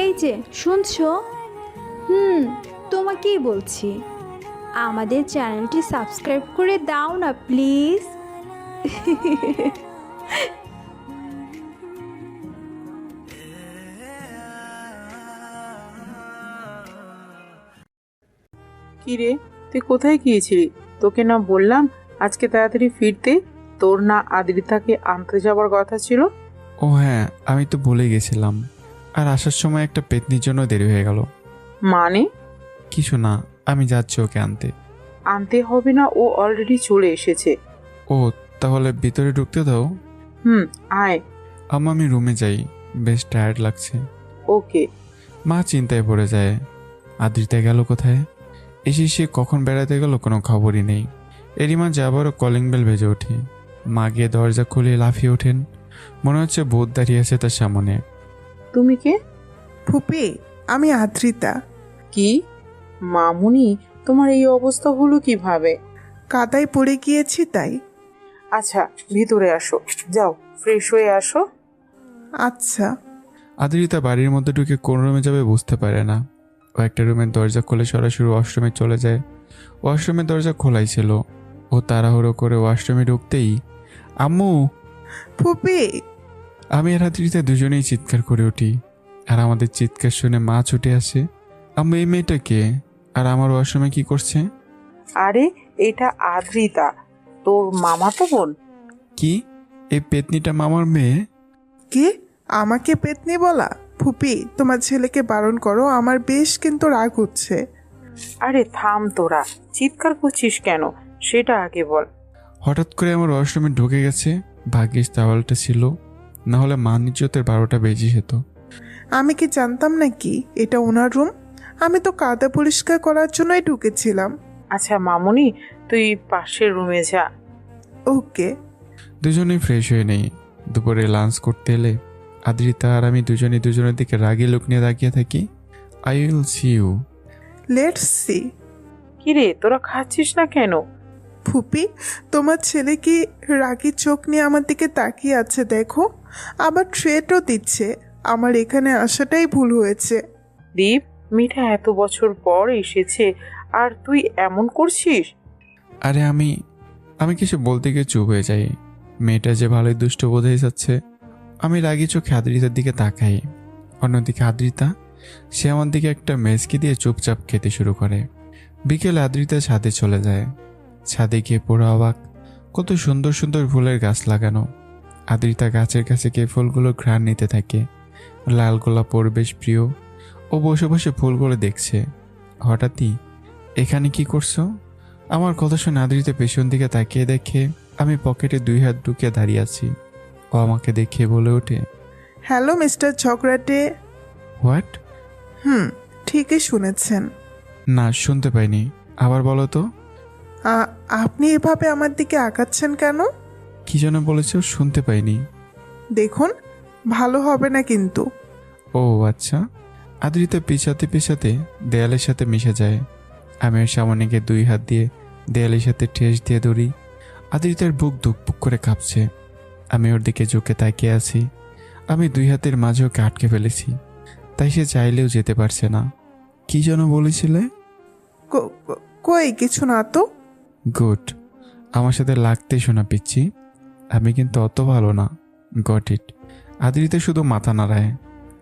এই যে শুনছো? তোমাকেই বলছি, আমাদের চ্যানেলটি সাবস্ক্রাইব করে দাও না প্লিজ। কি রে, তুই কোথায় গিয়েছিলি? তোকে না বললাম আজকে তাড়াতাড়ি ফিরতে? তোর না আদ্রিতাকে আনতে যাবার কথা ছিল? ও হ্যাঁ, আমি তো ভুলে গেছিলাম। আর আসার সময় একটা পেতনির জন্য দেরি হয়ে গেল। মানে? কিছু না, আমি যাচ্ছি ওকে আনতে। আনতে হবে না, ও অলরেডি চলে এসেছে। ও, তাহলে ভিতরে ঢুকতে দাও। আয়। আমি রুমে যাই, বেশ টায়ার্ড লাগছে। ওকে। মা চিন্তায় পড়ে যায়, আদ্রিতা গেল কোথায়? এসে সে কখন বেড়াতে গেল কোনো খবরই নেই। এরই মাঝে আবারও কলিং বেল বেজে ওঠে। মা গিয়ে দরজা খুলে লাফিয়ে ওঠেন, মনে হচ্ছে ভূত দাঁড়িয়ে আছে তার সামনে। তুমি কে? ফুপি, আমি আদ্রিতা। কি মামুনি, তোমার এই অবস্থা হলো কিভাবে? কাদায় পড়ে গিয়েছি তাই। আচ্ছা, ভিতরে আসো, যাও ফ্রেশ হয়ে আসো। আচ্ছা। আদ্রিতা বাড়ির মধ্যে ঢুকে কোন রুমে যাবে বুঝতে পারে না। ও একটা রুমের দরজা খুলে সরাসরি ওয়াশরুমে চলে যায়। ওয়াশরুমের দরজা খোলাই ছিল। ও তাড়াহুড়ো করে ওয়াশরুমে ঢুকতেই আম্মু! ফুপি! আমি আর আদ্রিতা দুজনেই চিৎকার করে উঠি। আর আমাদের চিৎকার শুনে মা ছুটে আসে। আম্মু, এই মেয়েটা কে? আর আমার ওয়াশরুমে কি করছে? আরে, এটা আদ্রিতা, তোর মামাতো বোন। কি? এই পেতনিটা মামার মেয়ে? কি? আমাকে পেতনি বলা? ফুপি, তোমার ছেলেকে বারণ করো, আমার বেশ কিন্তু রাগ হচ্ছে। আরে থাম তোরা, চিৎকার করছিস কেন সেটা আগে বল। হঠাৎ করে আমার ওয়াশরুমে ঢুকে গেছে। ভাগ্যিস তাওয়ালটা ছিল, না হলে মান ইজ্জতের 12টা বেজে যেত। আমি কি জানতাম নাকি এটা ওনার রুম? আমি তো কাদা পরিষ্কার করার জন্যই ঢুকেছিলাম। আচ্ছা মামুনি, তুই পাশের রুমে যা। ওকে। দুজনেই ফ্রেশ হয়ে নেই। দুপুরে লাঞ্চ করতে এলে আদ্রিতা আর আমি দুজনেই দুজনের দিকে রাগি লোক নিয়ে তাকিয়ে থাকি। I will see you. Let's see. কিরে, তোরা খাচ্ছিস না কেন? ফুপি, তোমার ছেলে কি রাগি চোখ নিয়ে আমার দিকে তাকিয়ে আছে দেখো। আবার ট্রেটও দিচ্ছে। আমার এখানে আসাটাই ভুল হয়েছে। দীপ, মিঠা এত বছর পর এসেছে আর তুই এমন করছিস? আরে আমি কিছু বলতে গিয়ে চুপ হয়ে যাই। মেয়েটা যে ভালোই দুষ্ট বোধ হয়ে যাচ্ছে। আমি রাগি চোখে আদ্রিতার দিকে তাকাই। অন্যদিকে আদ্রিতা, সে আমার দিকে একটা মেজকি দিয়ে চুপচাপ খেতে শুরু করে। বিকেলে আদ্রিতা ছাদে চলে যায়। ছাদে গিয়ে পুরো অবাক, কত সুন্দর সুন্দর ফুলের গাছ লাগানো। আদ্রিতা গাছের কাছে গিয়ে ফুলগুলো ঘ্রাণ নিতে থাকে। লাল গোলাপ ওর বেশ প্রিয়। ও বসে বসে ফুলগুলো দেখছে। হঠাৎই, এখানে কি করছো? আমার কথা শুনে আদ্রিতা পেছন দিকে তাকিয়ে দেখে আমি পকেটে 2 হাত ঢুকিয়ে দাঁড়িয়ে আছি। ও আমাকে দেখে বলে ওঠে, হ্যালো মিস্টার ঝগড়াটে। হোয়াট? ঠিকই শুনেছেন। না, শুনতে পাইনি, আবার বলো তো। আপনি এভাবে আমার দিকে আগাচ্ছেন কেন? কি যেন বলেছো, শুনতে পাইনি। দেখুন, ভালো হবে না কিন্তু। ও আচ্ছা। আদ্রিতা পিছাতে পিছাতে দেয়ালের সাথে মিশে যায়। আমি ওর সামনে গিয়ে 2 হাত দিয়ে দেয়ালের সাথে ঠেস দিয়ে ধরি। আদ্রিতার বুক ধুকপুক করে কাঁপছে। আমি ওর দিকে ঝুঁকে তাকিয়ে আছি। আমি 2 হাতের মাঝে ওকে আটকে ফেলেছি, তাই সে চাইলেও যেতে পারছে না। কি যেন বলেছিলে? কই কিছু না তো। গুড, আমার সাথে লাগতেই শোনা পিচ্ছি। আমি কিন্তু অত ভালো না। Got it. আদ্রিতা শুধু মাথা নাড়ায়।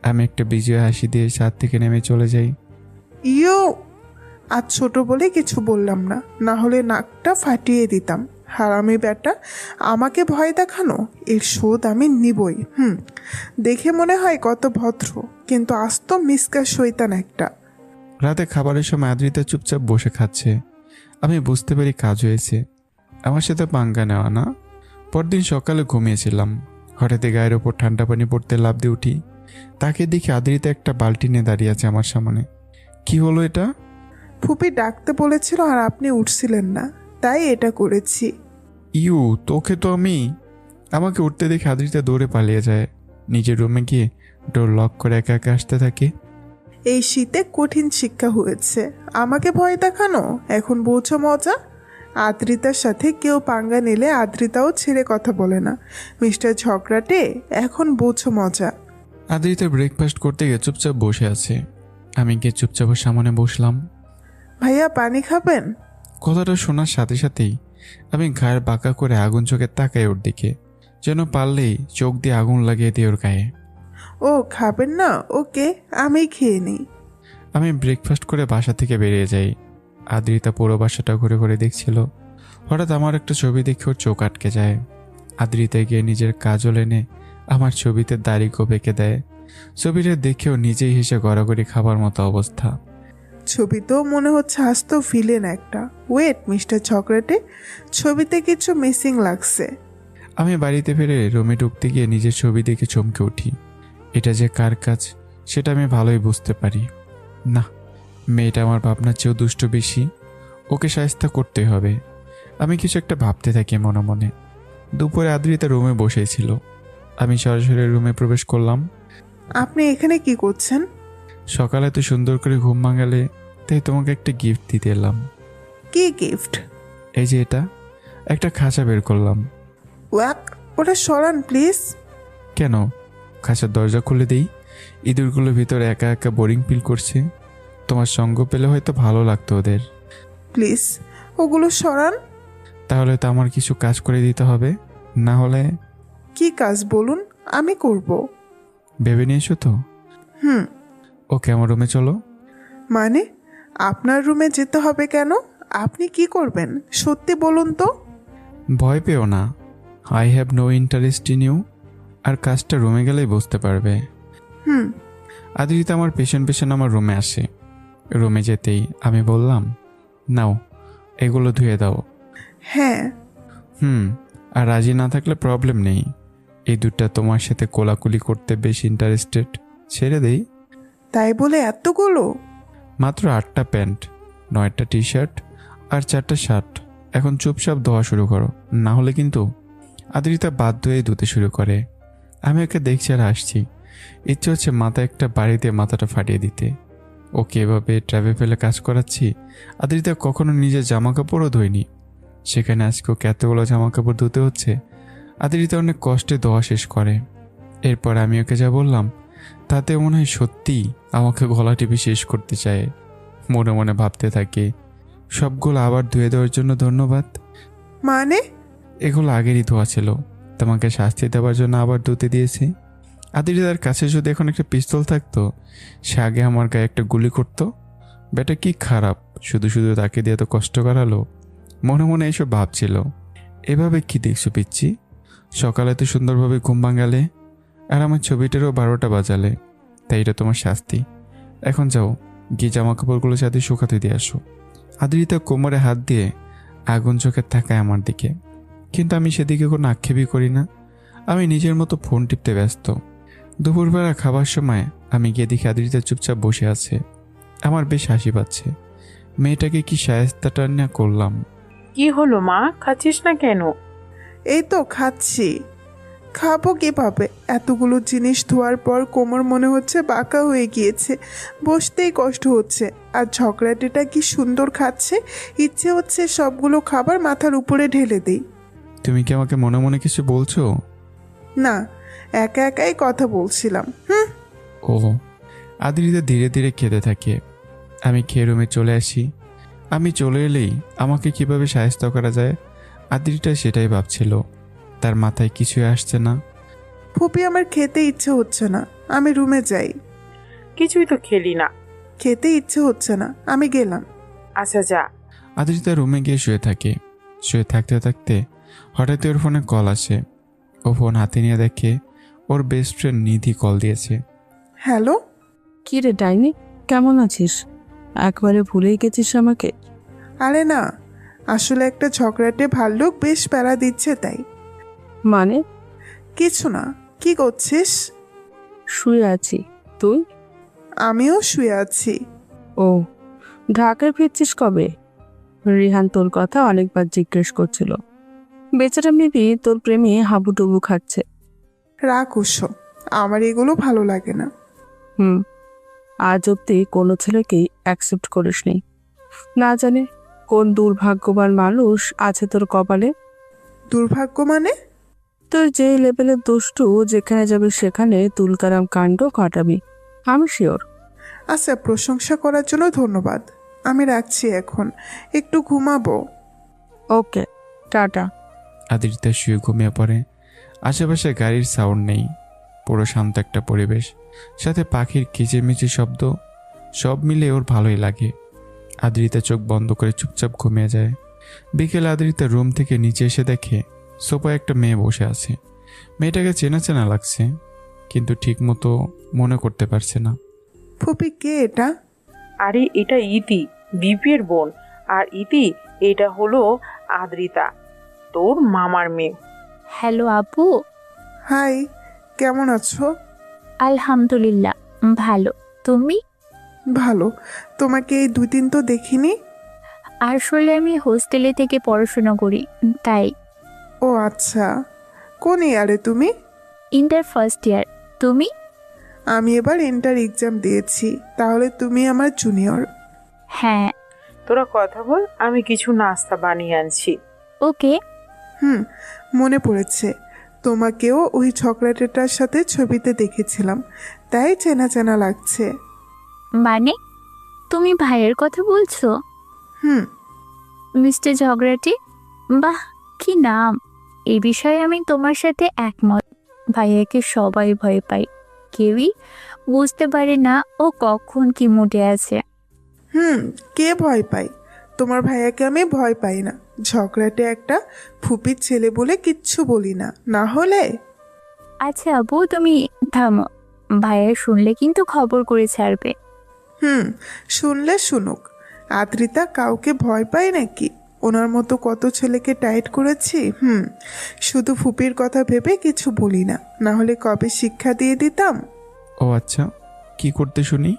আমি একটা বিজয় হাসি দিয়ে ছাদ থেকে নেমে চলে যাই। ইউ, আজ ছোট বলে কিছু বললাম না, না হলে নাকটা ফাটিয়ে দিতাম। হারামি ব্যাটা, আমাকে ভয় দেখানো, এর শোধ আমি নিবই। দেখে মনে হয় কত ভদ্র, কিন্তু আজ তো মিসকা শয়তান একটা। রাতে খাবারের সময় আদ্রিতা চুপচাপ বসে খাচ্ছে। আমি বুঝতে পারি কাজ হয়েছে। আমার সাথে পাঙ্গা নেওয়া না। পরদিন সকালে ঘুমিয়েছিলাম। হঠাৎই গায়ের ওপর ঠান্ডা পানি পড়তে লাফ দিয়ে উঠি। তাকে দেখি আদ্রিতা একটা বালতি নিয়ে দাঁড়িয়ে আছে আমার সামনে। কি হলো এটা? ফুপি ডাকতে বলেছিল আর আপনি উঠছিলেন না, তাই এটা করেছি। ইউ, তোকে তো আমি। আমাকে উঠতে দেখে আদ্রিতা দৌড়ে পালিয়ে যায়। নিজের রুমে গিয়ে ডোর লক করে একা একা আসতে থাকে। এই শীতে কঠিন শিক্ষা হয়েছে, আমাকে ভয় দেখানো এখন বোঝো মজা। আদ্রিতার সাথে কেউ পাঙ্গা নিলে আদ্রিতাও ছেড়ে কথা বলে না। মিস্টার ঝগড়াটে, এখন বোঝো মজা। আদ্রিতা ব্রেকফাস্ট করতে গিয়ে চুপচাপ বসে আছে। আমি গিয়ে চুপচাপ ওর সামনে বসলাম। ভাইয়া পানি খাবেন? কথাটা শোনার সাথে সাথেই আমি ঘাড় বাঁকা করে আগুন চোখে তাকাই ওর দিকে, যেন পারলেই চোখ দিয়ে আগুন লাগিয়ে দিই ওর গায়ে। ও খাবেন না? ওকে, আমি খেয়ে নিই। আমি ব্রেকফাস্ট করে বাসা থেকে বেরিয়ে যাই। আদ্রিতা পুরো বাসাটা ঘুরে ঘুরে দেখছিল। হঠাৎ আমার একটা ছবি দেখে ওর চোখ আটকে যায়। আদ্রিতা গিয়ে নিজের কাজল এনে আমার ছবিতে দাড়ি বেঁকে দেয়। ছবিটা দেখেও নিজেই হেসে গড়াগড়ি খাবার মতো অবস্থা। ছবি তো মনে হচ্ছে আস্ত ফিলেন একটা। ওয়েট মিস্টার চকলেটে, ছবিতে কিছু মিসিং লাগছে। আমি বাড়িতে ফিরে রুমে ঢুকতে গিয়ে নিজের ছবি দেখে চমকে উঠি। এটা যে কার কাজ সেটা আমি ভালোই বুঝতে পারি। না, মেয়েটা আমার ভাবনার চেয়েও দুষ্ট বেশি। ওকে শায়েস্তা করতে হবে। আমি কিছু একটা ভাবতে থাকি মনে মনে। দুপুরে আদ্রিতা রুমে বসেছিল। আমি সরাসরি রুমে প্রবেশ করলাম। আপনি এখানে কি করছেন? সকালে তো সুন্দর করে ঘুম ভাঙালে, তাই তোমাকে একটা গিফট দিতে এলাম। কি গিফট? এই যে এটা, একটা খাঁচা বের করলাম। ওয়াক, ওটা সরান প্লিজ। কেন? খাঁচার দরজা খুলে দিই। ইঁদুরগুলো ভিতরে একা একা বোরিং ফিল করছে। তোমার সঙ্গ পেলে হয়তো ভালো লাগতো ওদের। প্লিজ ওগুলো সরান। তাহলে তো আমার কিছু কাজ করে দিতে হবে, না হলে। কি কাজ বলুন, আমি করব। ভেবে নিয়েছো তো? হুম। ওকে, আমার রুমে চলো। মানে আপনার রুমে যেতে হবে কেন? আপনি কি করবেন সত্যি বলুন তো। ভয় পেও না, I have no interest in you. আর কাজটা রুমে গেলেই বুঝতে পারবে। হুম। আদ্রিতা আমার পেছন পেছন আমার রুমে আসে। রুমে যেতেই আমি বললাম, নাও এগুলো ধুয়ে দাও। হ্যাঁ। আর রাজি না থাকলে প্রবলেম নেই। এই দুটা তোমার সাথে কোলাকুলি করতে বেশ ইন্টারেস্টেড। ছেড়ে দেই। তাই বলে এতগুলো? মাত্র 8টা প্যান্ট, 9টা টি শার্ট আর 4টা শার্ট। এখন চুপচাপ ধোয়া শুরু করো, না হলে কিন্তু। আদ্রিতা বাধ্য হয়ে ধুতে শুরু করে। আমি ওকে দেখছি আর হাসছি। ইচ্ছে হচ্ছে মাথায় একটা বাড়ি দিয়ে মাথাটা ফাটিয়ে দিতে। ওকে এভাবে ট্র্যাভে ফেলে কাজ করাচ্ছি। আদ্রিতা কখনো নিজের জামা কাপড়ও ধোয়নি, সেখানে আজকে ওকে এতগুলো জামা কাপড় ধুতে হচ্ছে। আদ্রিতা অনেক কষ্টে ধোয়া শেষ করে। এরপর আমি ওকে যা বললাম তাতে মনে হয় সত্যিই আমাকে গলা টিপে শেষ করতে চায়। মনে মনে ভাবতে থাকে, সবগুলো আবার ধুয়ে দেওয়ার জন্য ধন্যবাদ। মানে? এগুলো আগেরই ধোয়া ছিল, তোমাকে শাস্তি দেওয়ার জন্য আবার ধুতে দিয়েছি। আদ্রিতার কাছে যদি এখন একটা পিস্তল থাকতো, সে আগে আমার গায়ে একটা গুলি করতো। বেটা কি খারাপ, শুধু শুধু তাকে দিয়ে তো কষ্ট করালো। মনে মনে এসব ভাবছিল। এভাবে কি দেখছো পিচ্ছি? সকালে তো সুন্দরভাবে ঘুম ভাঙালে, আর আমার ছবিটারও 12টা বাজালে। তাই এটা তোমার শাস্তি। এখন যাও, গিয়ে জামা কাপড়গুলো সাথে শুকাতে দিয়ে আসো। আদ্রিতা কোমরে হাত দিয়ে আগুন চোখে তাকায় আমার দিকে, কিন্তু আমি সেদিকে কোনো আক্ষেপই করি না। আমি নিজের মতো ফোন টিপতে ব্যস্ত। দুপুরবেলা খাবার সময় আমি গিয়ে দেখি আদ্রিতা চুপচাপ বসে আছে। আমার বেশ হাসি পাচ্ছে। মেয়েটাকে কি শায়েস্তাটা না করলাম। কি হলো মা, খাচ্ছিস না কেন? এই তো খাচ্ছি। খাবো কিভাবে? এতগুলো জিনিস ধোয়ার পর কোমর মনে হচ্ছে বাঁকা হয়ে গিয়েছে, বসতেই কষ্ট হচ্ছে। আর ঝগড়াটিটা কি সুন্দর খাচ্ছে, ইচ্ছে হচ্ছে সবগুলো খাবার মাথার উপরে ঢেলে দেই। তুমি কি আমাকে মনে মনে কিছু বলছো? না, একা একাই কথা বলছিলাম। হুম। ও। আদ্রিতা ধীরে ধীরে খেতে থাকে। আমি খেয়ে রুমে চলে আসি। আমি চলে এলেই আমাকে কিভাবে সাহায্য করা যায়, আদ্রিতা সেটাই ভাবছিল। তার মাথায় কিছুই আসছে না। ফুপি, আমার খেতে ইচ্ছে হচ্ছে না, আমি রুমে যাই। কিছুই তো খেলি না। খেতে ইচ্ছে হচ্ছে না, আমি গেলাম। আচ্ছা যা। আদ্রিতা রুমে গিয়ে শুয়ে থাকে। শুয়ে থাকতে থাকতে হঠাৎ ওর ফোনে কল আসে। ও ফোন হাতে নিয়ে দেখে ওর বেস্ট ফ্রেন্ড নিধি কল দিয়েছে। হ্যালো। কি রে ডাইনি, কেমন আছিস? একবারে ভুলেই গেছিস আমাকে? আরে না, আসলে একটা ঝগড়াটে ভাল্লুক বেশ প্যারা দিচ্ছে তাই। মানে? কিছু না। কি করছিস? শুয়ে আছি। তুই? আমিও শুয়ে আছি। ও, ঢাকায় ফিরছিস কবে? রিহান তোর কথা অনেকবার জিজ্ঞেস করছিল। বেচারা মেবি তোর প্রেমে হাবুডুবু খাচ্ছে। রাগ ওসব, আমার এগুলো ভালো লাগে না। আজ অব্দি কোনো ছেলেকেই অ্যাকসেপ্ট করিসনি। না জানে কোন দুর্ভাগ্যবান মানুষ আছে তোর কপালে। দুর্ভাগ্য মানে? তোর যে লেভেলের দুষ্টু যেখানে যাবে সেখানে তুলকারাম কাণ্ড ঘটাবি, আমি শিওর। আচ্ছা, প্রশংসা করার জন্য ধন্যবাদ। আমি রাখছি এখন, একটু ঘুমাবো। ওকে, টাটা। আদিত্যা শুয়ে ঘুমিয়ে পড়ে। আশেপাশে গাড়ির সাউন্ড নেই, পুরো শান্ত একটা পরিবেশ, সাথে পাখির কিচিরমিচির শব্দ, সব মিলে ওর ভালোই লাগে। আদ্রিতা চোখ বন্ধ করে চুপচাপ ঘুমিয়ে যায়। বিকেলে আদ্রিতা রুম থেকে নিচে এসে দেখে সোফায় একটা মেয়ে বসে আছে। মেয়েটাকে চেনা চেনা লাগছে, কিন্তু ঠিক মতো মনে করতে পারছে না। ফুপি, কে এটা? আরে এটা ইতি, বিপির বোন। আর ইতি, এটা হলো আদ্রিতা, তোর মামার মেয়ে। হ্যালো আপু। হাই, কেমন আছো? আলহামদুলিল্লাহ ভালো। তুমি? ভালো। তোমাকে এই 2 দিন তো দেখিনি। আসলে আমি হোস্টেলে থেকে পড়াশোনা করি, তাই। ও আচ্ছা, কোন ইয়ারে তুমি? Inter first year. তুমি? আমি এবার ইন্টার এক্সাম দিয়েছি। তাহলে তুমি আমার জুনিয়র। হ্যাঁ। তোরা কথা বল, আমি কিছু নাস্তা বানিয়ে আনছি। ওকে। মনে পড়েছে, তোমাকেও ওই চকলেটটার সাথে ছবিতে দেখেছিলাম, তাই চেনা চেনা লাগছে। মানে তুমি ভাইয়ের কথা বলছো? হুম। মিস্টার ঝগড়াটি? বাহ, কি নাম! এই বিষয়ে আমি তোমার সাথে একমত। ভাইয়াকে সবাই ভয় পায়, কেউই বুঝতে পারে না ও কখন কি মুডে আছে। কে ভয় পাই? তোমার ভাইয়াকে আমি ভয় পাই না। ঝগড়াটে একটা ফুপির ছেলে বলে কিচ্ছু বলি না, না হলে। আচ্ছা আপু, তুমি থামো। ভাইয়া শুনলে কিন্তু খবর করে ছাড়বে। শুনলে শুনুক। আদ্রিতা কাউকে ভয় পায় নাকি? ওনার মতো কত ছেলেকে টাইট করেছি। শুধু ফুপির কথা ভেবে কিছু বলি না, না হলে কবে শিক্ষা দিয়ে দিতাম। ও আচ্ছা, কি করতে শুনি?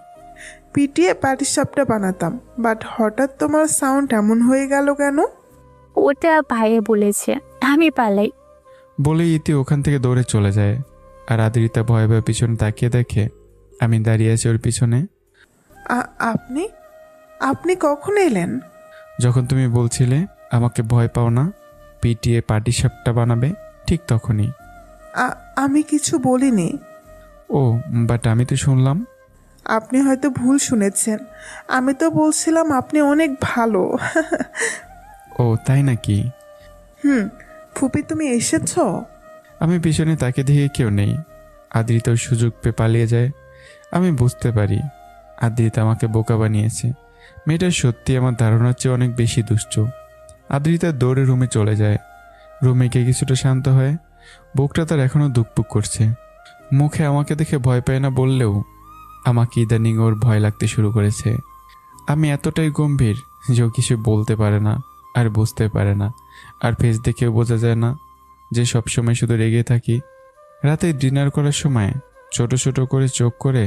পিটিয়ে পাটিসাপটা বানাতাম। বাট হঠাৎ তোমার সাউন্ড এমন হয়ে গেল কেন? ওটা ভাইয়া বলেছে, আমি পালাই। বলেই ইতি ওখান থেকে দৌড়ে চলে যায়। আর আদ্রিতা ভয়ে ভয়ে পিছনে তাকিয়ে দেখে আমি দাঁড়িয়ে আছি ওর পিছনে। আপনি আপনি কখন এলেন? যখন তুমি বলছিলে আমাকে ভয় পাও না, পিটিয়ে পাটিসাপটা বানাবে, ঠিক তখনই। আমি কিছু বলিনি। ও, বাট আমি তো শুনলাম। আপনি হয়তো ভুল শুনেছেন। আমি তো বলছিলাম আপনি অনেক ভালো। ও তাই নাকি? ফুপি, তুমি এসেছো? আমি পিছনে তাকে দেখে কেউ নেই। আদ্রিতার সুযোগ পেয়ে পালিয়ে যায়। আমি বুঝতে পারি আদ্রিতা আমাকে বোকা বানিয়েছে। মেয়েটা সত্যি আমার ধারণার চেয়ে অনেক বেশি দুষ্ট। আদ্রিতা দৌড়ে রুমে চলে যায়। রুমে গিয়ে কিছুটা শান্ত হয়। বুকটা তার এখনও দুকপুক করছে। মুখে আমাকে দেখে ভয় পায় না বললেও আমাকে ইদানিং ওর ভয় লাগতে শুরু করেছে। আমি এতটাই গম্ভীর যে ও কিছু বলতে পারে না আর বুঝতে পারে না। আর ফেস দেখেও বোঝা যায় না যে সবসময় শুধু রেগে থাকি। রাতে ডিনার করার সময় ছোট ছোট করে চোখ করে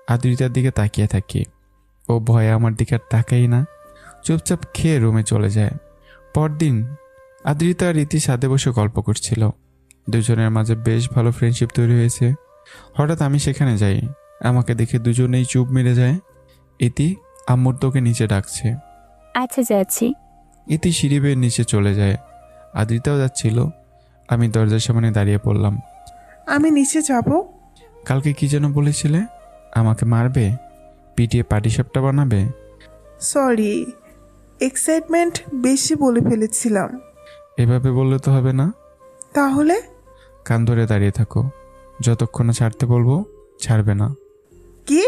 আদ্রিতার দিকে তাকিয়ে থাকি। ও ভয়ে আমার দিকে আর তাকাই না, চুপচাপ খেয়ে রুমে চলে যায়। পরদিন আদ্রিতা আর ইতি সাথে বসে গল্প করছিল। দুজনের মাঝে বেশ ভালো ফ্রেন্ডশিপ তৈরি হয়েছে। হঠাৎ আমি সেখানে যাই। আমাকে দেখে দুজনেই চুপ মেরে যায়। ইতি আম্মুর তোকে নিচে ডাকছে। আচ্ছা যাচ্ছি। ইতি সিঁড়ি বেয়ে নিচে চলে যায়। আদ্রিতাও যাচ্ছিল। আমি দরজার সামনে দাঁড়িয়ে পড়লাম। আমি নিচে যাব। কালকে কি যেন বলেছিলে? আমাকে মারবে, পিটিয়ে পাটিসাপটা বানাবে? সরি, এক্সাইটমেন্ট বেশি বলে ফেলেছিলাম। এভাবে বললে তো হবে না। তাহলে? কান ধরে দাঁড়িয়ে থাকো, যতক্ষণ না ছাড়তে বলবো ছাড়বে না। কি?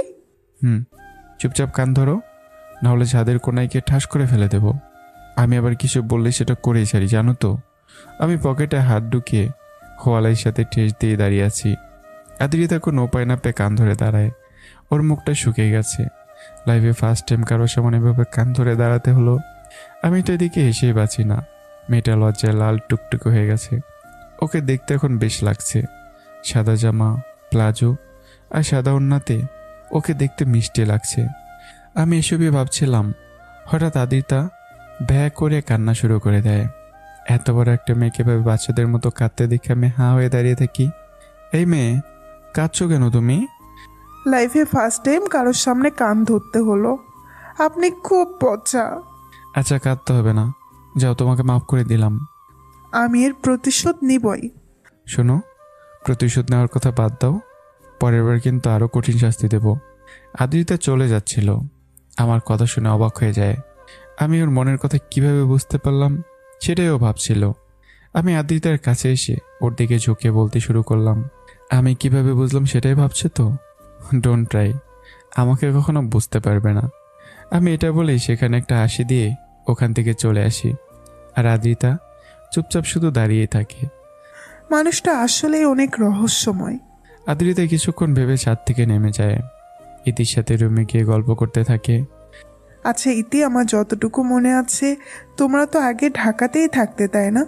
চুপচাপ কান ধরো, নাহলে ছাদের কোনায় গিয়ে ঠাস করে ফেলে দেব। আমি আবার কিছু বললে সেটা করেই ছাড়ি, জানো তো। আমি পকেটে হাত ঢুকিয়ে খোয়ালাইয়ের সাথে ঠেস দিয়ে দাঁড়িয়ে আছি। আদ্রিতা কোনো উপায় না পেয়ে কান ধরে দাঁড়ায়। ওর মুখটা শুকিয়ে গেছে। লাইফে ফার্স্ট টাইম কারোর সামনে এভাবে কান ধরে দাঁড়াতে হলো। আমি তো এদিকে হেসেই বাঁচি না। মেয়েটা লজ্জায় লাল টুকটুকে হয়ে গেছে। ওকে দেখতে এখন বেশ লাগছে। সাদা জামা, প্লাজো আর সাদা ওড়নাতে ওকে দেখতে মিষ্টি লাগছে। আমি এসবই ভাবছিলাম, হঠাৎ আদ্রিতা ভ্যা করে কান্না শুরু করে দেয়। এত বড় একটা মেয়েকে ভাবে বাচ্চাদের মতো কাঁদতে দেখে আমি হাঁ হয়ে দাঁড়িয়ে থাকি। এই মেয়ে, কাঁদছো কেন তুমি? লাইফে ফার্স্ট টাইম কারোর সামনে কান ধরতে হলো। আপনি খুব পচা। আচ্ছা, কাঁদতে হবে না, যাও, তোমাকে মাফ করে দিলাম। আমি এর প্রতিশোধ নিবই। শোনো, প্রতিশোধ নেওয়ার কথা বাদ দাও, পরের বার কিন্তু আরও কঠিন শাস্তি দেব। আদ্রিতা চলে যাচ্ছিল। আমার কথা শুনে অবাক হয়ে যায়। আমি ওর মনের কথা কিভাবে বুঝতে পারলাম সেটাই ও ভাবছিল। আমি আদ্রিতার কাছে এসে ওর দিকে ঝুঁকে বলতে শুরু করলাম, আমি কিভাবে বুঝলাম সেটাই ভাবছে তো? ডোন্ট ট্রাই, আমাকে কখনো বুঝতে পারবে না। আমি এটা বলেই সেখানে একটা হাসি দিয়ে ওখান থেকে চলে আসি। আর আদ্রিতা চুপচাপ শুধু দাঁড়িয়ে থাকে। মানুষটা আসলেই অনেক রহস্যময়। আদ্রিতা কিছুক্ষণ ভেবে ছাদ থেকে নেমে যায়। ইতির সাথে রুমে গিয়ে গল্প করতে থাকে। আচ্ছা ইতি, আমার যতটুকু মনে আছে তোমরা তো আগে ঢাকাতেই থাকতে, তাই না?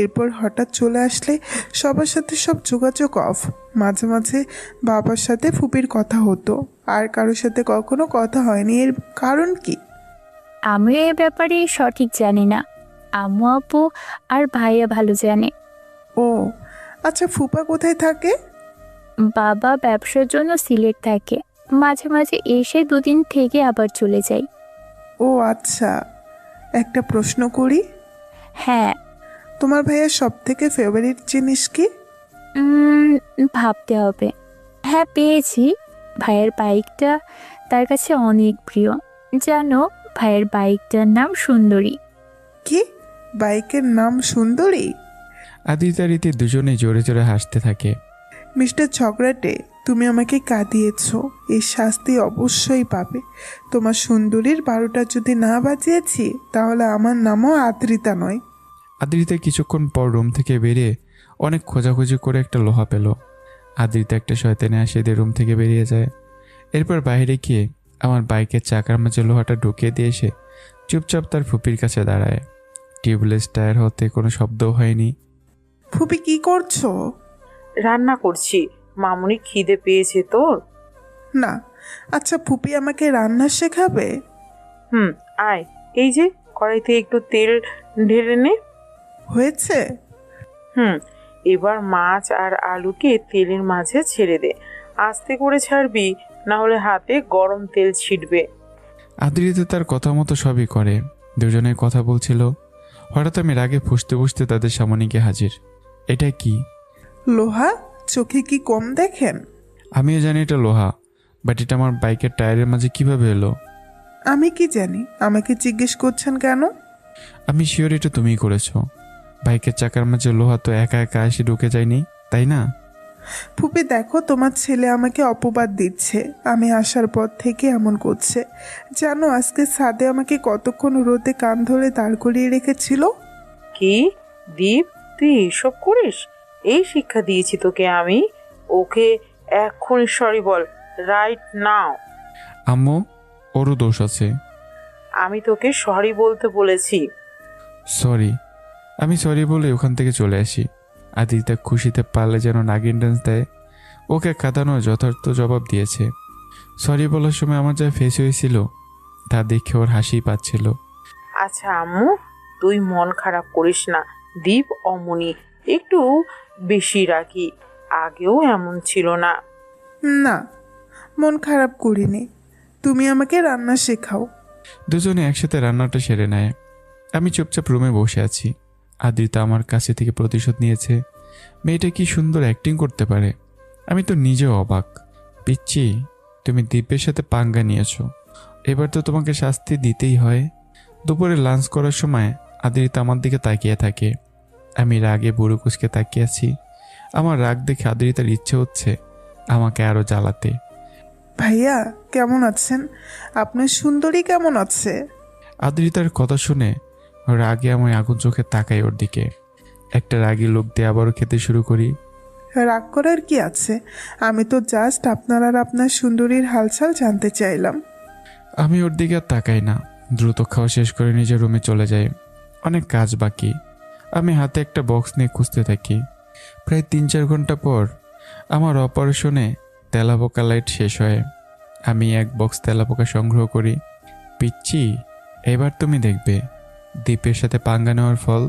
এরপর হঠাৎ চলে আসলে সবার সাথে সব যোগাযোগ অফ। মাঝে মাঝে বাবার সাথে ফুপির কথা হতো, আর কারোর সাথে কখনো কথা হয়নি। এর কারণ কি? আমিও এ ব্যাপারে সঠিক জানি না। আম্মু আপু আর ভাইয়া ভালো জানে। ও আচ্ছা, ফুপা কোথায় থাকে? বাবা ব্যবসার জন্য সিলেট থাকে, মাঝে মাঝে এসে 2 দিন থেকে আবার চলে যায়। ও আচ্ছা, একটা প্রশ্ন করি। হ্যাঁ। তোমার ভাইয়ের সব থেকে ফেভারিট জিনিস কি? ভাবতে হবে। হ্যাঁ, পেয়েছি। ভাইয়ের বাইকটা তার কাছে অনেক প্রিয়। জানো, ভাইয়ের বাইকটার নাম সুন্দরী। কি, বাইকের নাম সুন্দরী? আদ্রিতা রীতি দুজনেই জোরে জোরে হাসতে থাকে। মিস্টার ঝগড়াটে, তুমি আমাকে কাঁদিয়েছ, এর শাস্তি অবশ্যই পাবে। তোমার সুন্দরীর 12টা যদি না বাজিয়েছি তাহলে আমার নামও আদ্রিতা নয়। আদ্রিতা কিছুক্ষণ পর রুম থেকে বেরিয়ে অনেক খোঁজাখুঁজি করে একটা লোহা পেল। আদ্রিতা একটা শয়তানে আসে দিয়ে রুম থেকে বেরিয়ে যায়। এরপর বাইরে গিয়ে আমার বাইকের চাকার মাঝে লোহাটা ঢুকিয়ে দিয়ে এসে চুপচাপ তার ফুপির কাছে দাঁড়ায়। টিউবলেস টায়ার হতে কোনো শব্দও হয়নি। ফুপি কি করছো? রান্না করছি। মামুনি খিদে পেয়েছে তোর? না। আচ্ছা ফুপি আমাকে রান্না শেখাবে? আয়, এই যে কড়াইতে একটু তেল ঢেলে নে। হয়েছে? এবার মাছ আর আলুকে তেলের মাঝে ছেড়ে দে। আস্তে করে ছাড়বি, না হলে হাতে গরম তেল ছিটবে। আদ্রিতা তার কথা মতো সবই করে। দুজনে কথা বলছিল, হঠাৎ আমি রাগে ফুঁসতে ফুঁসতে তাদের সামনে গিয়ে হাজির। এটা কি? লোহা? চোখে কি কম দেখেন? আমিও জানি এটা লোহা, বাট এটা আমার বাইকের টায়ারের মাঝে কিভাবে এলো? আমি কি জানি, আমাকে জিজ্ঞেস করছেন কেন? আমি শিওর এটা তুমিই করেছো। বাইকের চাকার মাঝে লোহা তো একা একা এসে ঢুকে যায়নি, তাই না? ফুপি দেখো, তোমার ছেলে আমাকে অপবাদ দিচ্ছে। আমি আসার পর থেকে এমন করছে। জানো আজকে ছাদে আমাকে কতক্ষণ রোদে কান ধরে দাঁড় করিয়ে রেখেছিল। কি দীপ, তুই এসব করিস? এই শিক্ষা দিয়েছি তোকে আমি? ওকে এক্ষুনি সরি বল, রাইট নাও। আম্মু, ওরও দোষ আছে। আমি তোকে সরি বলতে বলেছি। সরি। আমি সরি বলে ওখান থেকে চলে আসি। আদিত্যা খুশিতে পারলে যেন নাগিন ডান্স দেয়। ওকে কাঁদানোর যথার্থ জবাব দিয়েছে। সরি বলার সময় আমার যা ফেস হয়েছিল তা দেখে ওর হাসি পাচ্ছিল। আচ্ছা আম্মু, তুই মন খারাপ করিস না। দীপ অমনি একটু বেশি রাখি, আগেও এমন ছিল না। না, মন খারাপ করিনি। তুমি আমাকে রান্না শেখাও। দুজনে একসাথে রান্নাটা সেরে নেয়। আমি চুপচাপ রুমে বসে আছি। আদ্রিতা আমার কাছে থেকে প্রতিশোধ নিয়েছে। মেয়েটা কি সুন্দর অ্যাক্টিং করতে পারে। আমি তো নিজেও অবাক। পিচ্ছি, তুমি দিব্যের সাথে পাঙ্গা নিয়েছো, এবার তো তোমাকে শাস্তি দিতেই হয়। দুপুরে লাঞ্চ করার সময় আদ্রিতা আমার দিকে তাকিয়ে থাকে। আমি রাগে বুড়ো কুচকে তাকিয়ে আছি। আমার রাগ দেখে আদ্রিতার ইচ্ছে হচ্ছে আমাকে আরও জ্বালাতে। ভাইয়া কেমন আছেন? আপনার সুন্দরী কেমন আছে? আদ্রিতার কথা শুনে রাগে আমি আগুন চোখে তাকাই ওর দিকে। একটা রাগী লোক দিয়ে আবারও খেতে শুরু করি। রাগ করার কি আছে? আমি তো জাস্ট আপনার আর আপনার সুন্দরীর হালচাল জানতে চাইলাম। আমি ওর দিকে আর তাকাই না। দ্রুত খাওয়া শেষ করে নিজের রুমে চলে যাই। অনেক কাজ বাকি। আমি হাতে একটা বক্স নিয়ে খুঁজতে থাকি। প্রায় 3-4 ঘন্টা পর আমার অপারেশনে তেলাপোকা লাইট শেষ হয়। আমি এক বক্স তেলাপোকা সংগ্রহ করি। পিচ্ছি, এবার তুমি দেখবে দ্বীপের সাথে পাঙ্গা নেওয়ার ফল।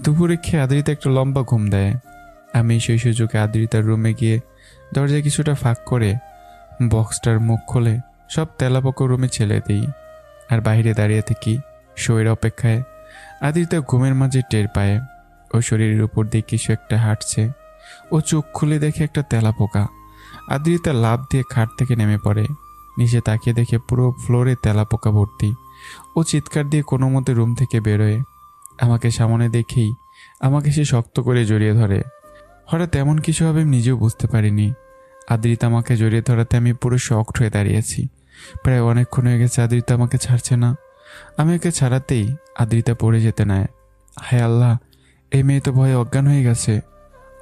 দুপুরে খেয়ে আদ্রিতা একটা লম্বা ঘুম দেয়। আমি সেই সুযোগে আদ্রিতার রুমে গিয়ে দরজায় কিছুটা ফাঁক করে বক্সটার মুখ খুলে সব তেলাপোকা রুমে ছেলে দিই। আর বাইরে দাঁড়িয়ে থাকি শোয়ের অপেক্ষায়। আদ্রিতা ঘুমের মাঝে টের পায় ওই শরীরের উপর দিয়ে কিছু একটা হাঁটছে। ও চোখ খুলে দেখে একটা তেলাপোকা। আদ্রিতা লাফ দিয়ে খাট থেকে নেমে পড়ে। নিচে তাকিয়ে দেখে পুরো ফ্লোরে তেলাপোকা ভর্তি। ও চিৎকার দিয়ে কোনো মতে রুম থেকে বেরোয়। আমাকে সামনে দেখেই আমাকে সে শক্ত করে জড়িয়ে ধরে। হঠাৎ এমন কিছু হবে আমি নিজেও বুঝতে পারিনি। আদ্রিতা আমাকে জড়িয়ে ধরাতে আমি পুরো শকড হয়ে দাঁড়িয়েছি। প্রায় অনেকক্ষণ হয়ে গেছে আদ্রিতা আমাকে ছাড়ছে না। আমি ওকে ছাড়াতেই আদ্রিতা পড়ে যেতে নেয়। হায় আল্লাহ, এই মেয়ে তো ভয়ে অজ্ঞান হয়ে গেছে।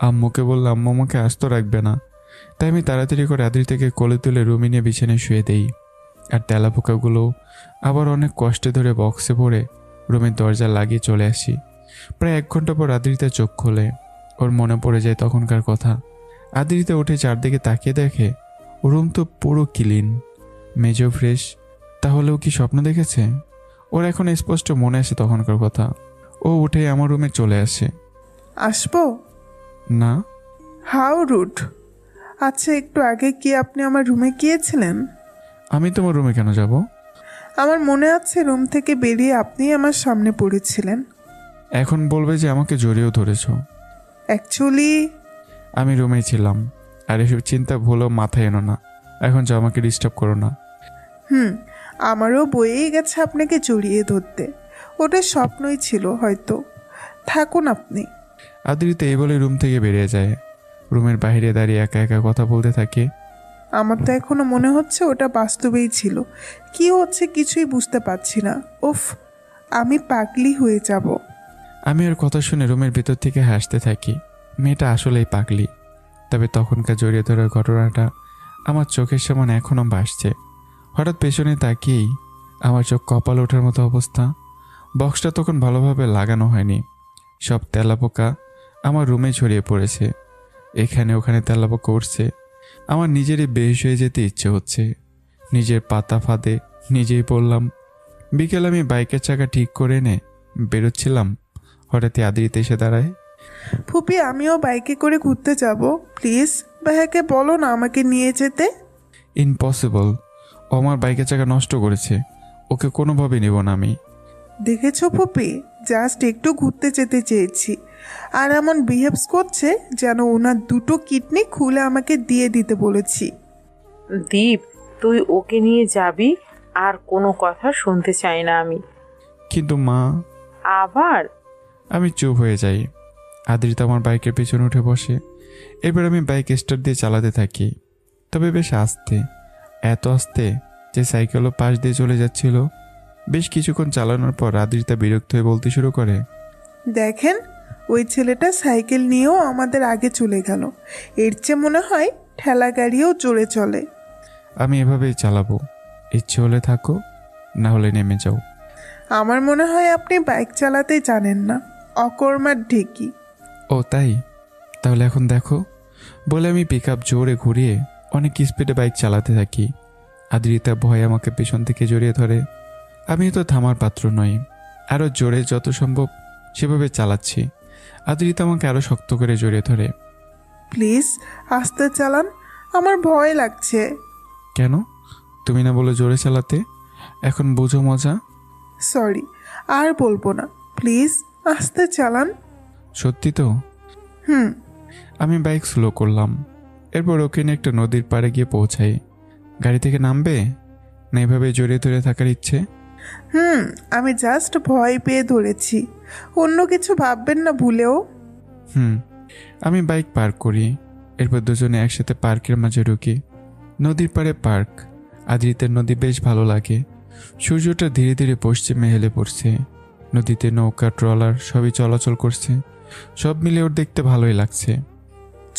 আম্মুকে বললাম আম্মু আমাকে আস্ত রাখবে না, তাই আমি তাড়াতাড়ি করে আদ্রিতাকে কোলে তুলে রুমে নিয়ে বিছানায় শুয়ে দেই। আর তেলাপোকাগুলো আবার অনেক কষ্টে ধরে বক্সে ভরে রুমের দরজা লাগিয়ে চলে আসি। প্রায় 1 ঘন্টা পর আদ্রিতা চোখ খোলে। ওর মনে পড়ে যায় তখনকার কথা। আদ্রিতা উঠে চারদিকে তাকিয়ে দেখে রুম তো পুরো ক্লিন, মেজও ফ্রেশ। তাহলেও কি স্বপ্ন দেখেছে? ওর এখন স্পষ্ট মনে আসে তখনকার কথা। ও উঠে আমার রুমে চলে আসে। আসবো? না। How rude. আচ্ছা, একটু আগে কি আপনি আমার রুমে গিয়েছিলেন? আমি তোমার রুমে কেন যাব? আমার মনে আছে রুম থেকে বেরিয়ে আপনি আমার সামনে পড়েছিলেন। এখন বলবে যে আমাকে জড়িয়েও ধরেছো। অ্যাকচুয়ালি আমি রুমেই ছিলাম। আর এসব চিন্তা ভুলেও মাথায় এনো না। এখন যা, আমাকে ডিস্টার্ব করো না। আমারও বয়েই গেছে আপনাকে জড়িয়ে ধরতে। ওটা স্বপ্নই ছিল হয়তো। থাকুন আপনি। আদ্রিতা এই বলে রুম থেকে বেরিয়ে যায়। রুমের বাইরে দাঁড়িয়ে একা একা কথা বলতে থাকে। আমার তো এখনো মনে হচ্ছে ওটা বাস্তবেই ছিল। কি হচ্ছে কিছুই বুঝতে পারছি না। উফ, আমি পাগলি হয়ে যাব। আমি ওর কথা শুনে রুমের ভিতর থেকে হাসতে থাকি। মেয়েটা আসলেই পাগলি। তবে তখনকার জড়িয়ে ধরার ঘটনাটা আমার চোখের সামনে এখনও ভাসছে। হঠাৎ পেছনে তাকিয়েই আমার চোখ কপাল ওঠার মতো অবস্থা। বক্সটা তখন ভালোভাবে লাগানো হয়নি। সব তেলাপোকা আমার রুমে ছড়িয়ে পড়েছে। এখানে ওখানে তেলাপোকা উঠছে। আমার নিজেরই বেহুশ হয়ে যেতে ইচ্ছে হচ্ছে। নিজের পাতা ফাঁদে নিজেই পড়লাম। বিকেল আমি বাইকের চাকা ঠিক করে এনে বেরোচ্ছিলাম। হঠাৎই আদ্রিতা এসে দাঁড়ায়। ফুপি, আমিও বাইকে করে ঘুরতে যাব। প্লিজ ভাইয়াকে বলো না আমাকে নিয়ে যেতে। ইম্পসিবল। ও আমার বাইকের চাকা নষ্ট করেছে। ওকে কোনোভাবে নেব না আমি। দেখেছো ফুপি, জাস্ট একটু ঘুরতে যেতে চেয়েছি, আর এমন বিহেভস করছে যেন ওনার 2টো কিডনি খুলে আমাকে দিয়ে দিতে বলেছি। দীপ, তুই ওকে নিয়ে যাবি? আর কোনো কথা শুনতে চাই না আমি। কিন্তু মা। আবার আমি চুপ হয়ে যাই। আদ্রিতা আমার বাইকের পেছনে উঠে বসে। এবার আমি বাইক স্টার্ট দিয়ে চালাতে থাকি, তবে বেশ আস্তে। এত আস্তে যে সাইকেলও পাশ দিয়ে চলে যাচ্ছিল। বেশ কিছুক্ষণ চালানোর পর আদ্রিতা বিরক্ত হয়ে বলতে শুরু করে, দেখেন, ওই ছেলেটা সাইকেল নিয়েও আমাদের আগে চলে গেল। এর চেয়ে মনে হয় ঠেলা গাড়িও জোরে চলে। আমি এভাবেই চালাবো। ইচ্ছে হলে থাকো, না হলে নেমে যাও। আমার মনে হয় আপনি বাইক চালাতে জানেন না, অকর্মার ঢেকি। ও তাই? তাহলে এখন দেখো। বলে আমি পিক আপ জোরে ঘুরিয়ে অনেক স্পিডে বাইক চালাতে থাকি। আদ্রিতা ভয়ে আমাকে পেছন থেকে জড়িয়ে ধরে। আমি তো থামার পাত্র নই। আরও জোরে যত সম্ভব সেভাবে চালাচ্ছি। আদ্রিতা আমাকে আরও শক্ত করে জড়িয়ে ধরে। প্লিজ আস্তে চালান, আমার ভয় লাগছে। কেন? তুমি না বলে জোরে চালাতে? এখন বুঝো মজা? সরি, আর বলবো না। প্লিজ আস্তে চালান। সত্যি তো? আমি বাইক স্লো করলাম। এরপর ওকে নিয়ে একটা নদীর পাড়ে গিয়ে পৌঁছাই। গাড়ি থেকে নামবে না এভাবে জড়িয়ে ধরে থাকার ইচ্ছে? আমি জাস্ট ভয় পেয়ে ধরেছি, অন্য কিছু ভাববেন না ভুলেও। আমি বাইক পার্ক করি। এরপর দুজনে একসাথে পার্কের মাঝে ঢুকি। নদীর পাড়ে পার্ক। আদ্রিতের নদী বেশ ভালো লাগে। সূর্যটা ধীরে ধীরে পশ্চিমে হেলে পড়ছে। নদীতে নৌকা, ট্রলার সবই চলাচল করছে। সব মিলে ওর দেখতে ভালোই লাগছে।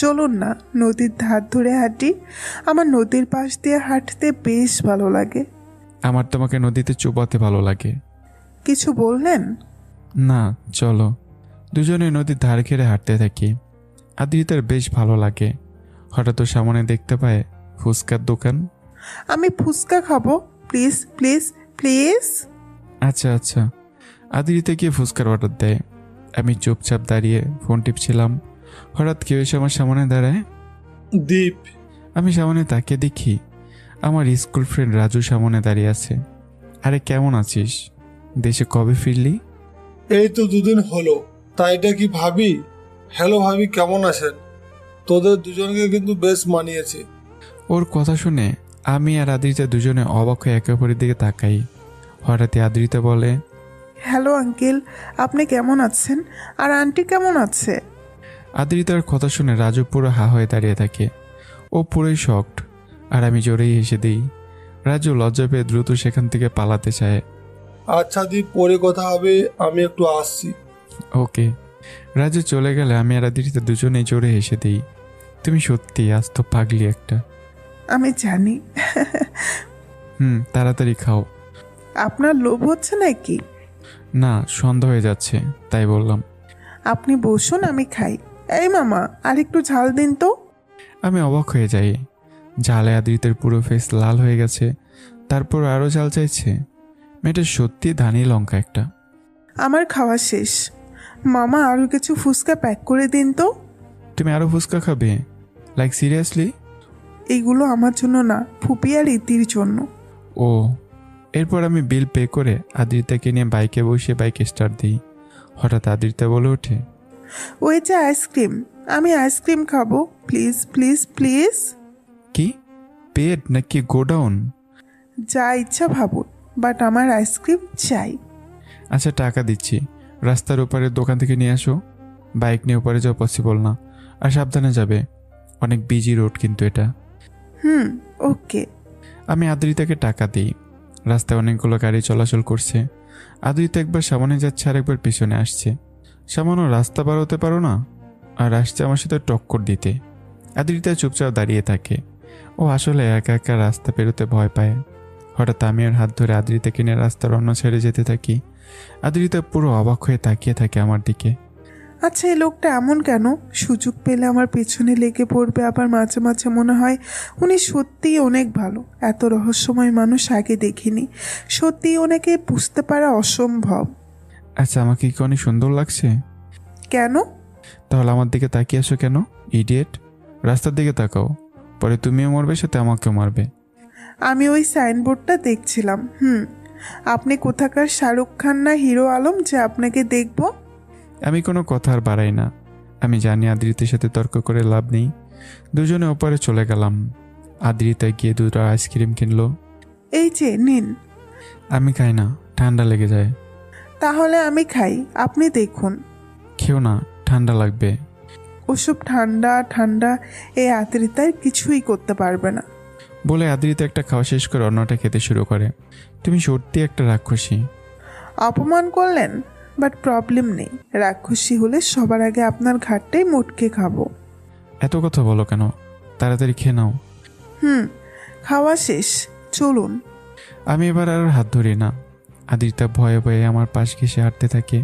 চলুন না নদীর ধার ধরে হাঁটি। আমার নদীর পাশ দিয়ে হাঁটতে বেশ ভালো লাগে। আমার তোমাকে নদীতে চুবাতে ভালো লাগে। কিছু বললেন? না, চলো। দুজনে নদীর ধার ঘেরে হাঁটতে থাকি। আদ্রিতার বেশ ভালো লাগে। হঠাৎ ওর সামনে দেখতে পায় ফুচকার দোকান। আমি ফুচকা খাবো, প্লিজ প্লিজ প্লিজ। আচ্ছা আচ্ছা। আদ্রিতা গিয়ে ফুচকার অর্ডার দেয়। আমি চুপচাপ দাঁড়িয়ে ফোন টিপছিলাম। হঠাৎ কেউ এসে আমার সামনে দাঁড়ায়। দীপ, আমি সামনে তাকিয়ে দেখি আমার স্কুল ফ্রেন্ড রাজু সামনে দাঁড়িয়ে আছে। আরে কেমন আছিস? দেশে কবে ফিরলি? এই তো 2 দিন হলো। তাই এটা কি ভাবি? হ্যালো ভাবি, কেমন আছেন? তোদের দুজনকে কিন্তু বেশ মানিয়েছে। ওর কথা শুনে আমি আর আদ্রিতা দুজনে অবাক হয়ে একে অপরের দিকে তাকাই। হঠাৎই আদ্রিতা বলে, হ্যালো আঙ্কেল, আপনি কেমন আছেন? আর আন্টি কেমন আছে? আদ্রিতার কথা শুনে রাজু পুরো হা হয়ে দাঁড়িয়ে থাকে। ও পুরোই শকড, আর আমি জোরেই হেসে দিই। রাজু লজ্জা পেয়ে দ্রুত সেখান থেকে পালাতে চায়। আচ্ছা দি, পরে কথা হবে, আমি একটু আসছি। ওকে। রাজু চলে গেলে আমি আর আদ্রিতা দুজনেই জোরে হেসে দিই। তুমি সত্যি আস্ত পাগলি একটা। আমি জানি। তাড়াতাড়ি খাও। আপনার লোভ হচ্ছে নাকি? না, সন্ধ্যা হয়ে যাচ্ছে তাই বললাম। আপনি বসুন, আমি খাই। এই মামা, আর একটু ঝাল দিন তো। আমি অবাক হয়ে যাই। ঝালে আদ্রিতার পুরো ফেস লাল হয়ে গেছে, তারপর আরও ঝাল চাইছে। মেয়েটা সত্যি ধানি লঙ্কা একটা। আমার খাওয়া শেষ। মামা, আরও কিছু ফুচকা প্যাক করে দিন তো। তুমি আরও ফুচকা খাবে? Like seriously? এইগুলো আমার জন্য না, ফুপি আর ইতির জন্য। ও। এরপর আমি বিল পে করে আদ্রিতাকে নিয়ে বাইকে বসে বাইকে স্টার্ট দিই। হঠাৎ আদ্রিতা বলে ওঠে, ওই যে আইসক্রিম, আমি আইসক্রিম খাবো, প্লিজ প্লিজ প্লিজ। কি পেট নাকি গোডাউন? যা ইচ্ছা ভাবুন, বাট আমার আইসক্রিম চাই। আচ্ছা টাকা দিচ্ছি, রাস্তার ওপারের দোকান থেকে নিয়ে আসো। বাইক নিয়ে ওপারে যাওয়া পসিবল না, আর সাবধানে যাবে, অনেক বিজি রোড কিন্তু এটা। ওকে। আমি আদ্রিতাকে টাকা দিই। রাস্তায় অনেকগুলো গাড়ি চলাচল করছে। আদ্রিতা একবার সামনে যাচ্ছে আর একবার পিছনে আসছে। সামান্য রাস্তা পার হতে পারো না, আর আসছে আমার সাথে টক্কর দিতে। আদ্রিতা চুপচাপ দাঁড়িয়ে থাকে। ও আসলে একা একা রাস্তা পেরোতে ভয় পায়। হঠাৎ আমি ওর হাত ধরে আদ্রিতাকে নিয়ে রাস্তার অন্য ছেড়ে যেতে থাকি। আদ্রিতা পুরো অবাক হয়ে তাকিয়ে থাকে আমার দিকে। আচ্ছা, এই লোকটা এমন কেন? সুযোগ পেলে আমার পেছনে লেগে পড়বে, আবার মাঝে মাঝে মনে হয় উনি সত্যিই অনেক ভালো। এত রহস্যময় মানুষ আগে দেখিনি। সত্যিই ওনাকে বুঝতে পারা অসম্ভব। আচ্ছা আমাকে কি অনেক সুন্দর লাগছে? কেন? তাহলে আমার দিকে তাকিয়ে আসো কেন, ইডিয়েট? রাস্তার দিকে তাকাও, পরে তুমিও মরবে, সাথে আমাকেও মারবে। আমি ওই সাইনবোর্ডটা দেখছিলাম। আপনি কোথাকার শাহরুখ খান না হিরো আলম যে আপনাকে দেখব? আমি কোনো কথা আর বাড়াই না। আমি জানি আদ্রিতার সাথে তর্ক করে লাভ নেই। দুজনে ওপারে চলে গেলাম। আদ্রিতা গিয়ে দুটো আইসক্রিম কিনলো। এই যে নিন। আমি খাই না, ঠান্ডা লেগে যায়। তাহলে আমি খাই, আপনি দেখুন। খেও না, ঠান্ডা লাগবে। ওসব ঠান্ডা ঠান্ডা এই আদ্রিতায় কিছুই করতে পারবে না। বলে আদ্রিতা একটা খাওয়া শেষ করে অন্যটা খেতে শুরু করে। তুমি সত্যি একটা রাক্ষসী। অপমান করলেন, বাট প্রবলেম নেই। রাক্ষসী হলে সবার আগে আপনার ঘাটটাই মুটকে খাবো। এত কথা বলো কেন? তাড়াতাড়ি খেয়ে নাও। খাওয়া শেষ, চলুন। আমি এবার আর হাত ধরি না। আদ্রিতা ভয়ে ভয়ে আমার পাশ ঘেঁষে হাঁটতে থাকে।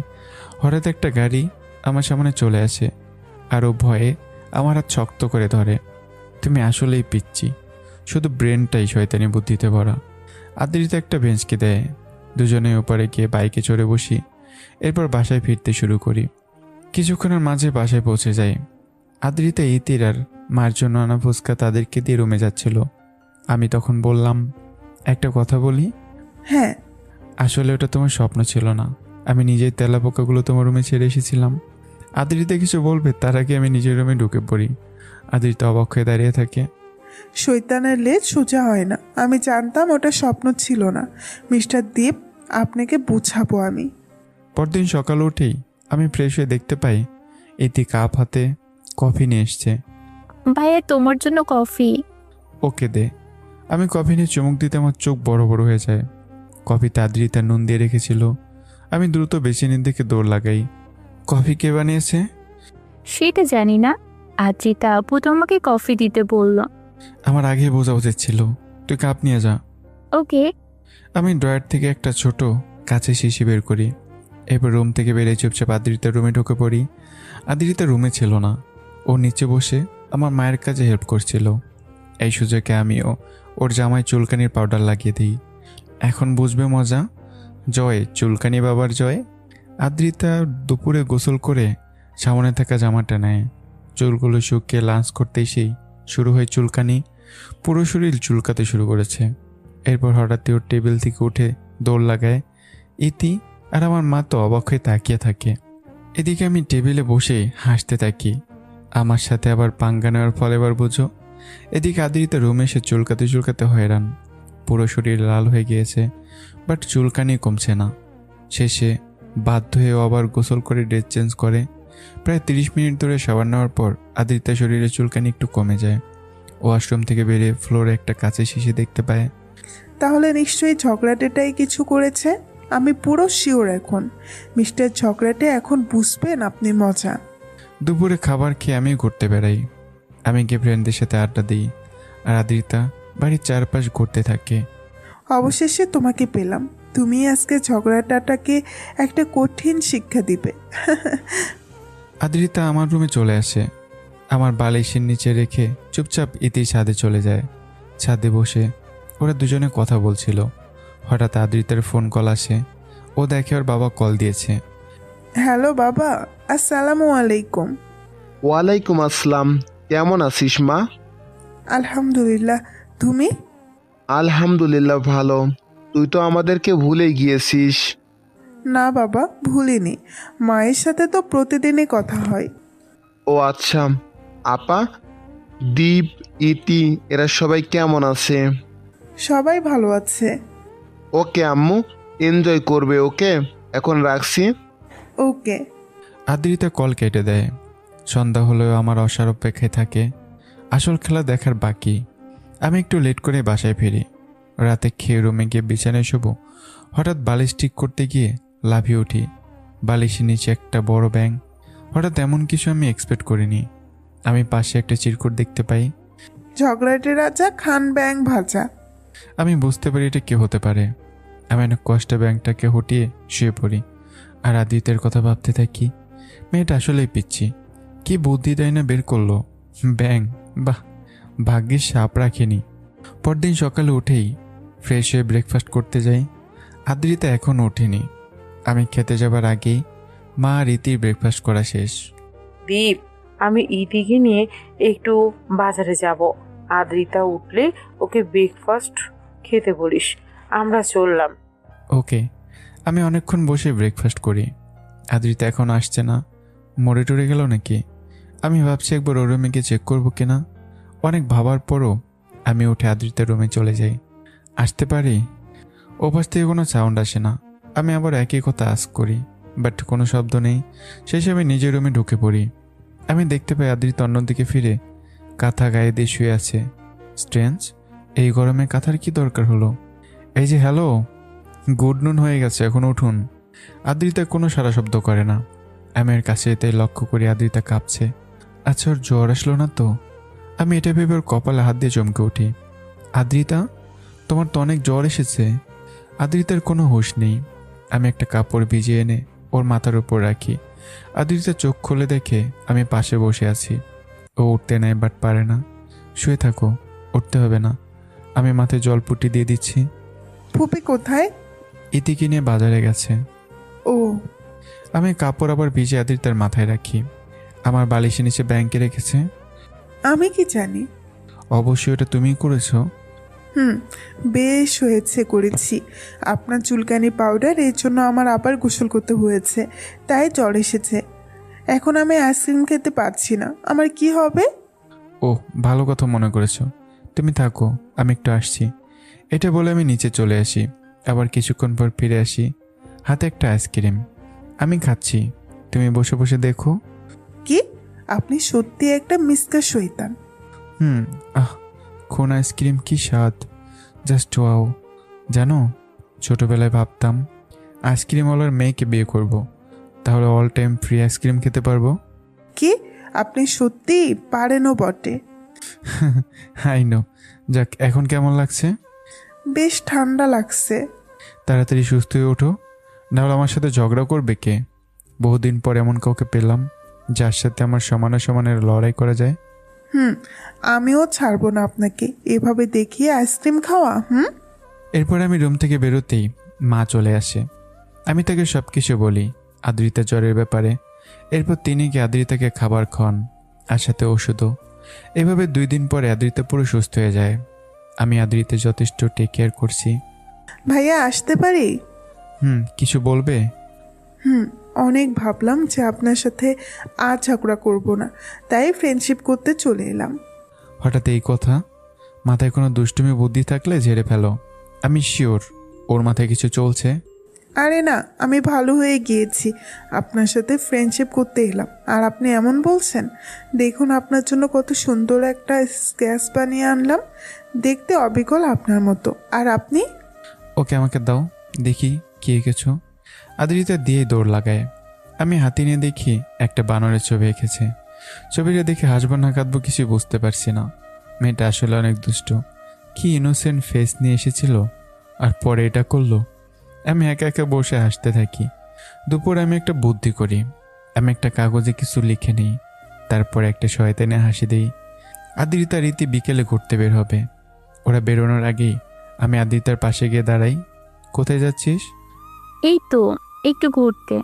হঠাৎ একটা গাড়ি আমার সামনে চলে আসে, আর ও ভয়ে আমার হাত শক্ত করে ধরে। তুমি আসলেই পিচ্ছি, শুধু ব্রেনটাই শয়তানি বুদ্ধিতে ভরা। আদ্রিতা একটা বেঞ্চকে দেয়। দুজনে ওপারে গিয়ে বাইকে চড়ে বসি। এরপর বাসায় ফিরতে শুরু করি। কিছুক্ষণের মাঝে বাসায় পৌঁছে যাই। আদ্রিতা ইতির আর মার জন্য আনা ফুচকা তাদেরকে দিয়ে রুমে যাচ্ছিল। আমি তখন বললাম, একটা কথা বলি? হ্যাঁ। আসলে ওটা তোমার স্বপ্ন ছিল না, আমি নিজেই তেলাপোকাগুলো তোমার রুমে ছেড়ে এসেছিলাম। আদ্রিতা কিছু বলবে তার আগে আমি নিজের রুমে ঢুকে পড়ি। আদ্রিতা অবাক হয়ে দাঁড়িয়ে থাকে। শৈতানের লেজ সোজা হয় না। আমি জানতাম ওটা স্বপ্ন ছিল না। মিস্টার দীপ, আপনাকে বুঝাবো আমি। পরদিন সকাল উঠেই আমি ফ্রেশ হয়ে দেখতে পাই ইতি কাপ হাতে কফি নিয়ে এসছে। ভাইয়া তোমার জন্য কফি। ওকে দে। আমি কফি নিয়ে চুমুক দিতে আমার চোখ বড় বড় হয়ে যায়। কফিতে আদ্রিতা নুন দিয়ে রেখেছিল। আমি দ্রুত বেসিনের দিকে দৌড় লাগাই। কফি কে বানিয়েছে? সেটা জানি না, আদ্রিতা আপু তোমাকে কফি দিতে বলল। আমার আগে বোঝা উচিত ছিল। তুই কাপ নিয়ে যা। ওকে। আমি ড্রয়ার থেকে একটা ছোট কাঁচের শিশি বের করি। এরপর রুম থেকে বেরিয়ে চুপচাপ আদ্রিতার রুমে ঢুকে পড়ি। আদ্রিতা রুমে ছিল না, ও নিচে বসে আমার মায়ের কাজে হেল্প করছিল। এই সুযোগে আমিও ওর জামায় চুলকানির পাউডার লাগিয়ে দিই। এখন বুঝবে মজা, জয় চুলকানি বাবার জয়। আদ্রিতা দুপুরে গোসল করে সামনে থাকা জামাটা নেয়। চুলগুলো শুকিয়ে লাঞ্চ করতে এসেই শুরু হয় চুলকানি। পুরো শরীর চুলকাতে শুরু করেছে। এরপর হঠাৎই ওর টেবিল থেকে উঠে দৌড় লাগায়। ইতি আর আমার মা তো অবাক হয়ে তাকিয়ে থাকে। এদিকে আমি টেবিলে বসে হাসতে থাকি। আমার সাথে আবার পাঙ্গা নেওয়ার ফল এবার বুঝো। এদিকে আদ্রিতা রুমে এসে চুলকাতে চুলকাতে হয়রান, পুরো শরীর লাল হয়ে গিয়েছে, বাট চুলকানি কমছে না। শেষে বাধ্য হয়ে আবার গোসল করে ড্রেস চেঞ্জ করে। প্রায় 30 মিনিট ধরে শাওয়ার নেওয়ার পর আদ্রিতার শরীরে চুলকানি একটু কমে যায়। ওয়াশরুম থেকে বেরিয়ে ফ্লোরে একটা কাঁচের শিশি দেখতে পায়। তাহলে নিশ্চয়ই ঝগড়াটেটাই কিছু করেছে। আমি পুরো শিওর এখন মিস্টার ঝগড়াটে এখন বুঝবেন আপনি মজা। দুপুরে খাবার খেয়ে আমি ঘুরতে বেড়াই। আমি গিয়ে ফ্রেন্ডদের সাথে আড্ডা দিই, আর আদ্রিতা বাড়ির চারপাশ ঘুরতে থাকে। অবশেষে তোমাকে পেলাম। তুমি আজকে ঝগড়াটাকে একটা কঠিন শিক্ষা দিবে। আদ্রিতা আমার রুমে চলে আসে, আমার বালিশের নিচে রেখে চুপচাপ ইতি ছাদে চলে যায়। ছাদে বসে ওরা দুজনে কথা বলছিল। হঠাৎ আদ্রিতার ফোন কল আসে। ও দেখে ওর বাবা কল দিয়েছে। হ্যালো বাবা, আসসালামু আলাইকুম। ওয়ালাইকুম আসসালাম। কেমন আছিস মা? আলহামদুলিল্লাহ, তুমি? আলহামদুলিল্লাহ ভালো। তুই তো আমাদেরকে ভুলে গিয়েছিস। না বাবা, ভুলিনি। মায়ের সাথে তো প্রতিদিনই কথা হয়। ও আচ্ছা। আপা, দীপ, ইতি এরা সবাই কেমন আছে? সবাই ভালো আছে। ওকে আম্মু, এনজয় করবে। ওকে, এখন রাখছি। ওকে। আদ্রিতা কল কেটে দেয়। সন্ধ্যা হলেও আমার অসার অপেক্ষায় থাকে। আসল খেলা দেখার বাকি। আমি একটু লেট করে বাসায় ফিরি। রাতে খেয়ে রুমে গিয়ে বিছানায় শোবো। হঠাৎ বালিশ ঠিক করতে গিয়ে লাফিয়ে উঠি। বালিশের নিচে একটা বড় ব্যাঙ। হঠাৎ এমন কিছু আমি এক্সপেক্ট করিনি। আমি পাশে একটা চিরকুট দেখতে পাই। ঝগড়াটে রাজা খান ব্যাং ভাজা। আমি বুঝতে পারি এটা কে হতে পারে। আমি অনেক কষ্টে ব্যাঙটাকে হটিয়ে শুয়ে পড়ি, আর আদিত্যের কথা ভাবতে থাকি। মেয়েটা আসলেই পিচ্ছি, কি বুদ্ধি দেয় না বের করলো। ব্যাঙ, বাহ, ভাগ্যের সাপ রাখেনি। পরদিন সকালে উঠেই ফ্রেশ হয়ে ব্রেকফাস্ট করতে যাই। আদ্রিতা এখনও ওঠেনি। আমি খেতে যাবার আগেই মা আর রীতির ব্রেকফাস্ট করা শেষ। দীপ, আমি ইদিকে নিয়ে একটু বাজারে যাব। আদ্রিতা উঠলে ওকে ব্রেকফাস্ট খেতে বলিস। আমরা চললাম। ওকে। আমি অনেকক্ষণ বসে ব্রেকফাস্ট করি। আদ্রিতা এখন আসছে না, মরে টরে গেল নাকি। আমি ভাবছি একবার ওর রুমে গিয়ে চেক করবো কিনা। অনেক ভাবার পরও আমি উঠে আদ্রিতার রুমে চলে যাই। আসতে পারি? ওপাশ থেকে কোনো সাউন্ড আসে না। আমি আবার একই কথা আস্ক করি, বাট কোনো শব্দ নেই। শেষে আমি নিজের রুমে ঢুকে পড়ি। আমি দেখতে পাই আদ্রিতা অন্যদিকে ফিরে কাঁথা গায়ে দিয়ে শুয়ে আছে। স্ট্রেঞ্জ, এই গরমে কাঁথার কি দরকার হলো? এই যে হ্যালো, গুড নুন হয়ে গেছে, এখন উঠুন। আদ্রিতা কোনো সারা শব্দ করে না। আমি এর কাছে এতে লক্ষ্য করি আদ্রিতা কাঁপছে। আচ্ছা, ওর জ্বর আসলো না তো? আমি এটা ভেবে ওর কপালে হাত দিয়ে চমকে উঠি। আদ্রিতা, তোমার তো অনেক জ্বর এসেছে। আদ্রিতার কোনো হুঁশ নেই। আমি একটা কাপড় ভিজিয়ে এনে ওর মাথার উপর রাখি। আদ্রিতা চোখ খুলে দেখে আমি পাশে বসে আছি। ও উঠতে নেয়, বাট পারে না। শুয়ে থাকো, উঠতে হবে না। আমি মাথায় জলপুটি দিয়ে দিচ্ছি। ফুপি কোথায়? ইতিকে নিয়ে বাজারে গেছে। ও। আমি কাপড় আবার ভিজে আদ্রিতার মাথায় রাখি। আমার বালিশের নিচে ব্যাংকে রেখেছে। আমি কি জানি? অবশ্যই ওটা তুমিই করেছো। বেশ হয়েছে, করেছি। আপনার চুলকানি পাউডার, এর জন্য আমার আবার গোসল করতে হয়েছে, তাই জ্বর এসেছে। এখন আমি আইসক্রিম খেতে পারছি না, আমার কি হবে? ও, ভালো কথা মনে করেছো। তুমি থাকো, আমি একটু আসছি। এটা বলে আমি নিচে চলে আসি। আবার কিছুক্ষণ পর ফিরে আসি, হাতে একটা আইসক্রিম। আমি খাচ্ছি, তুমি বসে বসে দেখো। কি? আপনি সত্যি একটা মিসকা শয়তান। আহ, কোন আইসক্রিম, কি স্বাদ, জাস্ট ওয়াও। জানো, ছোটবেলায় ভাবতাম আইসক্রিমওয়ালার মেয়েকে বিয়ে করব, তাহলে অল টাইম ফ্রি আইসক্রিম খেতে পারবো। কি? আপনি সত্যি পারেনও বটে। I know. যাক, এখন কেমন লাগছে? বেশ ঠান্ডা লাগছে। তাড়াতাড়ি সুস্থ হয়ে ওঠো, নাহলে আমার সাথে ঝগড়া করবে কে? বহুদিন পর এমন কাউকে পেলাম যার সাথে আমার সমানে সমানের লড়াই করা যায়। আমিও ছাড়বো না আপনাকে এভাবে দেখিয়ে আইসক্রিম খাওয়া। এরপর আমি রুম থেকে বেরোতেই মা চলে আসে। আমি তাকে সব কিছু বলি আদ্রিতা জ্বরের ব্যাপারে। এরপর তিনি গিয়ে আদ্রিতাকে খাবার খান, আর সাথে ওষুধও। এভাবে 2 দিন পরে আদ্রিতা পুরো সুস্থ হয়ে যায়। আমি আদ্রিতা যথেষ্ট টেক কেয়ার করছি। ভাইয়া আসতে পারি? কিছু বলবে? অনেক ভাবলাম যে আপনার সাথে আর ঝগড়া করব না, তাই ফ্রেন্ডশিপ করতে চলে এলাম। হঠাৎ এই কথা? মাথায় কোনো দুষ্টুমি বুদ্ধি থাকলে ঝেড়ে ফেলো। আমি শিওর ওর মাথায় কিছু চলছে। আরে না, আমি ভালো হয়ে গিয়েছি, আপনার সাথে ফ্রেন্ডশিপ করতে এলাম আর আপনি এমন বলছেন। দেখুন আপনার জন্য কত সুন্দর একটা স্কেচ বানিয়ে আনলাম, দেখতে অবিকল আপনার মতো। আর আপনি? ওকে আমাকে দাও, দেখি কি এঁকেছো। আদ্রিতা দিয়ে দৌড় লাগায়। আমি হাতি নিয়ে দেখি একটা বানরের ছবি এঁকেছে। ছবিটা দেখে হাসবো না কাঁদবো কিছু বুঝতে পারছি না। মেয়েটা আসলে অনেক দুষ্ট। কি ইনোসেন্ট ফেস নিয়ে এসেছিল, আর পরে এটা করলো। আমি একা একা বসে হাসতে থাকি। দুপুরে আমি একটা বুদ্ধি করি। আমি একটা কাগজে কিছু লিখে নিই, তারপরে একটা শয়তানে হাসি দিই। আদ্রিতা রীতি বিকেলে ঘুরতে বের হবে। ওরা বেরোনোর আগেই আমি আদ্রিতার পাশে গিয়ে দাঁড়াই। কোথায় যাচ্ছিস? এই তো একটু ঘুরতে।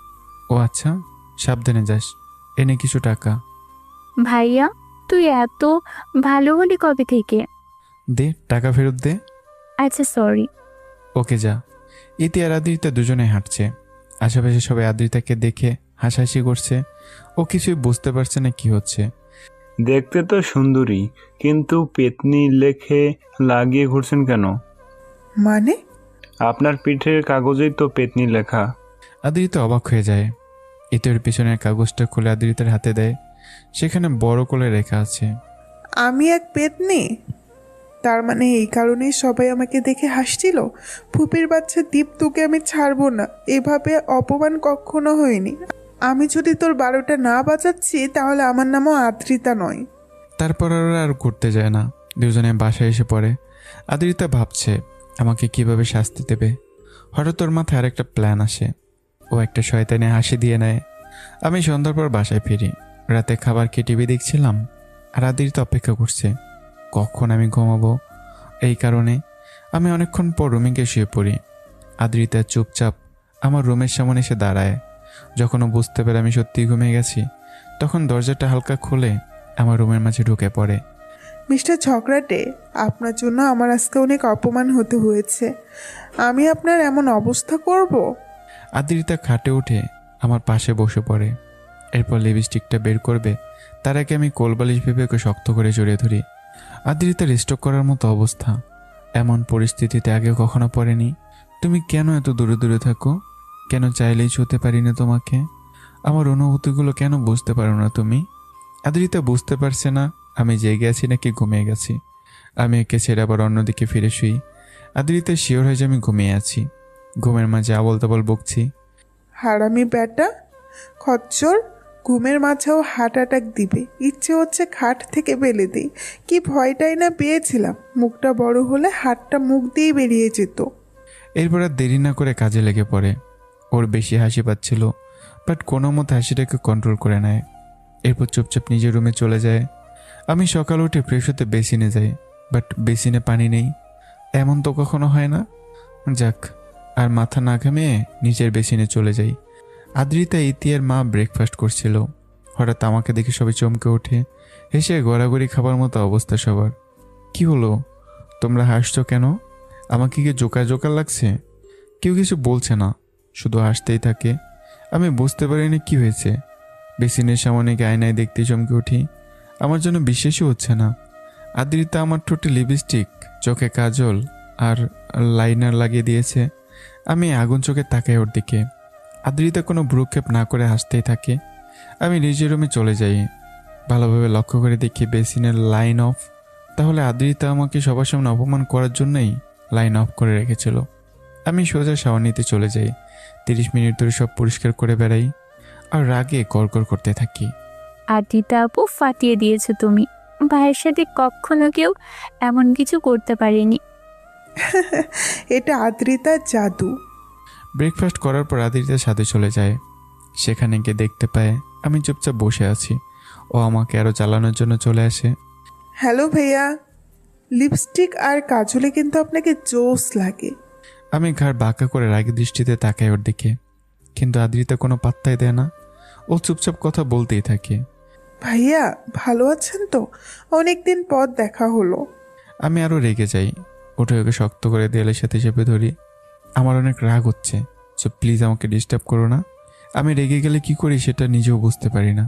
ও আচ্ছা, সাবধানে যাস। এনে কিছু টাকা ভাইয়া, তুই এত ভালো হলি কবে থেকে? দে, টাকা ফেরত দে। আচ্ছা সরি। ওকে যা। ইতি আর আদ্রিতা দুজনে হাঁটছে। আশেপাশে সবাই আদ্রিতাকে দেখে হাসাহাসি করছে। ও কিছুই বুঝতে পারছে না কি হচ্ছে। দেখতে তো সুন্দরী, কিন্তু পেতনি লেখে লাগিয়ে ঘুরছেন কেন? মানে? আপনার পিঠের কাগজেই তো পেতনি লেখা। আদ্রিতা অবাক হয়ে যায়। ইতির পিছনের কাগজটা খুলে আদ্রিতার হাতে দেয়। সেখানে বড় করে লেখা আছে, আমি এক পেতনি? তার মানে এই কারণেই সবাই আমাকে দেখে হাসছিল। ফুপির বাচ্চা দীপ্তকে আমি ছাড়বো না, এভাবে অপমান কখনো হয়নি। আমি যদি তোর 12টা না বাজাচ্ছি তাহলে আমার নামও আদ্রিতা নয়। তারপর ওরা আর ঘুরতে যায় না। দুজনে বাসায় এসে পড়ে। আদ্রিতা ভাবছে আমাকে কিভাবে শাস্তি দেবে। হঠাৎ ওর মাথায় আরেকটা প্ল্যান আসে। ও একটা শয়তানে হাসি দিয়ে নেয়। আমি সন্ধ্যার পর বাসায় ফিরি। রাতে খাবার খেয়ে টিভি দেখছিলাম, আর আদ্রিতা অপেক্ষা করছে কখন আমি ঘুমাবো। এই কারণে আমি অনেকক্ষণ পর রুমে গিয়ে শুয়ে পড়ি। আদ্রিতা চুপচাপ আমার রুমের সামনে এসে দাঁড়ায়। যখন ও বুঝতে পারে আমি সত্যিই ঘুমিয়ে গেছি, তখন দরজাটা হালকা খুলে আমার রুমের মাঝে ঢুকে পড়ে। মিস্টার ঝগড়াটে, আপনার জন্য আমার আজকে অনেক অপমান হতে হয়েছে। আমি আপনার এমন অবস্থা করব? আদ্রিতা খাটে উঠে আমার পাশে বসে পড়ে। এরপর লিপস্টিকটা বের করবে, তার আগে আমি কোলবালিশ ভেবে ওকে শক্ত করে জড়িয়ে ধরি। আদ্রিতার স্ট্রোক করার মতো অবস্থা। এমন পরিস্থিতিতে আগে কখনো পড়েনি। তুমি কেন এত দূরে দূরে থাকো? কেন চাইলেই ছুঁতে পারি না তোমাকে? আমার অনুভূতিগুলো কেন বুঝতে পারো না তুমি? আদ্রিতা বুঝতে পারছে না আমি জেগে আছি নাকি ঘুমিয়ে গেছি। আমি একে ছেড়ে আবার অন্যদিকে ফিরে শুই। আদ্রিতা শিওর হয়ে যে আমি ঘুমিয়ে আছি। ঘুমের মাঝে আবল তাবল বকছি। হারামি ব্যাটা, খচ্চর, ঘুমের মাঝেও হার্ট অ্যাটাক দিবে। ইচ্ছে হচ্ছে খাট থেকে বেলে দিই। কি ভয়টাই না পেয়েছিলাম, মুখটা বড় হলে হাতটা মুখ দিয়ে বেরিয়ে যেত। এরপর আর দেরি না করে কাজে লেগে পড়ে। ওর বেশি হাসি পাচ্ছিল, বাট কোনো মতে হাসিটাকে কন্ট্রোল করে নেয়। এরপর চুপচাপ নিজের রুমে চলে যায়। আমি সকাল উঠে ফ্রেশ হতে বেসিনে যাই, বাট বেসিনে পানি নেই। এমন তো কখনো হয় না। যাক, আর মাথা না ঘামিয়ে নিজের বেসিনে চলে যাই। আদ্রিতা ইতিয়ার মা ব্রেকফাস্ট করছিল। হঠাৎ আমাকে দেখে সবাই চমকে ওঠে। হেসে গড়াগড়ি খাবার মতো অবস্থা সবার। কি হলো, তোমরা হাসছো কেন? আমাকে কি জোকার জোকার লাগছে? কেউ কিছু বলছে না, শুধু হাসতেই থাকে। আমি বুঝতে পারিনি কি হয়েছে। বেসিনের সামনে গিয়ে আয়নায় দেখতে চমকে উঠি। আমার জন্য বিশ্বাসই হচ্ছে না। আদ্রিতা আমার ঠোঁটে লিপস্টিক, চোখে কাজল আর লাইনার লাগিয়ে দিয়েছে। আমি আগুন চোখে তাকাই ওর দিকে। আদ্রিতা কোনো ভ্রুক্ষেপ না করে হাসতেই থাকে। আমি নিজের রুমে চলে যাই। ভালোভাবে লক্ষ্য করে দেখি বেসিনের লাইন অফ। তাহলে আদ্রিতা আমাকে সবার সামনে অপমান করার জন্যই লাইন অফ করে রেখেছিল। আমি সোজা শাওয়ার নিতে চলে যাই। 30 মিনিট ধরে সব পরিষ্কার করে বেড়াই আর রাগে গড়গড় করতে থাকি। আদিতা আপু, ফাটিয়ে দিয়েছো তুমি। ভাইয়ের সাথে কখনো কেউ এমন কিছু করতে পারেনি। এটা আদ্রিতার জাদু। ব্রেকফাস্ট করার পর আদ্রিতার সাথে চলে যায়। সেখানে গিয়ে দেখতে পায় আমি চুপচাপ বসে আছি। ও আমাকে আরও জ্বালানোর জন্য চলে আসে। হ্যালো ভাইয়া, লিপস্টিক আর কাজলে কিন্তু আপনাকে জোস লাগে। আমি ঘাড় বাঁকা করে রাগী দৃষ্টিতে তাকাই ওর দিকে, কিন্তু আদ্রিতা কোনো পাত্তাই দেয় না। ও চুপচাপ কথা বলতেই থাকে। ভাইয়া ভালো আছেন তো? অনেকদিন পর দেখা হলো। আমি আরও রেগে যাই। উঠে ওকে শক্ত করে দেয়ালের সাথে চেপে ধরি। আমার অনেক রাগ হচ্ছে, সো প্লিজ আমাকে ডিস্টার্ব করো না। আমি রেগে গেলে কি করি সেটা নিজেও বুঝতে পারি না।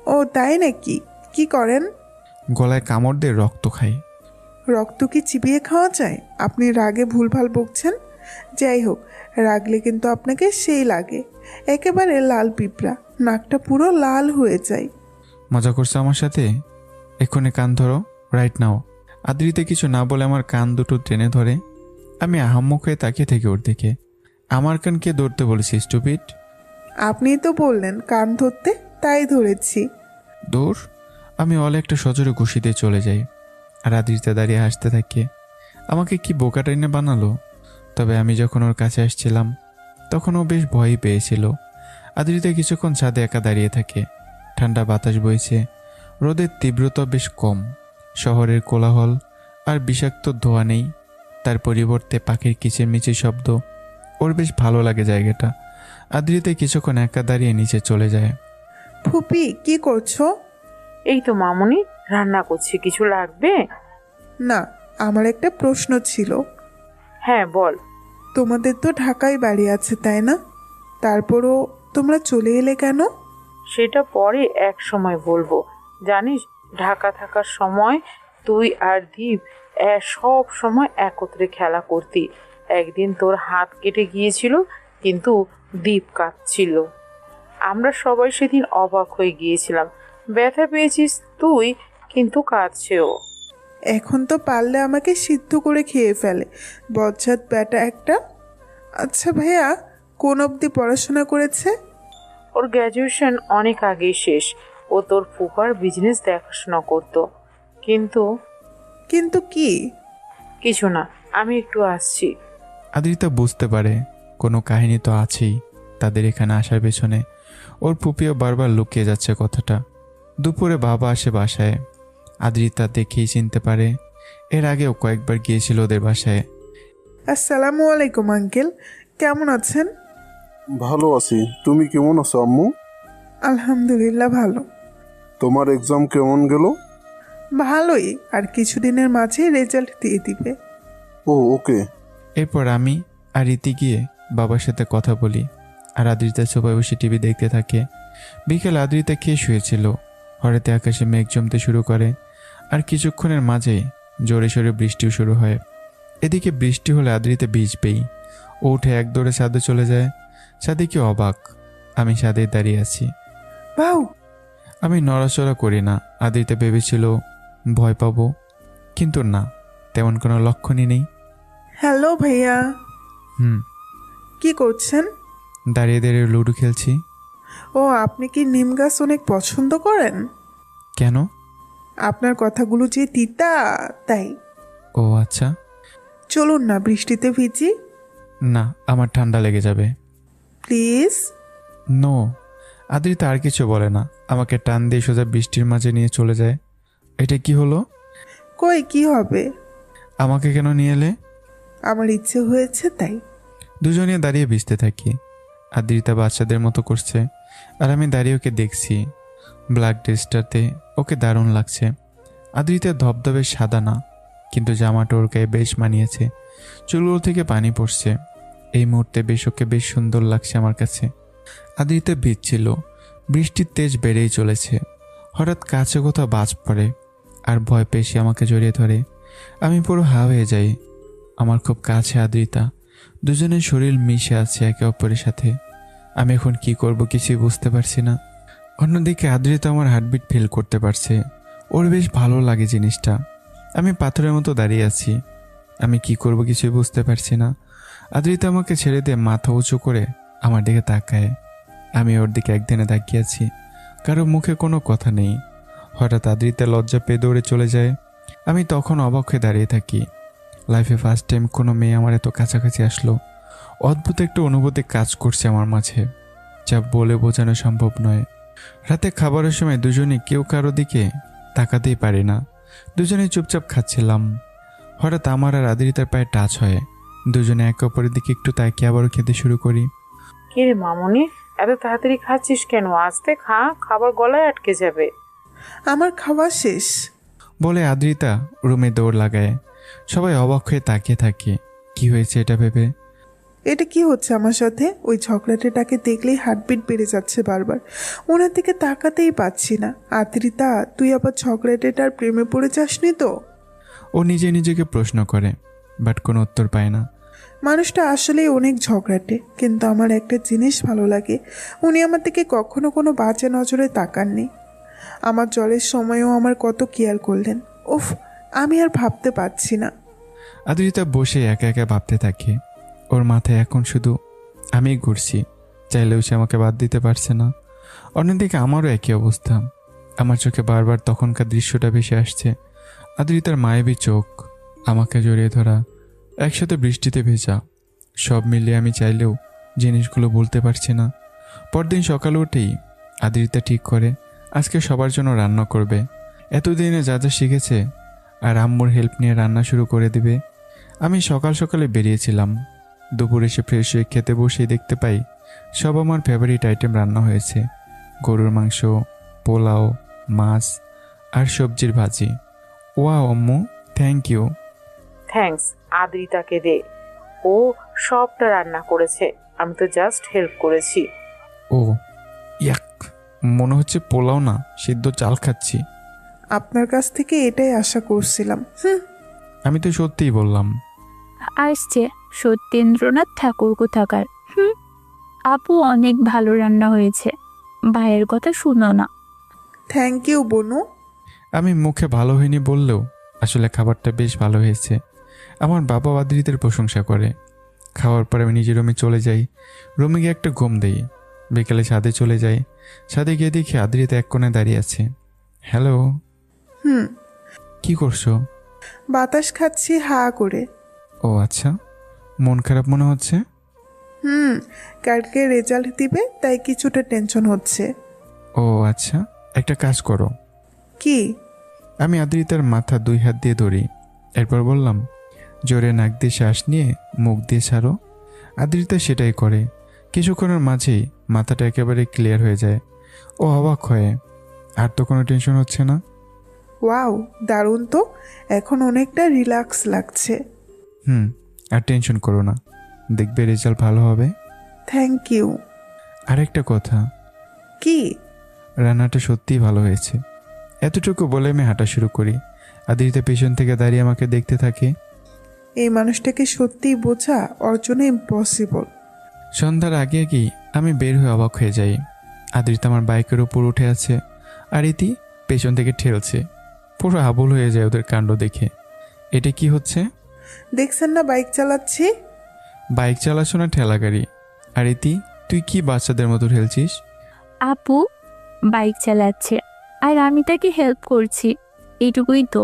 ও তাই নাকি? কি করেন? গলায় কামড় দিয়ে রক্ত খাই। রক্ত কি চিবিয়ে খাওয়া যায়? আপনি রাগে ভুলভাল বকছেন। যাই হোক, রাগলে কিন্তু আপনাকে সেই লাগে, একেবারে লাল পিঁপড়া, নাকটা পুরো লাল হয়ে যায়। মজা করছো আমার সাথে? এক্ষুনি কান ধরো, রাইট নাও। আদ্রিতে কিছু না বলে আমার কান দুটো টেনে ধরে। আমি আহাম্মক হয়ে তাকিয়ে থেকে ওর দিকে। আমার কান কে ধরতে বলেছি স্টুপিড? আপনিই তো বললেন কান ধরতে, তাই ধরেছি। দূর। আমি অলে একটা সজোরে ঘুষি দিয়ে চলে যাই। আর আদ্রিতা দাঁড়িয়ে হাসতে থাকে। আমাকে কি বোকা টাইনে বানালো। তবে আমি যখন ওর কাছে আসছিলাম তখন ও বেশ ভয়ই পেয়েছিল। আদ্রিতা কিছুক্ষণ ছাদে একা দাঁড়িয়ে থাকে। ঠান্ডা বাতাস বইছে, রোদের তীব্রতা বেশ কম, শহরের কোলাহল আর বিষাক্ত ধোঁয়া নেই। তার পরিবর্তে পাখির কিচিরমিচির শব্দ। ওর বেশ ভালো লাগে জায়গাটা। আদ্রিতা কিছুক্ষণ একা দাঁড়িয়ে নিচে চলে যায়। ফুপি, কি করছো? এই তো মামুনি, রান্না করছি, কিছু লাগবে? না, আমার একটা প্রশ্ন ছিল। হ্যাঁ বল। তোমাদের তো ঢাকায় বাড়ি আছে, তাই না? তারপরও তোমরা চলে এলে কেন? সেটা পরে এক সময় বলবো। জানিস, ঢাকা থাকার সময় তুই আর দীপ সব সময় একত্রে খেলা করতি। একদিন তোর হাত কেটে গিয়েছিল, কিন্তু দীপ কাঁদছিল। আমরা সবাই সেদিন অবাক হয়ে গিয়েছিলাম। ব্যথা পেয়েছিস তুই, কিন্তু কাঁদছে ও। এখন তো পারলে আমাকে সিদ্ধ করে খেয়ে ফেলে, বজ্জাত ব্যাটা একটা। আচ্ছা ভাইয়া, কোন অবধি পড়াশোনা করেছে? ওর গ্র্যাজুয়েশন অনেক আগেই শেষ। ও তোর ফুফার বিজনেস দেখাশোনা করতো। কিন্তু কিন্তু কি? কিছু না, আমি একটু আসছি। আদ্রিতা বুঝতে পারে কোনো কাহিনী তো আছেই তাদের এখানে আসার পেছনে। ওর ফুপিও বারবার লুকিয়ে যাচ্ছে কথাটা। দুপুরে বাবা আসে বাসায়। আদ্রিতা দেখেই চিনতে পারে। এর আগেও কয়েকবার গিয়েছিল ওদের বাসায়। আসসালামু আলাইকুম আঙ্কেল, কেমন আছেন? ভালো আছি। তুমি কেমন আছো আম্মু? আলহামদুলিল্লাহ ভালো। তোমার এক্সাম কেমন গেল? ভালোই, আর কিছুদিনের মাঝে রেজাল্ট দিয়ে দিবে। ও ওকে। এরপর আমি আর রীতি গিয়ে বাবার সাথে কথা বলি। আর আদ্রিতা সোফায় বসে টিভি দেখতে থাকে। বিকেল আদ্রিতা খেয়ে শুয়েছিল। হঠাৎ আকাশে মেঘ জমতে শুরু করে। আর কিছুক্ষণের মাঝেই জোরে সোরে বৃষ্টিও শুরু হয়। এদিকে বৃষ্টি হলে আদ্রিতা ভিজবেই। ও উঠে এক দৌড়ে ছাদে চলে যায়। ছাদে কি অবাক, আমি ছাদে দাঁড়িয়ে আছি। বাউ! আমি নড়াচড়া করি না। আদ্রিতা ভেবেছিল ভয় পাবো, কিন্তু না, তেমন কোনো লক্ষণই নেই। হ্যালো ভাইয়া, হুম। কি করছেন? দাঁড়িয়ে দাঁড়িয়ে লুডো খেলছি। ও, আপনি কি নিম গাছ অনেক পছন্দ করেন? কেন? আপনার কথাগুলো যে তিতা, তাই। ও আচ্ছা। চলুন না, বৃষ্টিতে ভিজি। না, আমার ঠান্ডা লেগে যাবে। প্লিজ। নো। আদ্রিতা আর কিছু বলে না, আমাকে টান দিয়ে সোজা বৃষ্টির মাঝে নিয়ে চলে যায়। এটা কি হলো? কই, কি হবে? আমাকে কেন নিয়ে এলে? আমার ইচ্ছে হয়েছে তাই। দুজনে দাঁড়িয়ে ভিজতে থাকি। আদ্রিতা বাচ্চাদের মতো করছে, আর আমি দাঁড়িয়ে ওকে দেখছি। ব্ল্যাক ড্রেসটাতে ওকে দারুণ লাগছে। আদ্রিতা ধবধবে সাদা না, কিন্তু জামাটা ওর গায়ে বেশ মানিয়েছে। চুলগুলো থেকে পানি পড়ছে। এই মুহূর্তে ওকে বেশ সুন্দর লাগছে আমার কাছে। আদ্রিতা ভিজছিল। বৃষ্টির তেজ বেড়েই চলেছে। হঠাৎ কাছে কোথাও বাজ পড়ে, আর ভয় পেয়ে সে আমাকে জড়িয়ে ধরে। আমি পুরো হা হয়ে যাই। আমার খুব কাছে আদ্রিতা। দুজনের শরীর মিশে আছে একে অপরের সাথে। আমি এখন কি করব কিছুই বুঝতে পারছি না। অন্যদিকে আদ্রিতা আমার হার্টবিট ফিল করতে পারছে। ওর বেশ ভালো লাগে জিনিসটা। আমি পাথরের মতো দাঁড়িয়ে আছি। আমি কি করব কিছুই বুঝতে পারছি না। আদ্রিতা আমাকে ছেড়ে দিয়ে মাথা উঁচু করে আমার দিকে তাকায়। আমি ওর দিকে একদিনে তাকিয়ে আছি। কারো মুখে কোনো কথা নেই। হঠাৎ আদ্রিতা লজ্জা পেয়ে দৌড়ে চলে যায়। আমি তখন অবাক হয়ে দাঁড়িয়ে থাকি। লাইফে ফার্স্ট টাইম কোনো মেয়ে আমার এত কাছাকাছি আসলো। অদ্ভুত একটা অনুভূতি কাজ করছে আমার মাঝে, যা বলে বোঝানো সম্ভব নয়। রাতে খাবারের সময় দুজনে কেউ কারো দিকে তাকাতেই পারি না। দুজনে চুপচাপ খাচ্ছিলাম। হঠাৎ আমার আর আদ্রিতার পায়ে টাচ হয়। দুজনে একে অপরের দিকে একটু তাকিয়ে আবারও খেতে শুরু করি। কে রে মামুনি, এত তাড়াতাড়ি খাচ্ছিস কেন? আস্তে খা, খাবার গলায় আটকে যাবে। আমার খাওয়া শেষ। বলে আদ্রিতা রুমে দৌড় লাগায়। সবাই অবাক হয়ে তাকিয়ে থাকে, কি হয়েছে এটা ভেবে। এটা কি হচ্ছে আমার সাথে? ওই ঝগড়াটেটাকে দেখলেই হার্টবিট বেড়ে যাচ্ছে বারবার। ওনার দিকে তাকাতেই পাচ্ছি না। আদ্রিতা, তুই আবার ঝগড়াটেটার প্রেমে পড়ে যাসনি তো? ও নিজে নিজেকে প্রশ্ন করে, বাট কোনো উত্তর পায় না। মানুষটা আসলেই অনেক ঝগড়াটে, কিন্তু আমার একটা জিনিস ভালো লাগে, উনি আমার দিকে কখনো কোনো বাজে নজরে তাকাননি। আমার জ্বরের সময়ও আমার কত কেয়ার করলেন। উফ, আমি আর ভাবতে পারছি না। আদ্রিতা বসে একা একা ভাবতে থাকে। ওর মাথায় এখন শুধু আমি ঘুরছি, চাইলেও সে আমাকে বাদ দিতে পারছে না। অন্যদিকে আমারও একই অবস্থা। আমার চোখে বারবার তখনকার দৃশ্যটা ভেসে আসছে। আদ্রিতার মায়াবী চোখ, আমাকে জড়িয়ে ধরা, একসাথে বৃষ্টিতে ভেজা, সব মিলিয়ে আমি চাইলেও জিনিসগুলো বলতে পারছি না। পরদিন সকালে উঠেই আদ্রিতা ঠিক করে আজকে সবার জন্য রান্না করবে। এতদিনে যা যা শিখেছে আর আম্মুর হেল্প নিয়ে রান্না শুরু করে দেবে। আমি সকাল সকালে বেরিয়েছিলাম। দুপুরে এসে ফ্রেশ হয়ে খেতে বসেই দেখতে পাই সব আমার ফেভারিট আইটেম রান্না হয়েছে। গরুর মাংস, পোলাও, মাছ আর সবজির ভাজি। ওয়াও আম্মু, থ্যাংক ইউ। থ্যাঙ্কস আদ্রিতাকে দে, ও সবটা রান্না করেছে, আমি তো জাস্ট হেল্প করেছি। ও ইয়াক, মনে হচ্ছে পোলাও না সিদ্ধ চাল খাচ্ছি। আপনার কাছ থেকে এটাই আশা করছিলাম। আমি তো সত্যিই বললাম। আসছে সত্যেন্দ্রনাথ ঠাকুর কোথাকার। আপু অনেক ভালো রান্না হয়েছে, ভাইয়ের কথা শুনো না। থ্যাংক ইউ বনু। আমি মুখে ভালো হয়নি বললেও আসলে খাবারটা বেশ ভালো হয়েছে। আমার বাবা আদ্রিতের প্রশংসা করে। খাওয়ার পর আমি নিজের রুমে চলে যাই। রুমে গিয়ে একটা ঘুম দেই। বিকেলে ছাদে চলে যাই। ছাদে গিয়ে দেখি আদ্রিত এক কোণে দাঁড়িয়ে আছে। হ্যালো। হুম। কি করছো? বাতাস খাচ্ছি হা করে। ও আচ্ছা, মন খারাপ মনে হচ্ছে। কালকে রেজাল্ট দিবে, তাই কিছুটা টেনশন হচ্ছে। ও আচ্ছা, একটা কাজ করো। কি? আমি আদ্রিতার মাথা 2 হাত দিয়ে ধরি। এরপর বললাম, জোরে নাক দিয়ে শ্বাস নিয়ে মুখ দিয়ে ছাড়ো। আদ্রিতা সেটাই করে। কিছুক্ষণের মাঝেই মাথাটা একেবারে ক্লিয়ার হয়ে যায়। ও অবাক হয়। আর তো কোনো টেনশন হচ্ছে না। ওয়াও, দারুণ তো। এখন অনেকটা রিল্যাক্স লাগছে। আর টেনশন করো না, দেখবে রেজাল্ট ভালো হবে। Thank you. আরেকটা কথা, কি? রান্নাটা সত্যিই ভালো হয়েছে। এতটুকু বলে আমি হাঁটা শুরু করি। আদ্রিতা পেছন থেকে দাঁড়িয়ে আমাকে দেখতে থাকে। এই মানুষটাকে সত্যিই বোঝা ওর জন্য ইম্পসিবল। সন্ধ্যার আগে আগেই আমি বের হয়ে অবাক হয়ে যাই। আদ্রিতা আমার বাইকের উপর উঠে আছে আর ইতি পেছন থেকে ঠেলছে। পুরো আবুল হয়ে যায় ওদের কাণ্ড দেখে। এটা কি হচ্ছে? দেখছেন না বাইক চালাচ্ছি? বাইক চালাচ্ছ না ঠেলা গাড়ি? আর ইতি, তুই কি বাচ্চাদের মতো ঠেলছিস? আপু বাইক চালাচ্ছে আর আমি তাকে হেল্প করছি, এইটুকুই তো।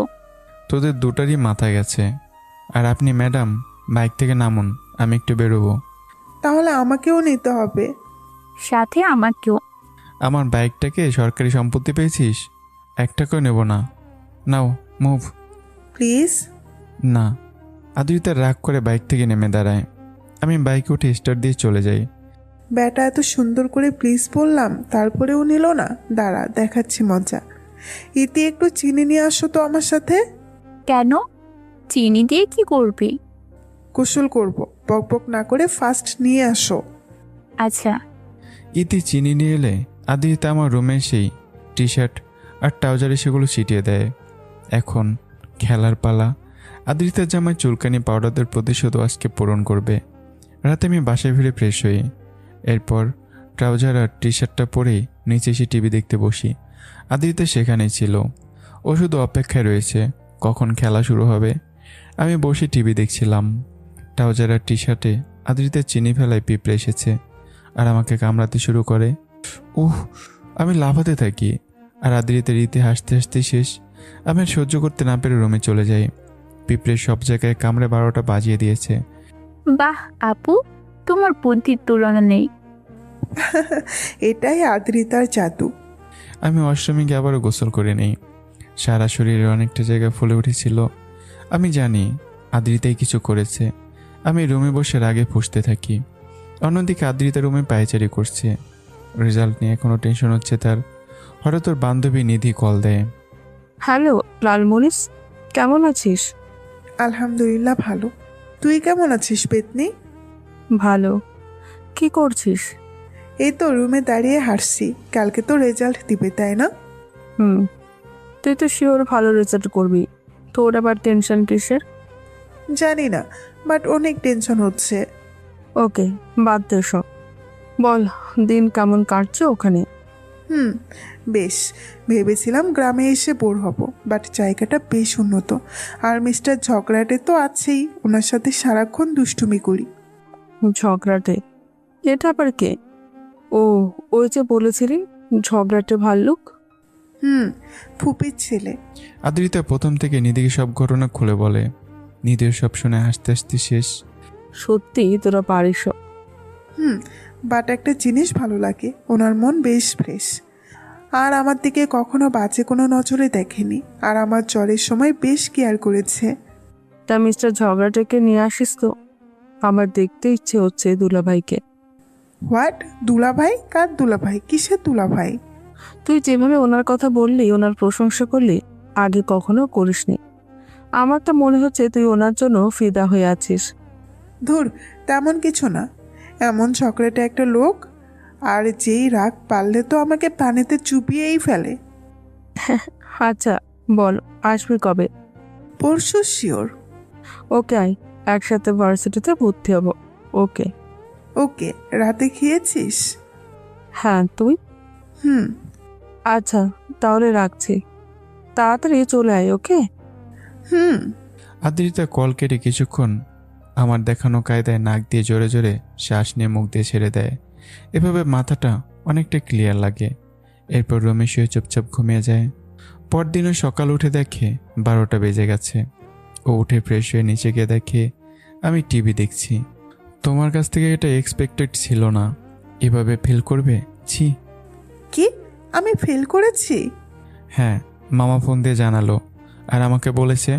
তোদের দুটারই মাথা গেছে। আর আপনি ম্যাডাম বাইক থেকে নামুন, আমি একটু বেরোবো। তাহলে আমাকেও নিতে হবে। সাথে আমাকেও। আমার বাইকটাকে সরকারি সম্পত্তি পেয়েছিস, একটাকেও নেব না। নাও মুভ। প্লিজ। না। আদ্রিতা রাগ করে বাইক থেকে নেমে দাঁড়ায়। আমি বাইকে উঠে স্টার্ট দিয়ে চলে যাই। ব্যাটা এত সুন্দর করে প্লিজ বললাম, তারপরেও নিল না। দাঁড়া, দেখাচ্ছি মজা। ইতি, একটু চিনি নিয়ে আসো তো আমার সাথে। কেন? চিনি দিয়ে কি করবি? গোসল করব, বক বক না করে ফাস্ট নিয়ে আসো। আচ্ছা। ইতি চিনি নিয়ে এলে আদ্রিতা আমার রুমে সেই টি শার্ট আর ট্রাউজারে সেগুলো ছিটিয়ে দেয়। এখন খেলার পালা। আদ্রিতার জামায় চুলকানি পাউডারদের প্রতিশোধও আজকে পূরণ করবে। রাতে আমি বাসায় ফিরে ফ্রেশ হই। এরপর ট্রাউজার আর টি শার্টটা পরেই নিচে এসে টিভি দেখতে বসি। আদ্রিতা সেখানেই ছিল। ও শুধু অপেক্ষায় রয়েছে কখন খেলা শুরু হবে। আমি বসে টিভি দেখছিলাম। ট্রাউজার আর টি শার্টে আদ্রিতার চিনি ফেলায় পিঁপড়ে এসেছে আর আমাকে কামড়াতে শুরু করে। আমি লাফাতে থাকি আর আদ্রিতার রীতি হাসতে হাসতে শেষ। আমি আর সহ্য করতে না পেরে রুমে চলে যাই। পিঁপড়ে সব জায়গায় কামড়ে 12টা বাজিয়ে দিয়েছে। বাহ আপু, তোমার বুদ্ধির তুলনা নেই। এটাই আদ্রিতার জাদু। আমি অষ্টমীকে আবারও গোসল করে নেই। সারা শরীরে অনেকটা জায়গা ফুলে উঠেছিল। আমি জানি আদ্রিতাই কিছু করেছে। আমি রুমে বসে রাগে ফুঁসতে থাকি। অন্যদিকে আদ্রিতা রুমে পায়চারি করছে। রেজাল্ট নিয়ে কোনো টেনশন হচ্ছে তার। হঠাৎ তোর বান্ধবী নিধি কল দেয়। হ্যালো লালমরিচ, কেমন আছিস? আলহামদুলিল্লাহ ভালো। তুই কেমন আছিস পেতনি? ভালো। কি করছিস? এই তো রুমে দাঁড়িয়ে হাসছি, কালকে তো রেজাল্ট দিবে তাই না? হুম, তুই তো শিওর ভালো রেজাল্ট করবি। তোর আবার টেনশন কিসের? জানি না, বাট অনেক টেনশন হচ্ছে। ওকে, বাদ দে সব। বল, দিন কেমন কাটছে ওখানে? বেশ, ভেবেছিলাম গ্রামে এসে বোর হব, বাট জায়গাটা বেশ উন্নত। আর মিস্টার ঝগড়াটে তো আছেই, ওনার সাথে সারাক্ষণ দুষ্টুমি করি। ঝগড়াটে? এটা আবার কে? ও, ওই যে বলেছিলি ঝগড়াটে ভাল্লুক। ফুপির ছেলে। আদ্রিতা প্রথম থেকে নিধিকে সব ঘটনা খুলে বলে। নিধিও সব শুনে হাসতে হাসতে শেষ। সত্যি তোরা পারিস। বাট একটা জিনিস ভালো লাগে, ওনার মন বেশ ফ্রেশ। আর আমার দিকে কখনো বাজে কোনো নজরে দেখেনি, আর আমার জ্বরের সময় বেশ কেয়ার করেছে। তা মিস্টার ঝগড়াটাকে নিয়ে আসিস তো, আমার দেখতে ইচ্ছে হচ্ছে দুলাভাইকে। হোয়াট? দুলাভাই? কার দুলাভাই? কিসের দুলাভাই? তুই যেভাবে ওনার কথা বললি, ওনার প্রশংসা করলি, আগে কখনো করিসনি। আমার তো মনে হচ্ছে তুই ওনার জন্য ফিদা হয়ে আছিস। ধুর, তেমন কিছু না। এমন চকলেটে একটা লোক, আর যেই রাগ পারলে তো আমাকে পানিতে চুপিয়েই ফেলে। আচ্ছা বল, আসবি কবে? পরশু শিওর। ওকে আয়, একসাথে ভার্সিটিতে ভর্তি হব। ওকে। ওকে, রাতে খেয়েছিস? হ্যাঁ, তুই? হুম। আচ্ছা, তাহলে রাখছি, তাড়াতাড়ি চলে আয়। ওকে। হুম। আদ্রিতা কল কেটে কিছুক্ষণ আমার দেখানো কায়দায় নাক দিয়ে জোরে জোরে শ্বাস নিয়ে মুখ দিয়ে ছেড়ে দেয়। এভাবে মাথাটা অনেকটা ক্লিয়ার লাগে। এরপর রুমে শুয়ে চুপচাপ ঘুমিয়ে যায়। পরদিনও সকাল উঠে দেখে 12টা বেজে গেছে। ও উঠে ফ্রেশ হয়ে নিচে গিয়ে দেখে আমি টিভি দেখছি। তোমার কাছ থেকে এটা এক্সপেক্টেড ছিল না, এভাবে ফিল করবে। ছি। কি? আমি ফেল করেছি? হ্যাঁ, মামা ফোন দিয়ে জানালো, আর আমাকে বলেছে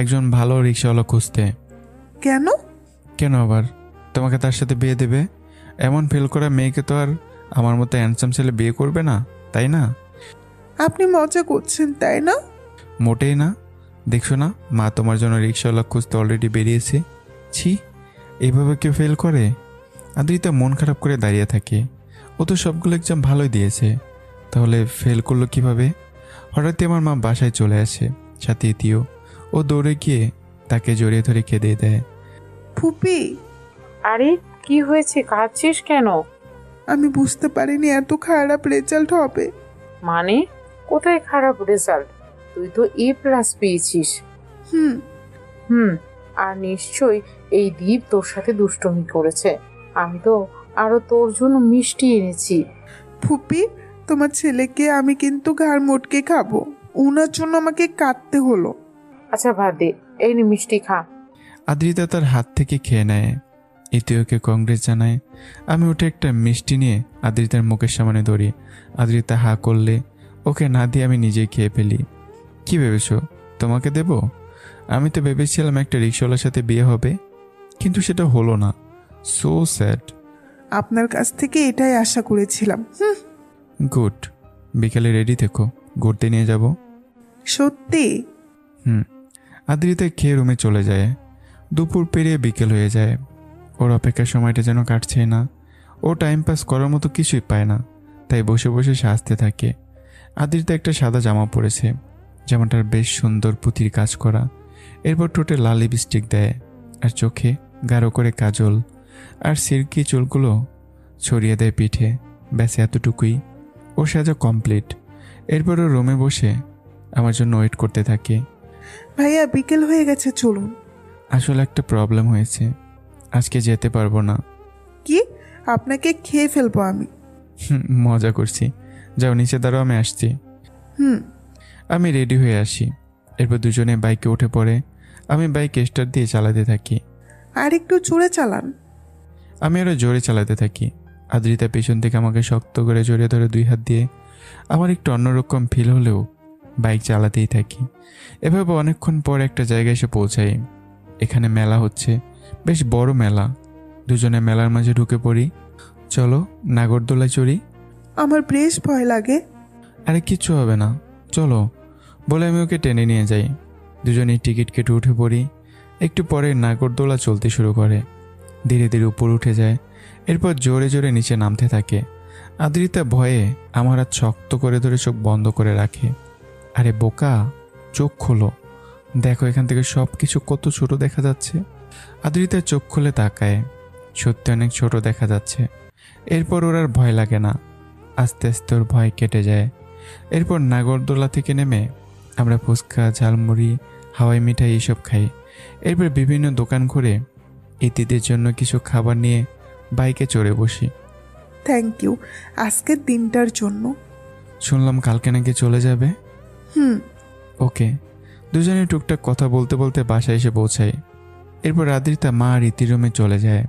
একজন ভালো রিক্সাওয়ালা খুঁজতে। কেন? কেন আবার? তোমাকে তার সাথে বিয়ে দেবে। এমন ফেল করা মেয়েকে তো আর আমার মতো হ্যান্ডসাম ছেলে বিয়ে করবে না, তাই না? আপনি মজা করছেন তাই না? মোটেই না। দেখছো না, মা তোমার জন্য রিক্সাওয়ালা খুঁজতে অলরেডি বেরিয়েছে। ছি, এইভাবে কেউ ফেল করে? আদ্রিতা মন খারাপ করে দাঁড়িয়ে থাকে। ও তো সবগুলো এক্সাম ভালোই দিয়েছে, তাহলে ফেল করলো কিভাবে? হঠাৎই আমার মা বাসায় চলে আসে, সাথে ইতিও। ও দৌড়ে গিয়ে তাকে জড়িয়ে ধরে কেঁদে দেয়। ফুপি, আরে কি হয়েছে, কাঁদছিস কেন? আমি বুঝতে পারিনি এত খারাপ রেজাল্ট হবে। মানে কোথায় খারাপ রেজাল্ট? তুই তো A+ পেয়েছিস। হুম। আর নিশ্চয়ই এই দ্বীপ তোর সাথে দুষ্টুমি করেছে। আমি তো আরো তোর জন্য মিষ্টি এনেছি। ফুপি, তোমার ছেলেকে আমি কিন্তু ঘাড় মোটকে খাবো, উনার জন্য আমাকে কাটতে হলো। আচ্ছা বাদ দে, এই নে মিষ্টি খা। আদ্রিতা তার হাত থেকে খেয়ে নেয়। ইতিওকে কংগ্রেস জানায়। আমি উঠে একটা মিষ্টি নিয়ে আদ্রিতার মুখের সামনে ধরি। আদ্রিতা হা করলে ওকে না দিয়ে আমি নিজেই খেয়ে ফেলি। কি ভেবেছো, তোমাকে দেব? আমি তো ভেবেছিলাম একটা রিক্সাওয়ালার সাথে বিয়ে হবে, কিন্তু সেটা হলো না। So sad. আপনার কাছ থেকে এটাই আশা করেছিলাম। গুড। বিকালে রেডি থেকো, ঘুরতে নিয়ে যাব। সত্যি? আদ্রিতা খেয়ে রুমে চলে যায়। দুপুর পেরিয়ে বিকেল হয়ে যায়। ওর অপেক্ষার সময়টা যেন কাটছেই না। ও টাইম পাস করার মতো কিছুই পায় না, তাই বসে বসে সাজতে থাকে। আদ্রিতা একটা সাদা জামা পরেছে, জামাটার বেশ সুন্দর পুঁতির কাজ করা। এরপর ঠোঁটে লাল লিপস্টিক দেয়, আর চোখে গাঢ় করে কাজল, আর সিল্কি চুলগুলো ছড়িয়ে দেয় পিঠে। ব্যাস এতটুকুই, ওর সাজা কমপ্লিট। এরপর ও রুমে বসে আমার জন্য ওয়েট করতে থাকে। ভাইয়া, বিকেল হয়ে গেছে, চলুন। আসলে একটা প্রবলেম হয়েছে, আজকে যেতে পারবো না। কি? আপনাকে খেয়ে ফেলবো আমি। মজা করছি, যাও নিচে দাঁড়াও, আমি আসছি। আমি রেডি হয়ে আসি। এরপর দুজনে বাইকে উঠে পড়ে। আমি বাইক স্টার্ট দিয়ে চালাতে থাকি। আর একটু জোরে চালান। আমি আরও জোরে চালাতে থাকি। আদ্রিতা পেছন থেকে আমাকে শক্ত করে জড়িয়ে ধরে 2 হাত দিয়ে। আমার একটু অন্যরকম ফিল হলেও বাইক চালাতেই থাকি। এভাবে অনেকক্ষণ পর একটা জায়গায় এসে পৌঁছাই। এখানে মেলা হচ্ছে, বেশ বড় মেলা। দুজনে মেলার মাঝে ঢুকে পড়ি। চলো নাগরদোলায় চড়ি। আমার বেশ ভয় লাগে। আরে কিচ্ছু হবে না, চলো বলে আমি ওকে টেনে নিয়ে যাই। দুজনেই টিকিট কেটে উঠে পড়ি। একটু পরে নাগরদোলা চলতে শুরু করে। ধীরে ধীরে উপর উঠে যায়, এরপর জোরে জোরে নিচে নামতে থাকে। আদ্রিতা ভয়ে আমার হাত শক্ত করে ধরে চোখ বন্ধ করে রাখে। আরে বোকা, চোখ খোলো, দেখো এখান থেকে সব কিছু কত ছোট দেখা যাচ্ছে। আদ্রিতা চোখ খুলে তাকায়, সত্যি অনেক ছোট দেখা যাচ্ছে। এরপর ওর আর ভয় লাগে না, আস্তে আস্তে ওর ভয় কেটে যায়। এরপর নাগরদোলা থেকে নেমে আমরা ফুচকা, ঝালমুড়ি, হাওয়াই মিঠাই এইসব খাই। এরপর বিভিন্ন দোকান ঘুরে ইতিদের জন্য কিছু খাবার নিয়ে বাইকে চড়ে বসি। থ্যাংক ইউ আজকের দিনটার জন্য। শুনলাম কালকে নাকি চলে যাবে। হুম। ওকে। দুজনে টুকটাক কথা বলতে বলতে বাসায় এসে পৌঁছাই। এরপর আদ্রিতা মা আর ইতি রুমে চলে যায়।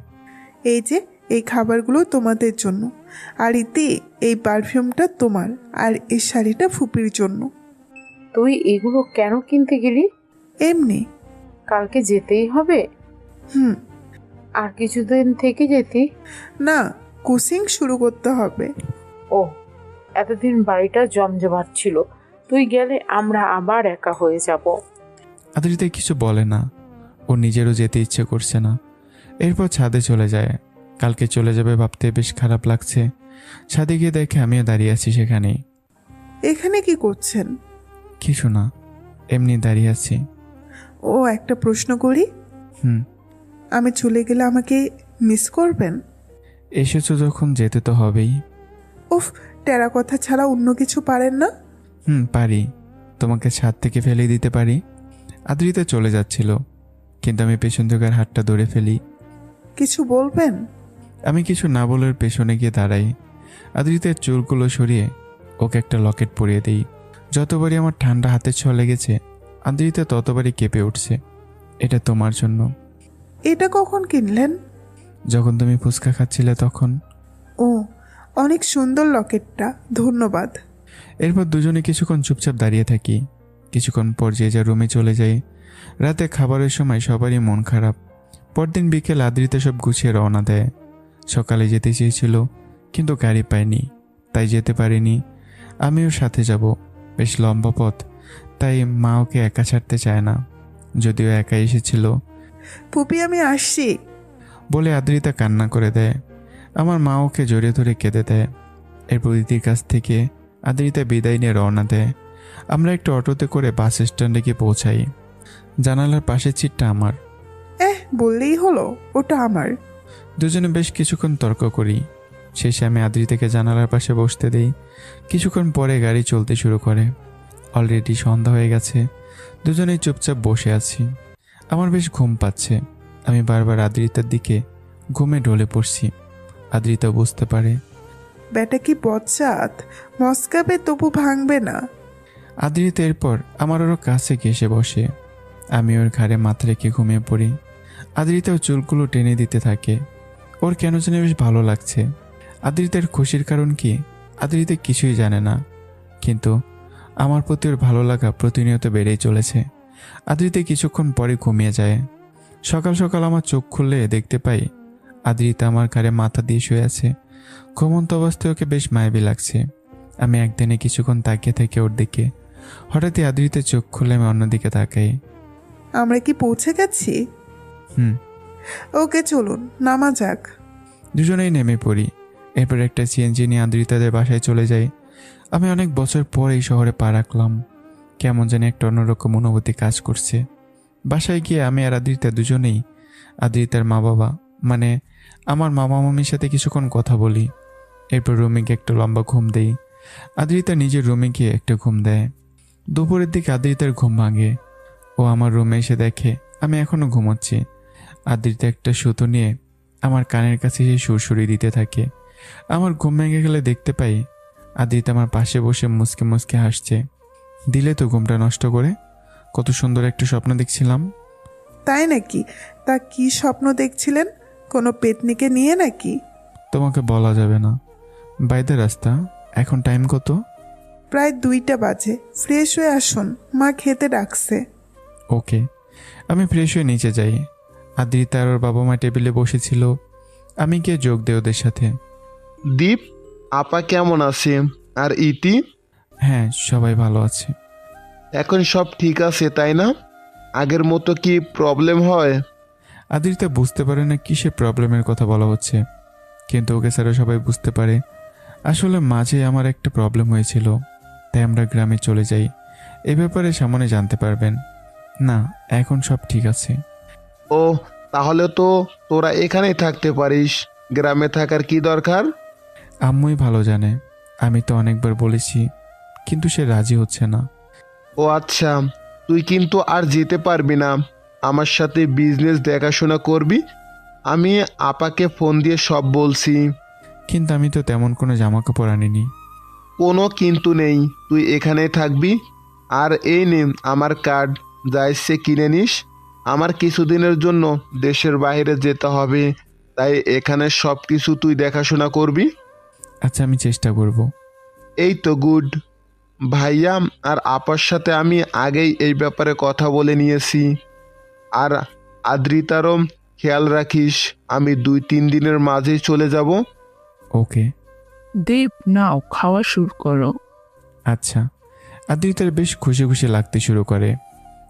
এই যে এই খাবারগুলো তোমাদের জন্য, আর ইতি এই পারফিউমটা তোমার, আর এই শাড়িটা ফুপির জন্য। তুই এগুলো কেন কিনতে গেলি? এমনি। কালকে যেতেই হবে? হুম। আর কিছুদিন থেকে যেতি? না, কোচিং শুরু করতে হবে। ও, এতদিন বাড়িটা জমজমাট ছিল, তুই গেলে আমরা আবার একা হয়ে যাব। আদ্রিতা কিছু বলে না, ও নিজেরও যেতে ইচ্ছে করছে না। এরপর ছাদে চলে যায়। কালকে চলে যাবে ভাবতে বেশ খারাপ লাগছে। ছাদে গিয়ে দেখে আমিও দাঁড়িয়ে আছি সেখানেই। এখানে কি করছেন? কিছু না, এমনি দাঁড়িয়ে আছি। ও, একটা প্রশ্ন করি। হুম। আমি চলে গেলে আমাকে মিস করবেন? এসেছো যখন যেতে তো হবেই। উফ, টেরা কথা ছাড়া অন্য কিছু পারেন না? পারি, তোমাকে ছাদ থেকে ফেলে দিতে পারি। আদ্রিতা চলে যাচ্ছিল, কিন্তু আমি পেছন থেকে আর হাতটা ধরে ফেলি। কিছু বলবেন? আমি কিছু না বলে ওর পেছনে গিয়ে দাঁড়াই। আদ্রিতার চুলগুলো সরিয়ে ওকে একটা লকেট পরিয়ে দিই। যতবারই আমার ঠান্ডা হাতের ছোঁয়া লেগেছে, আদ্রিতা ততবারই কেঁপে উঠছে। এটা তোমার জন্য। এটা কখন কিনলেন? যখন তুমি ফুচকা খাচ্ছিলে তখন। ও, অনেক সুন্দর লকেটটা, ধন্যবাদ। এরপর দুজনে কিছুক্ষণ চুপচাপ দাঁড়িয়ে থাকি। কিছুক্ষণ পর যে যা রুমে চলে যাই। রাতে খাবারের সময় সবারই মন খারাপ। পরদিন বিকেল আদ্রিতা সব গুছিয়ে রওনা দেয়। সকালে যেতে চেয়েছিল, কিন্তু গাড়ি পায়নি, তাই যেতে পারিনি। আমিও সাথে যাব, বেশ লম্বা পথ, তাই মা ওকে একা ছাড়তে চায় না, যদিও একা এসেছিল। পুপি, আমি আসছি বলে আদ্রিতা কান্না করে দেয়। আমার মা ওকে জড়িয়ে ধরে কেঁদে দেয়। এরপর দিদির কাছ থেকে আদ্রিতা বিদায় নিয়ে রওনা দেয়। আমরা একটা অটোতে করে বাস স্ট্যান্ডে গিয়ে পৌঁছাই। জানালার পাশের সিটটা আমার। বললেই হলো, ওটা আমার। দুজনে বেশ কিছুক্ষণ তর্ক করি। শেষে আমি আদ্রিতাকে জানালার পাশে বসতে দেই। কিছুক্ষণ পরে গাড়ি চলতে শুরু করে। অলরেডি সন্ধ্যা হয়ে গেছে। দুজনেই চুপচাপ বসে আছি। আমার বেশ ঘুম পাচ্ছে। আমি বারবার আদ্রিতার দিকে ঘুমে ঢলে পড়ছি। আদ্রিতা বুঝতে পারে। ব্যাটা কি বজ্জাত, মস্কাবে তবু ভাঙবে না। আদ্রিতা এরপর আমার ওর কাছে ঘেসে বসে। আমি ওর ঘাড়ে মাথা রেখে ঘুমিয়ে পড়ি। আদ্রিতাও চুলগুলো টেনে দিতে থাকে। ওর কেন জানি বেশ ভালো লাগছে। আদ্রিতার খুশির কারণ কি আদ্রিতা কিছুই জানে না, কিন্তু আমার প্রতি ওর ভালো লাগা প্রতিনিয়ত বেড়েই চলেছে। আদ্রিতা কিছুক্ষণ পরে ঘুমিয়ে যায়। সকাল সকাল আমার চোখ খুললে দেখতে পাই আদ্রিতা আমার ঘাড়ে মাথা দিয়ে শুয়ে আছে। ঘুমন্ত অবস্থায় ওকে বেশ মায়াবী লাগছে। আমি একদিনে কিছুক্ষণ তাকিয়ে থাকি ওর দিকে। হঠাৎই আদ্রিতা চোখ খুলে আমি অন্যদিকে তাকাই। আমরা কি পৌঁছে গেছি? হুম। ওকে, চলুন নামা যাক। দুজনেই নেমে পড়ি। এরপর একটা সিএনজি নিয়ে আদ্রিতাদের বাসায় চলে যাই। আমি অনেক বছর পর এই শহরে পা রাখলাম। কেমন জানি একটা অন্যরকম অনুভূতি কাজ করছে। বাসায় গিয়ে আমি আর আদ্রিতা দুজনেই আদ্রিতার মা বাবা মানে আমার মামা মামির সাথে কিছুক্ষণ কথা বলি। এরপর রুমে গিয়ে একটা লম্বা ঘুম দেই। আদ্রিতা নিজের রুমে গিয়ে একটা ঘুম দেয়। দুপুরের দিকে আদ্রিতার ঘুম ভাঙে। ও আমার রুমে এসে দেখে আমি এখনো ঘুমোচ্ছি। আদ্রিতা একটা সুতো নিয়ে আমার কানের কাছে এসে সুরসুরি দিতে থাকে। আমার ঘুম ভেঙে গেলে দেখতে পাই আদ্রিতা আমার পাশে বসে মুচকে মুচকে হাসছে। দিলে তো ঘুমটা নষ্ট করে, কত সুন্দর একটা স্বপ্ন দেখছিলাম। তাই নাকি? তা কি স্বপ্ন দেখছিলেন? কোনো পেতনিকে নিয়ে নাকি? তোমাকে বলা যাবে না। বাইদের রাস্তা। এখন টাইম কত? প্রায় 2টা বাজে। ফ্রেশ হয়ে আসুন, মা খেতে ডাকছে। ওকে। আমি ফ্রেশ হয়ে নিচে যাই। আদ্রিতা আর ওর বাবা মা টেবিলে বসেছিল। আমি গিয়ে যোগ দেই ওদের সাথে। দীপ, আপা কেমন আছে? আর ইতি? হ্যাঁ, সবাই ভালো আছে। এখন সব ঠিক আছে তাই না? আগের মতো কি প্রবলেম হয়? আদ্রিতা বুঝতে পারে না কিসের প্রবলেমের কথা বলা হচ্ছে, কিন্তু ওকে ছাড়া সবাই বুঝতে পারে। আসলে মাঝে আমার একটা প্রবলেম হয়েছিল, তাই আমরা গ্রামে চলে যাই। এ ব্যাপারে সামনে জানতে পারবেন। না, এখন সব ঠিক আছে। ও, তাহলে তো তোরা এখানেই থাকতে পারিস, গ্রামে থাকার কি দরকার? আম্মুই ভালো জানে, আমি তো অনেকবার বলেছি, কিন্তু সে রাজি হচ্ছে না। ও আচ্ছা, তুই কিন্তু আর যেতে পারবি না। আমার সাথে বিজনেস দেখাশোনা করবি। আমি আপাকে ফোন দিয়ে সব বলছি। কিন্তু আমি তো তেমন কোনো জামা কাপড় আনিনি। কোনো কিন্তু নেই, তুই এখানেই থাকবি। আর এই নে আমার কার্ড, যা ইচ্ছে কিনে নিস। আমার কিছুদিনের জন্য দেশের বাইরে যেতে হবে, তাই এখানে সব কিছু তুই দেখাশোনা করবি। আচ্ছা, আমি চেষ্টা করব। এই তো গুড। ভাইয়া আর আপার সাথে আমি আগেই এই ব্যাপারে কথা বলে নিয়েছি। আর আদ্রিতারও খেয়াল রাখিস, আমি 2-3 দিনের মাঝেই চলে যাব। ওকে। দেব, নাও খাওয়া শুরু করো। আচ্ছা। আদ্রিতার বেশ খুশি খুশি লাগতে শুরু করে।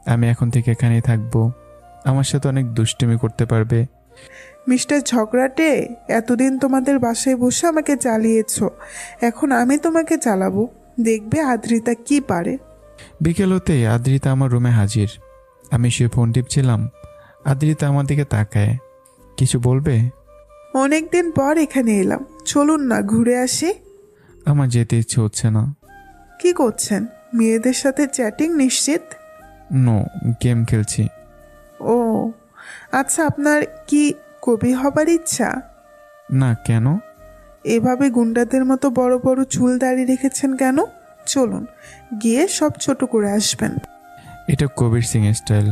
আমি এখন থেকে এখানেই থাকবো, আমার সাথে অনেক দুষ্টুমি করতে পারবে। মিস্টার ঝগড়াটে, এতদিন তোমাদের বাসায় বসে আমাকে জ্বালিয়েছো, এখন আমি তোমাকে জ্বালাবো। দেখবে আদ্রিতা কি পারে। বিকেল হতেই আদ্রিতা আমার রুমে হাজির। আমি শুয়ে ফোন টিপছিলাম, আদ্রিতা আমার দিকে তাকায়। কিছু বলবে? অনেক দিন পর এখানে এলাম, চলুন না ঘুরে আসি। আমার যেতে ইচ্ছে হচ্ছে না। কি করছেন? মেয়েদের সাথে চ্যাটিং নিশ্চিত? নো, গেম খেলছি। ও আচ্ছা, আপনার কি কবি হবার ইচ্ছা? না, কেন? এভাবে গুন্ডাদের মতো বড় বড় চুল দাড়ি রেখেছেন কেন? চলুন গিয়ে সব ছোট করে আসবেন। এটা কবির সিং স্টাইল।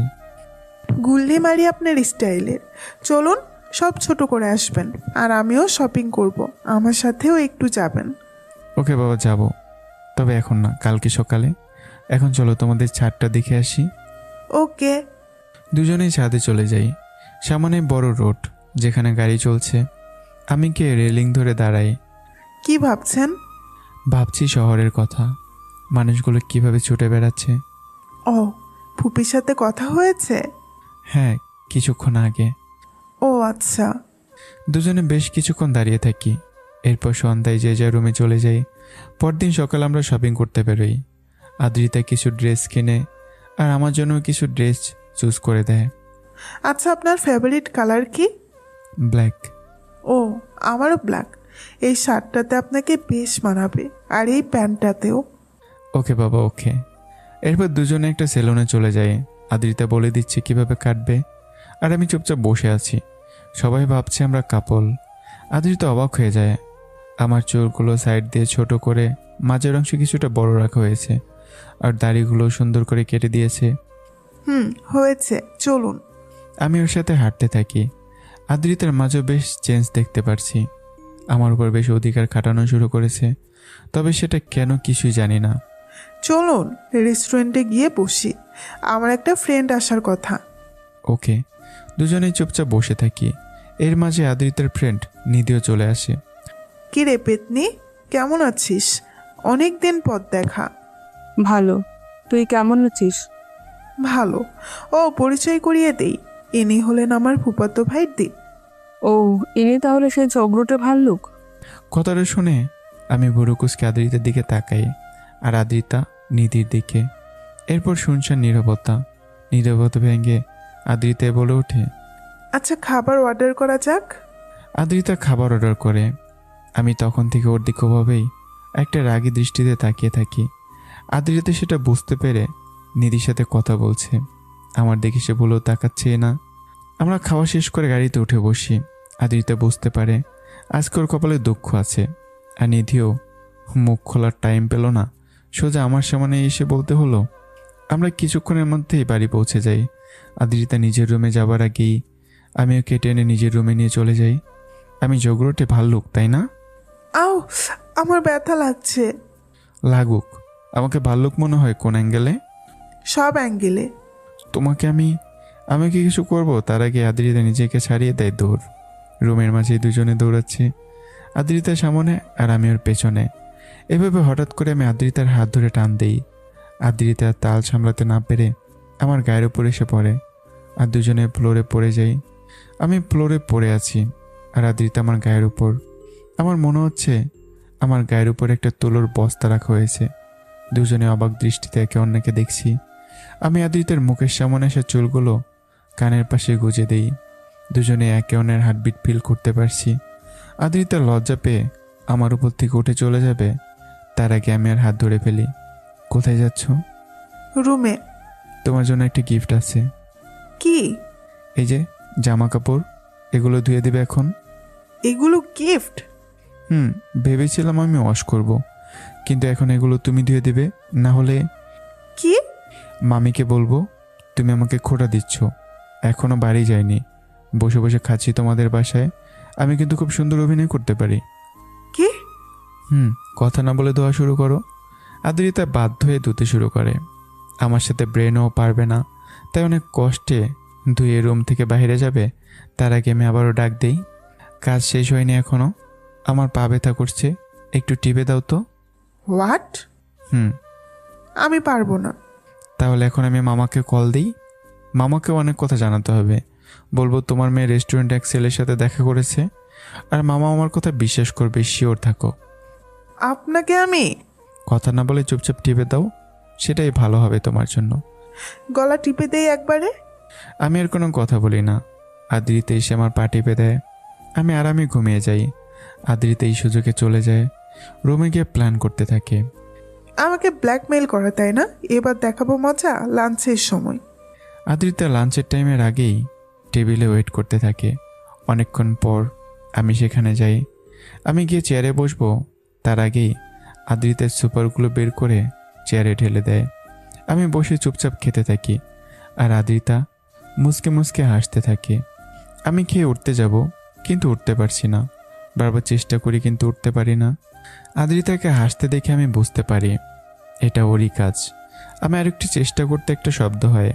গুল্লি মারি আপনার স্টাইলের। চলুন সব ছোট করে আসবেন, আর আমিও শপিং করব, আমার সাথেও একটু যাবেন। ওকে বাবা, যাব, তবে এখন না, কালকে সকালে। এখন চলো তোমাদের ছাদটা দেখে আসি। ওকে। দুজনেই ছাদে চলে যাই। সামনে বড় রোড, যেখানে গাড়ি চলছে। আমি গিয়ে রেলিং ধরে দাঁড়াই। কি ভাবছেন? ভাবছি শহরের কথা, মানুষগুলো কিভাবে ছুটে বেড়াচ্ছে। ও, ফুপির সাথে কথা হয়েছে? হ্যাঁ, কিছুক্ষণ আগে। ও আচ্ছা। দুজনে বেশ কিছুক্ষণ দাঁড়িয়ে থাকি। এরপর সন্ধ্যায় যে যার রুমে চলে যাই। পরদিন সকালে আমরা শপিং করতে বেরোই। আদ্রিতা কিছু ড্রেস কিনে আর আমার জন্য কিছু ড্রেস চুজ করে দেয়। আচ্ছা, আপনার ফেভারিট কালার কি? ব্ল্যাক। ও, আমারও ব্ল্যাক। এই শার্টটাতে আপনাকে বেশ মানাবে, আর এই প্যান্টটাতেও। ওকে বাবা, ওকে। এরপর দুজনে একটা সেলুনে চলে যাই। আদ্রিতা বলে দিচ্ছে কিভাবে কাটবে, আর আমি চুপচাপ বসে আছি। সবাই ভাবছে আমরা কাপল। আদ্রিতা অবাক হয়ে যায়। আমার চুলগুলো সাইড দিয়ে ছোট করে মাঝের অংশ কিছুটা বড় রাখা হয়েছে, আর দাড়িগুলো সুন্দর করে কেটে দিয়েছে। হয়েছে, চলুন। আমি ওর সাথে হাঁটতে থাকি। আদ্রিতার মাঝে বেশ চেঞ্জ দেখতে পারছি। আমার উপর বেশ অধিকার খাটানো শুরু করেছে, তবে সেটা কেন কিছুই জানি না। চলুন রেস্টুরেন্টে গিয়ে বসি, আমার একটা ফ্রেন্ড আসার কথা। ওকে। দুজনেই চুপচাপ বসে থাকি। এর মাঝে আদ্রিতার ফ্রেন্ড নিধিও চলে আসে। কি রে পেতনি, কেমন আছিস? অনেক দিন পর দেখা। ভালো, তুই কেমন আছিস? ভালো। ও, পরিচয় করিয়ে দেই, ইনি হলেন আমার ফুফাতো ভাই দীপ। ও, ইনি তাহলে সেই ঝগড়টে ভাল্লুক? কথাটা শুনে আমি ভুরুকুসকে আদ্রিতার দিকে তাকাই, আর আদ্রিতা নিধির দিকে। এরপর শুনছেন নীরবতা। নীরবতা ভেঙে আদ্রিতা বলে ওঠে, আচ্ছা, খাবার অর্ডার করা যাক। আদ্রিতা খাবার অর্ডার করে। আমি তখন থেকে ওর দিকে ওভাবেই একটা রাগী দৃষ্টিতে তাকিয়ে থাকি। আদ্রিতা সেটা বুঝতে পেরে নিধির সাথে কথা বলছে। আমার দিকে সে ভুলেও তাকাচ্ছে না। আমরা খাওয়া শেষ করে গাড়িতে উঠে বসি। আদ্রিতা বুঝতে পারে আজকে ওর কপালে দুঃখ আছে, আর নিধিও মুখ খোলার টাইম পেল না। সোজা আমার সামনে এসে বলতে হলো। আমরা কিছুক্ষণের মধ্যেই বাড়ি পৌঁছে যাই। আদ্রিতা নিজের রুমে যাবার আগেই আমি ওকে টেনে নিজের রুমে নিয়ে চলে যাই। আমি ঝগড়টে ভাল্লুক, তাই না? আও, আমার ব্যথা লাগছে। লাগুক, আমাকে ভাল্লুক মনে হয় কোন অ্যাঙ্গেলে? সব অ্যাঙ্গেলে। তোমাকে আমি কি কিছু করব তার আগে আদ্রিতা নিজেকে ছাড়িয়ে দেয় দৌড়। রুমের মাঝে দুজনে দৌড়াচ্ছে, আদ্রিতার সামনে আর আমি ওর পেছনে। এভাবে হঠাৎ করে আমি আদ্রিতার হাত ধরে টান দিই। আদ্রিতার তাল সামলাতে না পেরে আমার গায়ের উপর এসে পড়ে, আর দুজনে ফ্লোরে পড়ে যাই। আমি ফ্লোরে পড়ে আছি আর আদ্রিতা আমার গায়ের উপর। আমার মনে হচ্ছে আমার গায়ের উপর একটা তুলোর বস্তা রাখা হয়েছে। দুজনে অবাক দৃষ্টিতে একে অন্যকে দেখছি। আমি আদ্রিতার মুখের সামনে আসা চুলগুলো কানের পাশে গুজে দেই। দুজনে একে অন্যের হার্টবিট ফিল করতে পারছি। আদ্রিতা লজ্জা পেয়ে আমার উপর থেকে উঠে চলে যাবে, তার আগে আমি আর হাত ধরে ফেলি। কোথায় যাচ্ছ? রুমে। তোমার জন্য একটা গিফট আছে। কি? এই যে জামা কাপড়, এগুলো ধুয়ে দেবে এখন। এগুলো গিফট? ভেবেছিলাম আমি ওয়াশ করব, কিন্তু এখন এগুলো তুমি ধুয়ে দেবে, না হলে কি? মামিকে বলবো তুমি আমাকে খোঁটা দিচ্ছ। এখনো বাড়ি যায়নি, বসে বসে খাচ্ছি তোমাদের বাসায়। আমি কিন্তু খুব সুন্দর অভিনয় করতে পারি। কি? কথা না বলে ধোয়া শুরু করো। আদ্রিতা বাধ্য হয়ে ধুতে শুরু করে। আমার সাথে ব্রেনও পারবে না, তাই অনেক কষ্টে ধুয়ে রুম থেকে বাইরে যাবে। তার আগে আমি আবারও ডাক দেই, কাজ শেষ হয়নি এখনো, আমার পা ব্যথা করছে, একটু টিপে দাও তো। হোয়াট? আমি পারবো না। তাহলে এখন আমি মামাকে কল দিই। মামাকেও অনেক কথা জানাতে হবে। বলবো তোমার মেয়ে রেস্টুরেন্টে এক ছেলের সাথে দেখা করেছে, আর মামা আমার কথা বিশ্বাস করবে, শিওর থাকো। আপনাকে আমি? কথা না বলে চুপচাপ টিপে দাও, সেটাই ভালো হবে তোমার জন্য। গলা টিপে দেই একবারে। আমি আর কোনো কথা বলি না। আদ্রিতা এসে আমার পা টিপে দেয়। আমি আরামে ঘুমিয়ে যাই। আদ্রিতা এই সুযোগে চলে যায়, রুমে গিয়ে প্ল্যান করতে থাকে। আমাকে ব্ল্যাকমেইল করা, তাই না? এবার দেখাবো মজা লাঞ্চের সময়। আদ্রিতা লাঞ্চের টাইমের আগেই টেবিলে ওয়েট করতে থাকে। অনেকক্ষণ পর আমি সেখানে যাই। আমি গিয়ে চেয়ারে বসবো, তার আগেই আদ্রিতার সুপারগুলো বের করে চেয়ারে ঢেলে দেয়। আমি বসে চুপচাপ খেতে থাকি, আর আদ্রিতা মুসকে মুসকে হাসতে থাকে। আমি খেয়ে উঠতে যাব, কিন্তু উঠতে পারছি না। বারবার চেষ্টা করি, কিন্তু উঠতে পারি না। আদ্রিতাকে হাসতে দেখে আমি বুঝতে পারি এটা ওরই কাজ। আমি আরেকটু চেষ্টা করতে একটা শব্দ হয়।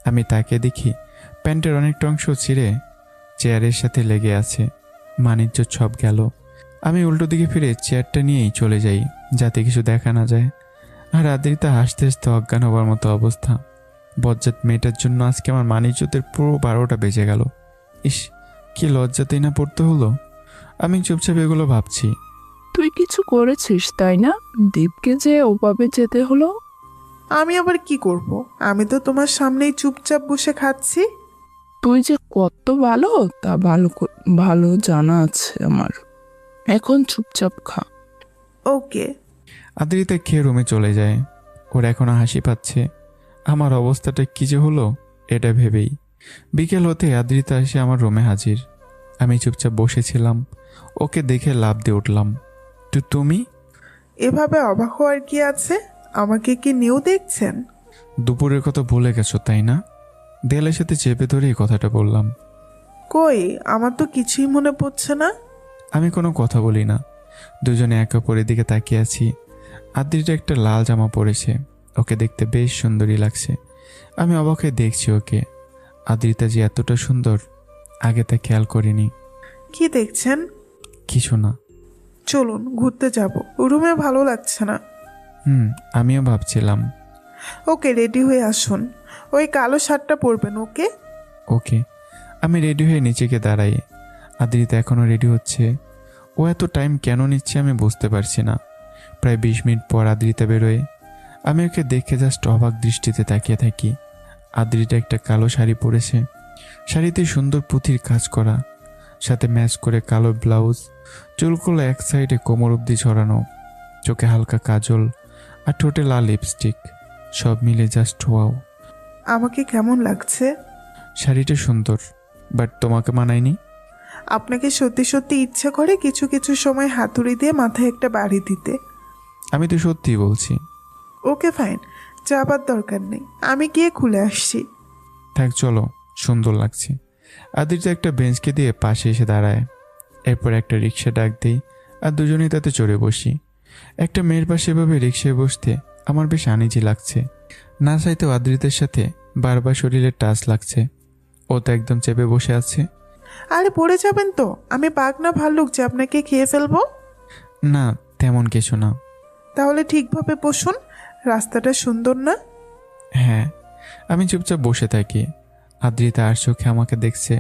আমি তাকে দেখি প্যান্টের অনেকটা অংশ ছিঁড়ে চেয়ারের সাথে লেগে আছে। মানিজ্য সব গেল। আমি উল্টো দিকে ফিরে চেয়ারটা নিয়েই চলে যাই, যাতে কিছু দেখা না যায়। আর আদ্রিতা হাসতে হাসতে অজ্ঞান হবার মতো অবস্থা। বজ্জাত মেয়েটার জন্য আজকে আমার মানিজ্যতের পুরো 12টা বেজে গেল। ইস, কি লজ্জাতেই না পড়তে হলো। আমি চুপচাপ এগুলো ভাবছি। তুই কিছু করেছিস তাই না? দীপকে যে ওভাবে যেতে হলো। আমি আবার কি করব? আমি তো তোমার সামনেই চুপচাপ বসে খাচ্ছি। তুই যে কত ভালো তা ভালো জানা আছে আমার। এখন চুপচাপ খা। ওকে। আদ্রিতা খেয়ে রুমে চলে যায়। ওর এখনো হাসি পাচ্ছে। আমার অবস্থাটা কী যে হলো এটা ভেবেই। বিকেল হতে আদ্রিতা এসে আমার রুমে হাজির। আমি চুপচাপ বসেছিলাম, ওকে দেখে লাফ দিয়ে উঠলাম। তুমি? এভাবে অবাক হওয়ার কি আছে? আমাকে কি নিউ দেখছেন? দুপুরের কথা ভুলে গেছো তাই না? দেয়ালের সাথে চেপে ধরে এই কথাটা বললাম। কই, আমার তো কিছুই মনে পড়ছে না। আমি কোনো কথা বলি না। দুজনে একে অপরের দিকে তাকিয়ে আছি। আদ্রিটা একটা লাল জামা পরেছে, ওকে দেখতে বেশ সুন্দরী লাগছে। আমি অবাক হয়ে দেখছি ওকে। আদ্রিতা যে এতটা সুন্দর আগে তা খেয়াল করিনি। কি দেখছেন? কিছু না। চলুন ঘুরতে যাব, রুমে ভালো লাগছে না। আমিও ভাবছিলাম। ওকে, রেডি হয়ে আসুন। ওই কালো শার্টটা পরবেন। ওকে ওকে। আমি রেডি হয়ে নিচে গিয়ে দাঁড়াই। আদ্রিতা এখনও রেডি হচ্ছে। ও এত টাইম কেন নিচ্ছে আমি বুঝতে পারছি না। প্রায় 20 মিনিট পর আদ্রিতা বেরোয়। আমি ওকে দেখে জাস্ট অবাক দৃষ্টিতে তাকিয়ে থাকি। আদ্রিতা একটা কালো শাড়ি পরেছে, শাড়িতে সুন্দর পুঁথির কাজ করা, সাথে ম্যাচ করে কালো ব্লাউজ, চুলগুলো এক সাইডে কোমর অবধি ছড়ানো, চোখে হালকা কাজল আর ঠোঁটে লাল লিপস্টিক। সব মিলে জাস্ট ওয়াও। আমাকে কেমন লাগছে? শাড়িটা সুন্দর, বাট তোমাকে মানায়নি। আপনাকে সত্যি সত্যি ইচ্ছা করে কিছু কিছু সময় হাতুড়ি দিয়ে মাথায় একটা বাড়ি দিতে। আমি তো সত্যিই বলছি। ওকে ফাইন, যাবার দরকার নেই, আমি গিয়ে খুলে আসছি। থাক, চলো, সুন্দর লাগছে। আদ্রিতা একটা বেঞ্চকে দিয়ে পাশে এসে দাঁড়ায়। এরপর একটা রিক্সা ডাক দিই, আর দুজনেই তাতে চড়ে বসি। একটা মেয়ের পাশে এভাবে রিক্সায় বসতে আমার বেশ আনিজি লাগছে। না চাইতেও আদ্রিতার সাথে বারবার শরীরের টাচ লাগছে। ও তো একদম চেপে বসে আছে। আরে পড়ে যাবেন তো, আমি বাঘ না ভাল্লুক যে আপনাকে খেয়ে ফেলবো? না, তেমন কিছু না। তাহলে ঠিকভাবে বসুন, রাস্তাটা সুন্দর না? হ্যাঁ। আমি চুপচাপ বসে থাকি। আদ্রিতা আর চোখে আমাকে দেখছে।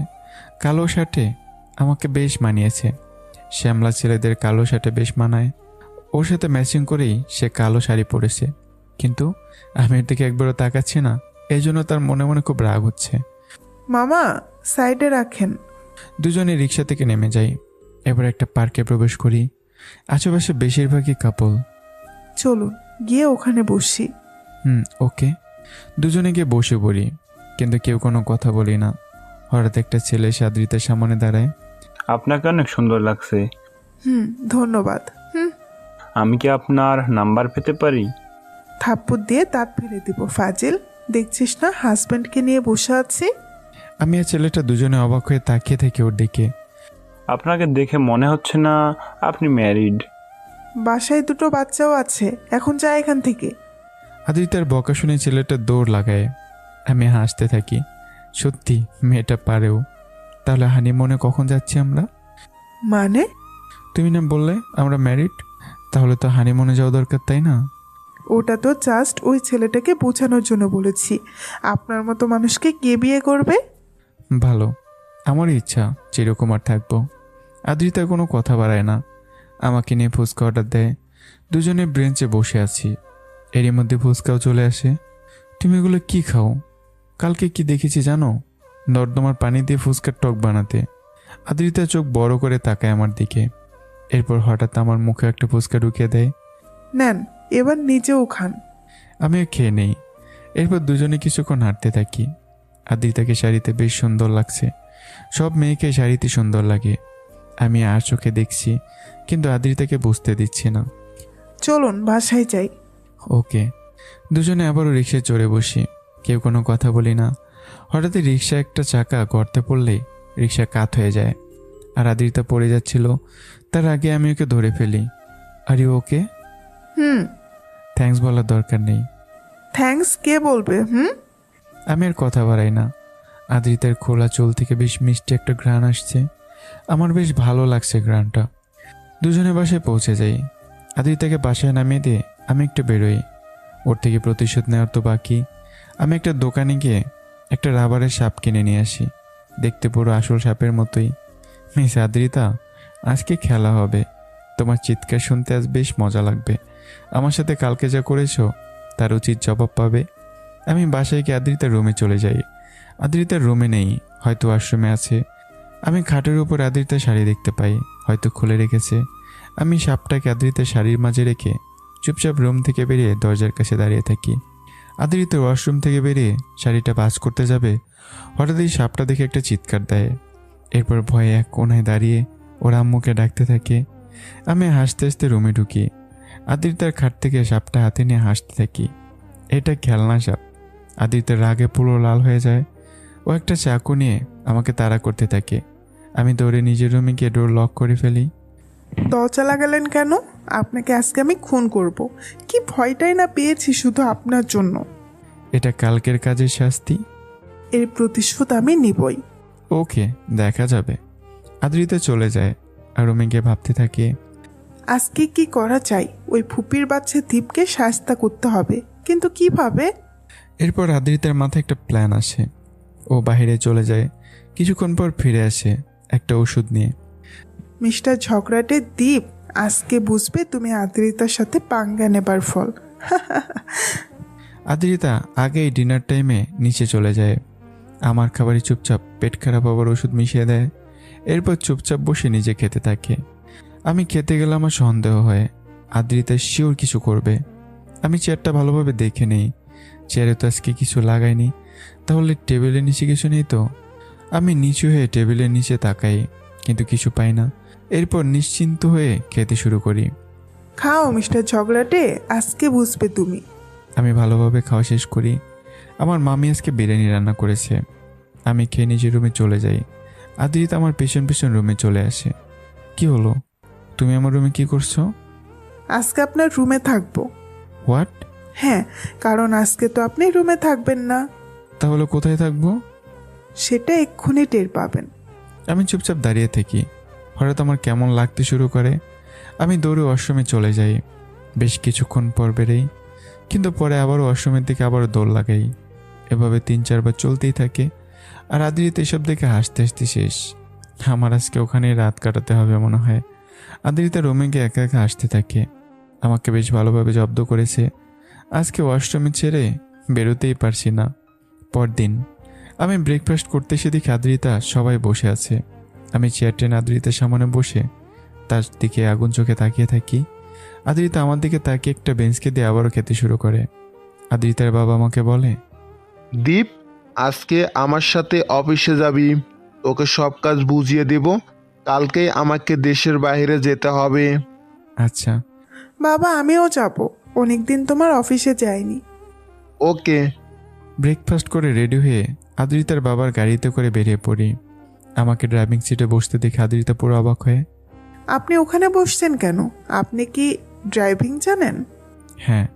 কালো শার্টে আমাকে বেশ মানিয়েছে। শ্যামলা ছেলেদের কালো শার্টে বেশ মানায়। ওর সাথে ম্যাচিং করেই সে কালো শাড়ি পরেছে, কিন্তু আমি এর দিকে একবারও তাকাচ্ছি না। এই জন্য তার মনে মনে খুব রাগ হচ্ছে। মামা সাইডে রাখেন। দুজনে রিক্সা থেকে নেমে যাই। এবার একটা পার্কে প্রবেশ করি। আশেপাশে বেশিরভাগই কাপল। চলুন গিয়ে ওখানে বসি। ওকে। দুজনে গিয়ে বসে পড়ি, কিন্তু কেউ কোনো কথা বলি না। হঠাৎ একটা ছেলে এসে আদ্রিতার সামনে দাঁড়ায়। আপনাকে অনেক সুন্দর লাগছে। ধন্যবাদ। আমি কি আপনার নাম্বার পেতে পারি? থাপ্পড় দিয়ে দাঁত ফেলে দিব। ফাজিল, দেখছিস না হাজব্যান্ডকে নিয়ে বসে আছি। আমি আর ছেলেটা দুজনে অবাক হয়ে তাকিয়ে থাকি ওর দিকে। আপনাকে দেখে মনে হচ্ছে না আপনি ম্যারিড। বাসায় দুটো বাচ্চাও আছে, এখন যা এখান থেকে। আদ্রিতার বকা শুনে ছেলেটা দৌড় লাগায়। আমি হাসতে থাকি। সত্যি মেয়েটা পারেও। তাহলে হানিমুনে কখন যাচ্ছি আমরা? মানে? তুমি না বললে আমরা ম্যারিড, তাহলে তো হানিমুনে যাওয়া দরকার, তাই না? ওটা তো জাস্ট ওই ছেলেটাকে বোঝানোর জন্য বলেছি। আপনার মতো মানুষকে কে বিয়ে করবে? ভালো, আমারই ইচ্ছা চিরকুমার থাকবো। আদ্রিতা কোনো কথা বাড়ায় না, আমাকে নিয়ে ফুচকা অর্ডার দেয়। দুজনে ব্রেঞ্চে বসে আছি। এরই মধ্যে ফুচকাও চলে আসে। তুমি এগুলো কি খাও? কালকে কি দেখেছি জানো? নর্দমার পানি দিয়ে ফুচকার টক বানাতে। আদ্রিতা চোখ বড় করে তাকায় আমার দিকে। এরপর হঠাৎ আমার মুখে একটা ফুচকা ঢুকিয়ে দেয়। নেন, এবার নিজেও খান। আমিও খেয়ে নেই। এরপর দুজনে কিছুক্ষণ হাঁটতে থাকি। আদ্রিতাকে শাড়িতে বেশ সুন্দর লাগছে। সব মেয়েকে শাড়িতে সুন্দর লাগে। আমি আর চোখে দেখছি, কিন্তু আদ্রিতাকে বুঝতে দিচ্ছি না। চলুন বাসায় যাই। ওকে। দুজনে আবারও রিক্সায় চড়ে বসি। কেউ কোনো কথা বলি না। হঠাৎ রিক্সা একটা চাকা গর্তে পড়লেই রিক্সা কাত হয়ে যায়, আর আদ্রিতা পড়ে যাচ্ছিল। তার আগে আমি ওকে ধরে ফেলি। আর ওকে থ্যাঙ্কস বলার দরকার নেই। থ্যাঙ্কস কে বলবে? আমি আর কথা বাড়াই না। আদ্রিতার খোলা চুল থেকে বেশ মিষ্টি একটা ঘ্রাণ আসছে। আমার বেশ ভালো লাগছে ঘ্রাণটা। দুজনে বাসায় পৌঁছে যাই। আদ্রিতাকে বাসায় নামিয়ে দিয়ে আমি একটু বেরোই। ওর থেকে প্রতিশোধ নেওয়ার তো বাকি। আমি একটা দোকানে গিয়ে একটা রাবারের সাপ কিনে নিয়ে আসি। দেখতে পুরো আসল সাপের মতোই। মিস আদ্রিতা, আজকে খেলা হবে। তোমার চিৎকার শুনতে আজ বেশ মজা লাগবে। আমার সাথে কালকে যা করেছো তার উচিত জবাব পাবে। আমি বাসায় গিয়ে আদ্রিতার রুমে চলে যাই। আদ্রিতার রুমে নেই, হয়তো ওয়াশরুমে আছে। আমি খাটের উপর আদ্রিতার শাড়ি দেখতে পাই, হয়তো খুলে রেখেছে। আমি সাপটাকে আদ্রিতার শাড়ির মাঝে রেখে চুপচাপ রুম থেকে বেরিয়ে দরজার কাছে দাঁড়িয়ে থাকি। আদ্রিতা ওয়াশরুম থেকে বেরিয়ে শাড়িটা ভাঁজ করতে যাবে, হঠাৎ এই সাপটা দেখে একটা চিৎকার দেয়। এরপর ভয়ে এক কোণায় দাঁড়িয়ে ওর আম্মুকে ডাকতে থাকে। আমি হাসতে হাসতে রুমে ঢুকি। আদ্রিতার খাট থেকে সাপটা হাতে নিয়ে হাসতে থাকি। এটা খেলনা সাপ। আদ্রিতার রাগে পুরো লাল হয়ে যায়। ও একটা চাকু নিয়ে আমাকে তাড়া করতে থাকে। আমি দৌড়ে নিজের রুমে গিয়ে ডোর লক করে ফেলি। দরজা লাগালেন কেন? আপনাকে আজকে আমি খুন করব। কি ভয়টাই না পেয়েছি শুধু আপনার জন্য। এটা কালকের কাজের শাস্তি। এর প্রতিশোধ আমি নিবই। ওকে, দেখা যাবে। আদ্রিতা চলে যায় আর রুমে গিয়ে ভাবতে থাকে, আজকে কি করা চাই? ওই ফুপির বাচ্চা দীপকে শাস্তা করতে হবে, কিন্তু কিভাবে? এরপর আদ্রিতার মাথায় একটা প্ল্যান আসে। ও বাইরে চলে যায়। কিছুক্ষণ পর ফিরে আসে একটা ওষুধ নিয়ে। মিস্টার ঝগড়াটে দীপ, আজকে বুঝবে তুমি আদ্রিতার সাথে পাঙ্গা নেবার ফল। আদ্রিতা আগেই ডিনার টাইমে নিচে চলে যায়। আমার খাবারে চুপচাপ পেট খারাপ হবার ওষুধ মিশিয়ে দেয়। এরপর চুপচাপ বসে নিজে খেতে থাকে। আমি খেতে গেলে আমার সন্দেহ হয় আদ্রিতা শিওর কিছু করবে। আমি চেয়ারটা ভালোভাবে দেখে নেই। চেয়ারে তো আজকে কিছু লাগাইনি, তাহলে টেবিলের নিচে কিছু নেই তো? আমি নিচু হয়ে টেবিলের নিচে তাকাই, কিন্তু কিছু পাই না। এরপর নিশ্চিন্ত হয়ে খেতে শুরু করি। খাও মিস্টার ঝগড়াটে, আজকে বুঝবে তুমি। আমি ভালোভাবে খাওয়া শেষ করি। আমার মামি আজকে বিরিয়ানি রান্না করেছে। আমি খেয়ে নিজের রুমে চলে যাই। আদ্রিতা আমার পেছন পেছন রুমে চলে আসে। কি হলো? তুমি আমার রুমে কি করছো? আজকে আপনার রুমে থাকবো। হোয়াট? হ্যাঁ, কারণ আজকে তো আপনি রুমে থাকবেন না। তাহলে কোথায় থাকবো? সেটা এক্ষুনি টের পাবেন। আমি চুপচাপ দাঁড়িয়ে থাকি। হঠাৎ আমার কেমন লাগতে শুরু করে। আমি দৌড়ে ওয়াশরুমে চলে যাই। বেশ কিছুক্ষণ পর বেরোই, কিন্তু পরে আবারও ওয়াশরুমের দিকে আবারও দৌড় লাগাই। এভাবে 3-4 বার চলতেই থাকে। আর আদ্রিতা এসব দেখে হাসতে হাসতে শেষ। আমার আজকে ওখানেই রাত কাটাতে হবে মনে হয়। আদ্রিতা রুমে গিয়ে একা একা হাসতে থাকে। আমাকে বেশ ভালোভাবে জব্দ করেছে। আজকে ওয়াশরুমে ছেড়ে বেরোতেই পারছি না। পরদিন আমি ব্রেকফাস্ট করতে এসে দেখি আদ্রিতা সবাই বসে আছে। আমি চেয়ার টেনে আদ্রিতার সামনে বসে তার দিকে আগুন চোখে তাকিয়ে থাকি। আদ্রিতা আমার দিকে তাকিয়ে একটা বেঞ্চকে দিয়ে আবারও খেতে শুরু করে। আদ্রিতার বাবা আমাকে বলে, দীপ, আজকে আমার সাথে অফিসে যাবি, তোকে সব কাজ বুঝিয়ে দেব। কালকেই আমাকে দেশের বাইরে যেতে হবে। আচ্ছা। বাবা আমিও যাব, অনেকদিন তোমার অফিসে যাইনি। ওকে। ব্রেকফাস্ট করে রেডি হয়ে আদ্রিতার বাবার গাড়িতে করে বেরিয়ে পড়ি। আমাকে ড্রাইভিং সিটে বসতে দেখে আদ্রিতা পুরো অবাক হয়ে, আপনি ওখানে বসছেন কেন? আপনি কি ড্রাইভিং জানেন? হ্যাঁ।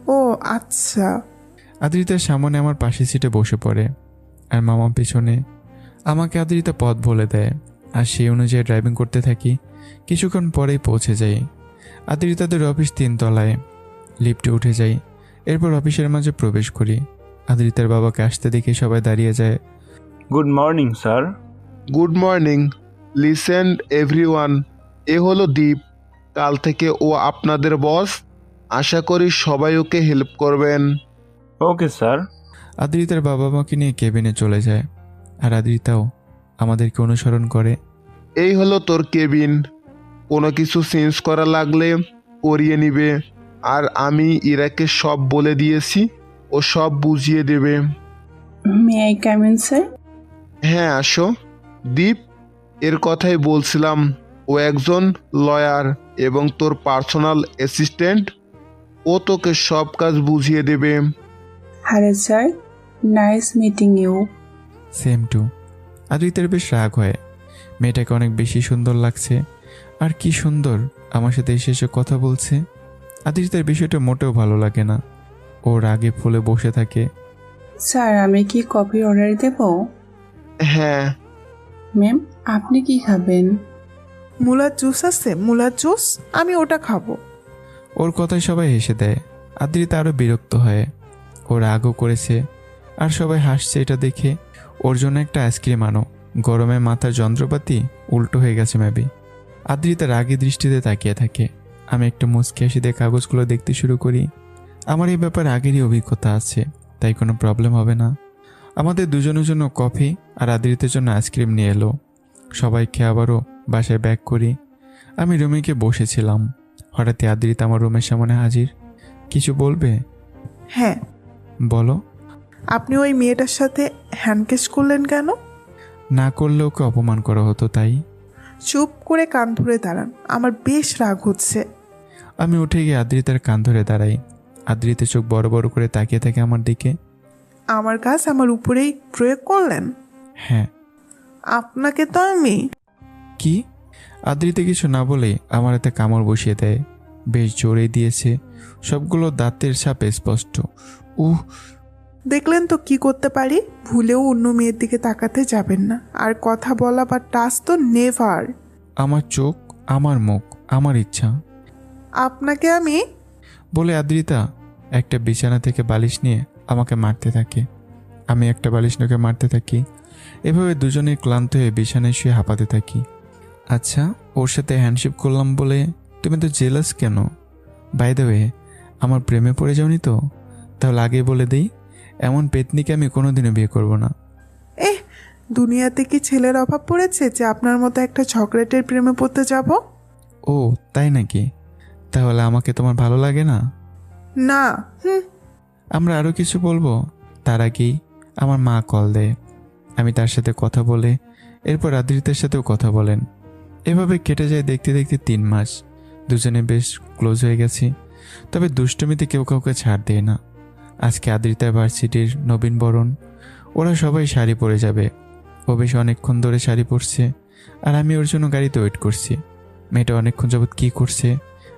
ও আচ্ছা। আদ্রিতার সামনে আমার পাশের সিটে বসে পড়ে আর মামা পেছনে। আমাকে আদ্রিতা পথ বলে দেয় আর সেই অনুযায়ী ড্রাইভিং করতে থাকি। কিছুক্ষণ পরেই পৌঁছে যাই। আদ্রিতাদের অফিস 3 তলায়। লিফটে উঠে যাই। এরপর অফিসের মাঝে প্রবেশ করি। আদ্রিতার বাবাকে আসতে দেখে সবাই দাঁড়িয়ে যায়। Good morning sir. Good morning. Listen everyone, এ হলো দীপ। কাল থেকে ও আপনাদের বস। আশা করি সবাই ওকে হেল্প করবেন। Okay sir. আদ্রিতার বাবা মাকে নিয়ে কেবিনে চলে যায় আর আদ্রিতাও আমাদেরকে অনুসরণ করে। এই হলো তোর কেবিন। কোনো কিছু চেঞ্জ করা লাগলে করিয়ে নিবে। আর আমি ইরাকে সব বলে দিয়েছি, ও সব বুঝিয়ে দেবে। May I come in sir? হ্যাঁ আসো। দীপ, এর কথাই বলছিলাম। ও একজন লয়ার এবং তোর পার্সোনাল অ্যাসিস্ট্যান্ট। ও তোকে সব কাজ বুঝিয়ে দেবে। Hello sir, nice meeting you. Same too. আদ্রিতার বেশ রাগ হয়। মেয়েটাকে অনেক বেশি সুন্দর লাগছে। আর কি সুন্দর আমার সাথে এসে এসে কথা বলছে। আদ্রিতার বিষয়টা মোটেও ভালো লাগে না। ও রাগে ফুলে বসে থাকে। স্যার আমি কি কফি অর্ডার দেব? হ্যাঁ। ম্যাম আপনি কি খাবেন? মুলার জুস আছে? মুলার জুস, আমি ওটা খাবো। ওর কথায় সবাই হেসে দেয়। আদ্রিতা আরও বিরক্ত হয়। ও রাগও করেছে আর সবাই হাসছে এটা দেখে। ওর জন্য একটা আইসক্রিম আনো, গরমে মাথার যন্ত্রপাতি উল্টো হয়ে গেছে মেবি। আদ্রিতা রাগী দৃষ্টিতে তাকিয়ে থাকে। আমি একটু মুচকি হাসি দিয়ে কাগজগুলো দেখতে শুরু করি। আমার এই ব্যাপারে আগেরই অভিজ্ঞতা আছে, তাই কোনো প্রবলেম হবে না। আমাদের দুজনের জন্য কফি আর আদ্রিতার জন্য আইসক্রিম নিয়ে এলো। সবাই খেয়ে আবারও বাসায় ব্যাক করি। আমি রুমে গিয়ে বসেছিলাম। হঠাৎই আদ্রিতা আমার রুমের সামনে হাজির। কিছু বলবে? হ্যাঁ। বলো। আপনি ওই মেয়েটার সাথে হ্যান্ডকেস করলেন কেন? না করলে ওকে অপমান করা হতো তাই। চুপ করে কান ধরে দাঁড়ান, আমার বেশ রাগ হচ্ছে। আমি উঠে গিয়ে আদ্রিতার কান ধরে দাঁড়াই। আদ্রিতা চোখ বড় বড় করে তাকিয়ে থাকে আমার দিকে। আমার কাজ আমার উপরেই প্রয়োগ করলেন? হ্যাঁ। আপনাকে তো আমি। কি? আদ্রিতা কিছু না বলে আমার হাতে কামড় বসিয়ে দেয়। বেশ জোরে দিয়েছে, সবগুলো দাঁতের ছাপে স্পষ্ট। উহ। দেখলেন তো কি করতে পারি। ভুলেও অন্য মেয়ের দিকে তাকাতে যাবেন না। আর কথা বলা বা টাচ তো নেভার। আমার চোখ, আমার মুখ, আমার ইচ্ছা। আপনাকে আমি। বলে আদ্রিতা একটা বিছানা থেকে বালিশ নিয়ে আমাকে মারতে থাকে। আমি একটা বালিশ নোকে মারতে থাকি। এভাবে দুজনে ক্লান্ত হয়ে বিছানায় শুয়ে হাঁপাতে থাকি। আচ্ছা, ওর সাথে হ্যান্ডশেক করলাম বলে তুমি তো জেলাস কেন? বাই দ্য ওয়ে, আমার প্রেমে পড়ে যাওনি তো? তাহলে আগে বলে দিই, এমন পেতনিকে আমি কোনোদিনও বিয়ে করব না। দুনিয়াতে কি ছেলের অভাব পড়েছে যে আপনার মতো একটা চকলেটের প্রেমে পড়তে যাব? ও তাই নাকি? তাহলে আমাকে তোমার ভালো লাগে না? না। আমরা আরও কিছু বলবো, তার আগেই আমার মা কল দেয়। আমি তার সাথে কথা বলে এরপর আদ্রিতার সাথেও কথা বলেন। এভাবে কেটে যায় দেখতে দেখতে 3 মাস। দুজনে বেশ ক্লোজ হয়ে গেছি, তবে দুষ্টমিতে কেউ কাউকে ছাড় দেয় না। আজকে আদ্রিতার ভার্সিটির নবীন বরণ। ওরা সবাই শাড়ি পরে যাবে। ও বেশ অনেকক্ষণ ধরে শাড়ি পরছে আর আমি ওর জন্য গাড়িতে ওয়েট করছি। মেয়েটা অনেকক্ষণ যাবৎ কী করছে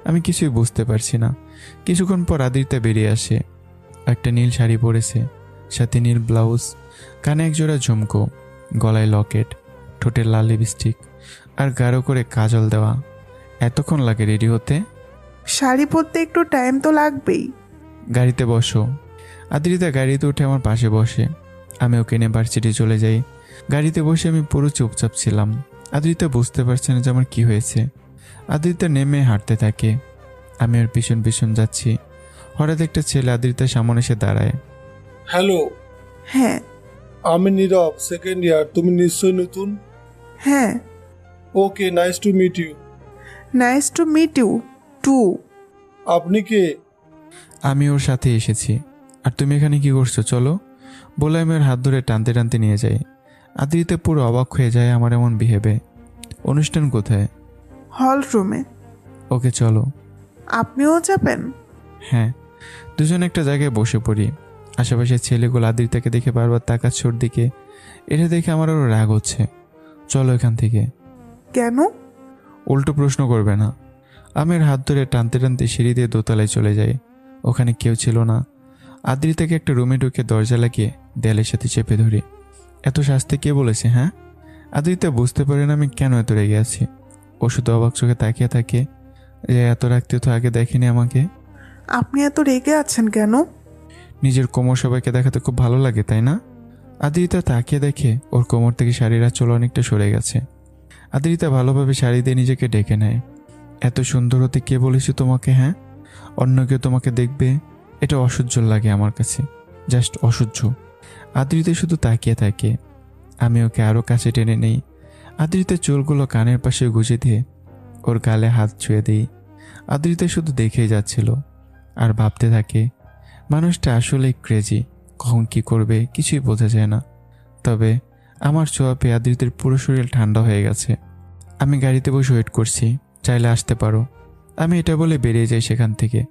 আমি কিছুই বুঝতে পারছি না। কিছুক্ষণ পর আদ্রিতা বেরিয়ে আসে। একটা নীল শাড়ি পরেছে, সাথে নীল ব্লাউজ, কানে একজোড়া ঝুমকো, গলায় লকেট, ঠোঁটে লাল লিপস্টিক আর গাঢ় করে কাজল দেওয়া। এতক্ষণ লাগে রেডি হতে? শাড়ি পরতে একটু টাইম তো লাগবেই। গাড়িতে বসো। আদ্রিতা গাড়িতে উঠে আমার পাশে বসে। আমি ওকে নিয়ে ভার্সিটি চলে যাই। গাড়িতে বসে আমি পুরো চুপচাপ ছিলাম। আদ্রিতা বুঝতে পারছে না যে আমার কি হয়েছে। আদ্রিতা নেমে হাঁটতে থাকে, আমি ওর পিছন পিছন যাচ্ছি। হঠাৎ একটা ছেলে আদ্রিতার সামনে এসে দাঁড়ায়। হ্যালো, হ্যাঁ। আমি নীরব, সেকেন্ড ইয়ার। তুমি নিশ্চয়ই নতুন। হ্যাঁ। Okay, nice to meet you. Nice to meet you too. আপনি কে? আমি ওর সাথে এসেছি। আর তুমি এখানে কি করছো, চলো বলে আমি ওর হাত ধরে টানতে টানতে নিয়ে যাই। আদ্রিতা পুরো অবাক হয়ে যায় আমার এমন বিহেভে। অনুষ্ঠান কোথায়? হল রুমে। ওকে চলো। আপনিও যাবেন? হ্যাঁ। দুজন একটা জায়গায় বসে পড়ি। আশেপাশের ছেলেগুলো আদ্রিতাকে দেখে বারবার তাকাচ্ছে ওর দিকে। এটা দেখে আমার আরও রাগ হচ্ছে। চলো এখান থেকে। কেন? উল্টো প্রশ্ন করবে না। আমি ওর হাত ধরে টানতে টানতে সিঁড়ি দিয়ে দোতলায় চলে যাই। ওখানে কেউ ছিল না। আদ্রিতাকে একটা রুমে ঢুকে দরজা লাগিয়ে দেয়ালের সাথে চেপে ধরি। এত শাস্তি কে বলেছে, হ্যাঁ? আদ্রিতা বুঝতে পারে না আমি কেন এত রেগে আছি। ও শুধু অবাক চোখে তাকিয়ে থাকে যে এত রাখতে তো আগে দেখেনি আমাকে। আপনি এত রেগে আছেন কেন? নিজের কোমর সবাইকে দেখাতে খুব ভালো লাগে, তাই না? আদ্রিতা তাকিয়ে দেখে ওর কোমর থেকে শাড়ির আঁচল অনেকটা সরে গেছে। আদ্রিতা ভালোভাবে শাড়ি দিয়ে নিজেকে ডেকে নেয়। এত সুন্দর হতে কে বলেছে তোমাকে, হ্যাঁ? অন্য কেউ তোমাকে দেখবে, এটা অসহ্য লাগে আমার কাছে, জাস্ট অসহ্য। আদ্রিতা শুধু তাকিয়ে থাকে। আমি ওকে আরও কাছে টেনে নেই। আদ্রিতার চুলগুলো কানের পাশে গুজে দিয়ে ওর গালে হাত ছুঁয়ে দিই। আদ্রিতা শুধু দেখেই যাচ্ছিল আর ভাবতে থাকে মানুষটা আসলেই ক্রেজি, কখন কি করবে কিছুই বোঝা যায় না। তবে আমার ছোঁয়া পেয়ে আদ্রিতের পুরো শরীর ঠান্ডা হয়ে গেছে। আমি গাড়িতে বসে ওয়েট করছি, চাইলে আসতে পারো। আমি এটা বলে বেরিয়ে যাই সেখান থেকে।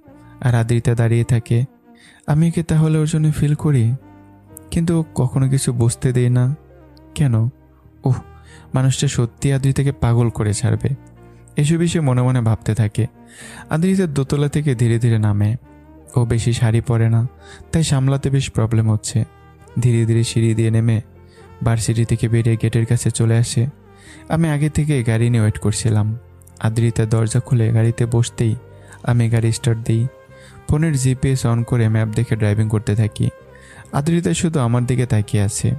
আর আদ্রিতা দাঁড়িয়ে থাকে। আমি কি তাহলে ওর জন্য ফিল করি? কিন্তু ও কখনো কিছু বুঝতে দেয় না কেন? ওহ, মানুষটা সত্যি আদ্রিতাকে পাগল করে ছাড়বে। এসব বিষয়ে মনে মনে ভাবতে থাকে। আদ্রিতার দোতলা থেকে ধীরে ধীরে নামে। ও বেশি শাড়ি পরে না, তাই সামলাতে বেশ প্রবলেম হচ্ছে। ধীরে ধীরে সিঁড়ি দিয়ে নেমে ভার্সিটি থেকে বেরিয়ে গেটের কাছে চলে আসে। আমি আগে থেকে গাড়ি নিয়ে ওয়েট করছিলাম। আদ্রিতা দরজা খুলে গাড়িতে বসতেই আমি গাড়ি স্টার্ট দিই। ফোনের জিপিএস অন করে ম্যাপ দেখে ড্রাইভিং করতে থাকি। আদ্রিতা শুধু আমার দিকে তাকিয়ে আছে।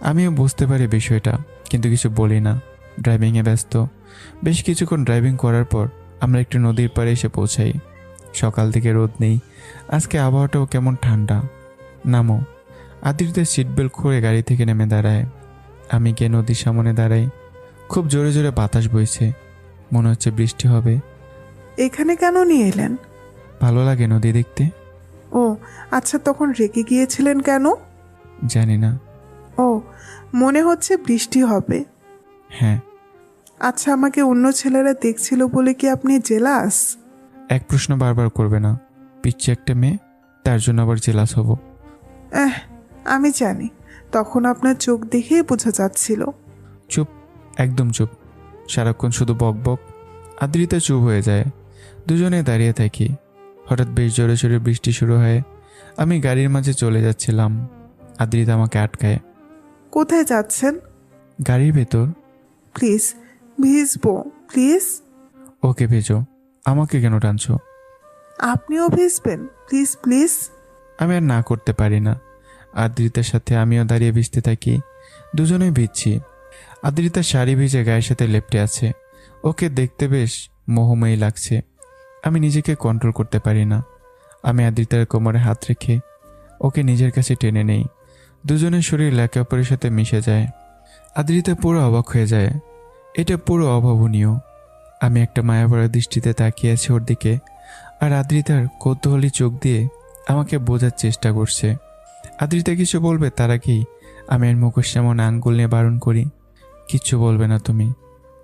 আমিও বুঝতে পারি বিষয়টা, কিন্তু কিছু বলি না। ড্রাইভিংয়ে ব্যস্ত। বেশ কিছুক্ষণ ড্রাইভিং করার পর আমরা একটু নদীর পাড়ে এসে পৌঁছাই। সকাল থেকে রোদ নেই, আজকে আবহাওয়াটাও কেমন ঠান্ডা। নামো। আদ্রিতা সিট বেল্ট খুলে গাড়ি থেকে নেমে দাঁড়ায়। আমি গিয়ে নদীর সামনে দাঁড়াই। খুব জোরে জোরে বাতাস বইছে, মনে হচ্ছে বৃষ্টি হবে। এখানে কেন নিয়ে এলেন? ভালো লাগে নদী দেখতে। ও আচ্ছা, তখন রেগে গিয়েছিলেন কেন? জানি না। ও, মনে হচ্ছে বৃষ্টি হবে। হ্যাঁ। আচ্ছা, আমাকে অন্য ছেলেরা দেখছিল বলে কি আপনি জেলাস? এক প্রশ্ন বারবার করবে না। পিচ্ছি একটা মেয়ে, তার জন্য আবার জেলাস হব? আমি জানি, তখন আপনার চোখ দেখেই বোঝা যাচ্ছিল। চুপ, একদম চুপ। সারাক্ষণ শুধু বক বক। আদ্রিতা চুপ হয়ে যায়। দুজনে দাঁড়িয়ে থাকি। হঠাৎ বেশ জোরে জোরে বৃষ্টি শুরু হয়। আমি গাড়ির মাঝে চলে যাচ্ছিলাম। আদ্রিতা আমাকে আটকায়। কোথায় যাচ্ছেন? গাড়ির ভেতর। Please, ভিজবো please. ওকে ভেজো, আমাকে কেন টানছো? আপনিও ভিজবেন, প্লিজ প্লিজ। আমি আর না করতে পারি না। আদ্রিতার সাথে আমিও দাঁড়িয়ে ভিজতে থাকি। দুজনেই ভিজছি। আদ্রিতার শাড়ি ভিজে গায়ের সাথে লেপ্টে আছে। ওকে দেখতে বেশ মোহময়ী লাগছে। আমি নিজেকে কন্ট্রোল করতে পারি না। আমি আদ্রিতার কোমরে হাত রেখে ওকে নিজের কাছে টেনে নেই। দুজনের শরীর একে অপরের সাথে মিশে যায়। আদ্রিতা পুরো অবাক হয়ে যায়। এটা পুরো অভাবনীয়। আমি একটা মায়াভরা দৃষ্টিতে তাকিয়ে আছি ওর দিকে, আর আদ্রিতার কৌতূহলী চোখ দিয়ে আমাকে বোঝার চেষ্টা করছে। আদ্রিতা কিছু বলবে তার আগেই আমি এর মুখের সামনে আঙ্গুল নিয়ে বারণ করি, কিচ্ছু বলবে না তুমি,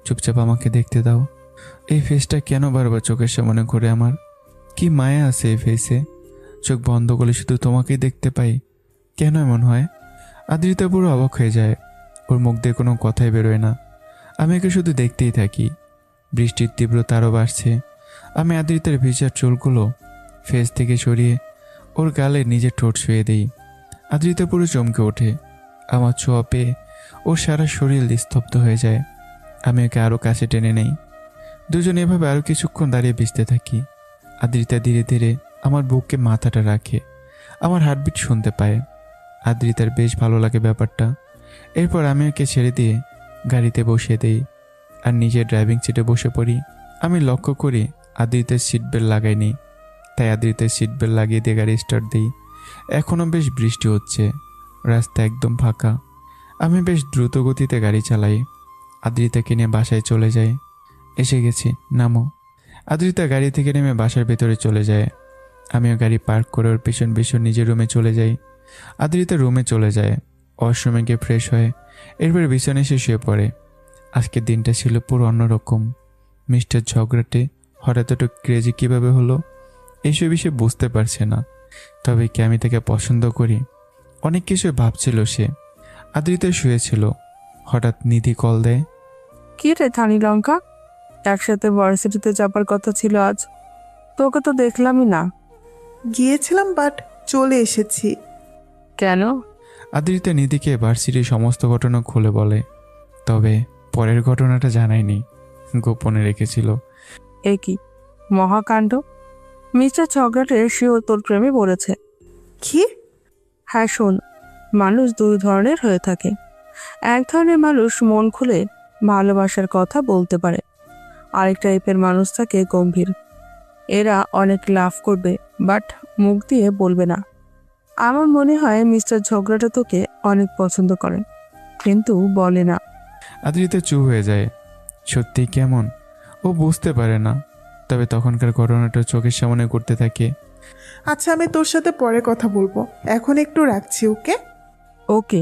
চুপচাপ আমাকে দেখতে দাও। এই ফেসটা কেন বারবার চোখের সামনে ঘুরে আমার? কি মায়া আছে এই ফেসে? চোখ বন্ধ করলে শুধু তোমাকেই দেখতে পাই, কেন এমন হয়? আদ্রিতা পুরো অবাক হয়ে যায়। ওর মুখ দিয়ে কোনো কথাই বেরোয় না। আমি একে শুধু দেখতেই থাকি। বৃষ্টির তীব্রতা আরও বাড়ছে। আমি আদ্রিতার ভিজার চুলগুলো ফেস থেকে সরিয়ে ওর গালে নিজের ঠোঁট শুয়ে দিই। আদ্রিতা পুরো চমকে ওঠে। আমার ছোঁয়া পেয়ে ওর সারা শরীর স্তব্ধ হয়ে যায়। আমি ওকে আরও কাছে টেনে নেই। দুজন এভাবে আরও কিছুক্ষণ দাঁড়িয়ে ভিজতে থাকি। আদ্রিতা ধীরে ধীরে আমার বুকে মাথাটা রাখে। আমার হার্টবিট শুনতে পায়। আদ্রিতার বেশ ভালো লাগে ব্যাপারটা। এরপর আমি ওকে ছেড়ে দিয়ে গাড়িতে বসিয়ে দিই আর নিজের ড্রাইভিং সিটে বসে পড়ি। আমি লক্ষ্য করি আদ্রিতার সিট বেল্ট লাগাইনি, তাই আদ্রিতার সিট বেল্ট লাগিয়ে দিয়ে গাড়ি স্টার্ট দিই। এখনও বেশ বৃষ্টি হচ্ছে, রাস্তা একদম ফাঁকা। আমি বেশ দ্রুত গতিতে গাড়ি চালাই। আদ্রিতাকে নিয়ে বাসায় চলে যাই। এসে গেছি, নামো। আদ্রিতা গাড়ি থেকে নেমে বাসার ভেতরে চলে যায়। আমিও গাড়ি পার্ক করে ওর পিছন পিছন নিজের রুমে চলে যাই। আদ্রিতা রুমে চলে যায়, ওয়াশরুমে গিয়ে ফ্রেশ হয়, এরপর বিছানায় এসে শুয়ে পড়ে। আজকের দিনটা ছিল পুরো অন্যরকম। মিস্টার ঝগড়াটে হঠাৎ একটু ক্রেজি কীভাবে হলো এইসব বিষয়ে বুঝতে পারছে না। তবে কি আমি তাকে পছন্দ করি? অনেক কিছুই ভাবছিল সে। আদ্রিতা শুয়েছিল, হঠাৎ নিধি কল দেয়। কি রে থানি লঙ্কা, একসাথে ভার্সিটিতে যাবার কথা ছিল আজ, তোকে তো দেখলামই না। গিয়েছিলাম বাট চলে এসেছি। কেন? আদ্রিতা নিধিকে ভার্সিটির সমস্ত ঘটনা খুলে বলে, তবে পরের ঘটনাটা জানায়নি, গোপনে রেখেছিল। এ কি মহাকাণ্ড! মিস্টার ঝগড়াটে সেও তোর প্রেমে পড়েছে। কি? হ্যাঁ শোন, মানুষ দুই ধরনের হয়ে থাকে। এক ধরনের মানুষ মন খুলে ভালোবাসার কথা বলতে পারে, আরেক টাইপের মানুষ থাকে গম্ভীর। এরা অনেক লাভ করবে বাট মুখ দিয়ে বলবে না। আমার মনে হয় মিস্টার ঝগড়াটা তোকে অনেক পছন্দ করে, কিন্তু বলে না। আদ্রিতা চুপ হয়ে যায়। সত্যি কেমন ও বুঝতে পারে না, তবে তখনকার ঘটনাটা চোখের সামনে করতে থাকে। আচ্ছা, আমি তোর সাথে পরে কথা বলবো, এখন একটু রাখছি। ওকে ওকে।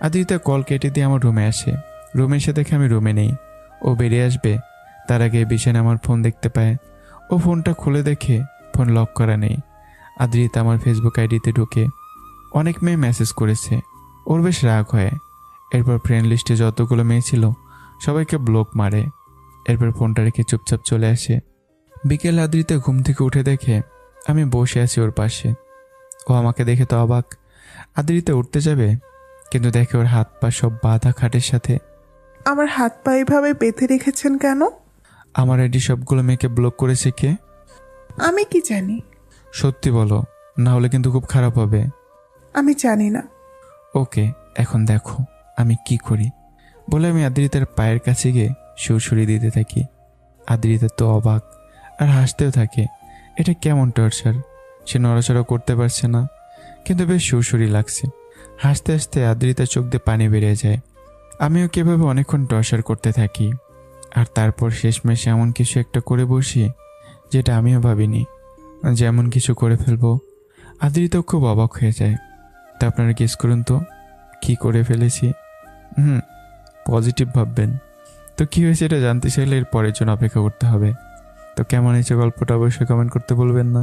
আদ্রিতা কল কেটে দিয়ে আমার রুমে আসে। রুমে এসে দেখে আমি রুমে নেই। ও বেরিয়ে আসবে তার আগে বিছানায় আমার ফোন দেখতে পায়। ও ফোনটা খুলে দেখে ফোন লক করা নেই। আদ্রিতা আমার ফেসবুক আইডিতে ঢুকে অনেক মেয়ে মেসেজ করেছে। ওর বেশ রাগ হয়। এরপর ফ্রেন্ড লিস্টে যতগুলো মেয়ে ছিল সবাইকে ব্লক মারে। এরপর ফোনটা রেখে চুপচাপ চলে আসে। বিকেল আদ্রিতা ঘুম থেকে উঠে দেখে আমি বসে আছি ওর পাশে। ও আমাকে দেখে তো অবাক। আদ্রিতা উঠতে যাবে, কিন্তু দেখে ওর হাত পা সব বাঁধা খাটের সাথে। আমার হাত পা এভাবে বেঁধে রেখেছেন কেন? আমার আইডি সবগুলো মেয়েকে ব্লক করেছে কে? আমি কি জানি? সত্যি বলো, না হলে কিন্তু খুব খারাপ হবে। আমি জানি না। ওকে, এখন দেখো আমি কি করি। বলে আমি আদ্রিতার পায়ের কাছে গিয়ে সুরসুরি দিতে থাকি। আদ্রিতা তো অবাক আর হাসতেও থাকে। এটা কেমন টর্চার! সে নড়াচড়া করতে পারছে না, কিন্তু বেশ সুরসুরি লাগছে। হাসতে হাসতে আদ্রিতার চোখ দিয়ে পানি বেরিয়ে যায়। আমিও কিভাবে অনেকক্ষণ টর্চার করতে থাকি, আর তারপর শেষমেশ এমন কিছু একটা করে বসি যেটা আমিও ভাবিনি, যেমন কিছু করে ফেলবো। আদ্রিতাও খুব অবাক হয়ে যায়। তা আপনারা গেস করুন তো কি করে ফেলেছি? পজিটিভ ভাববেন। তো কী হয়েছে এটা জানতে চাইলে এর পরের জন্য অপেক্ষা করতে হবে। তো কেমন হয়েছে গল্পটা অবশ্যই কমেন্ট করতে বলবেন না।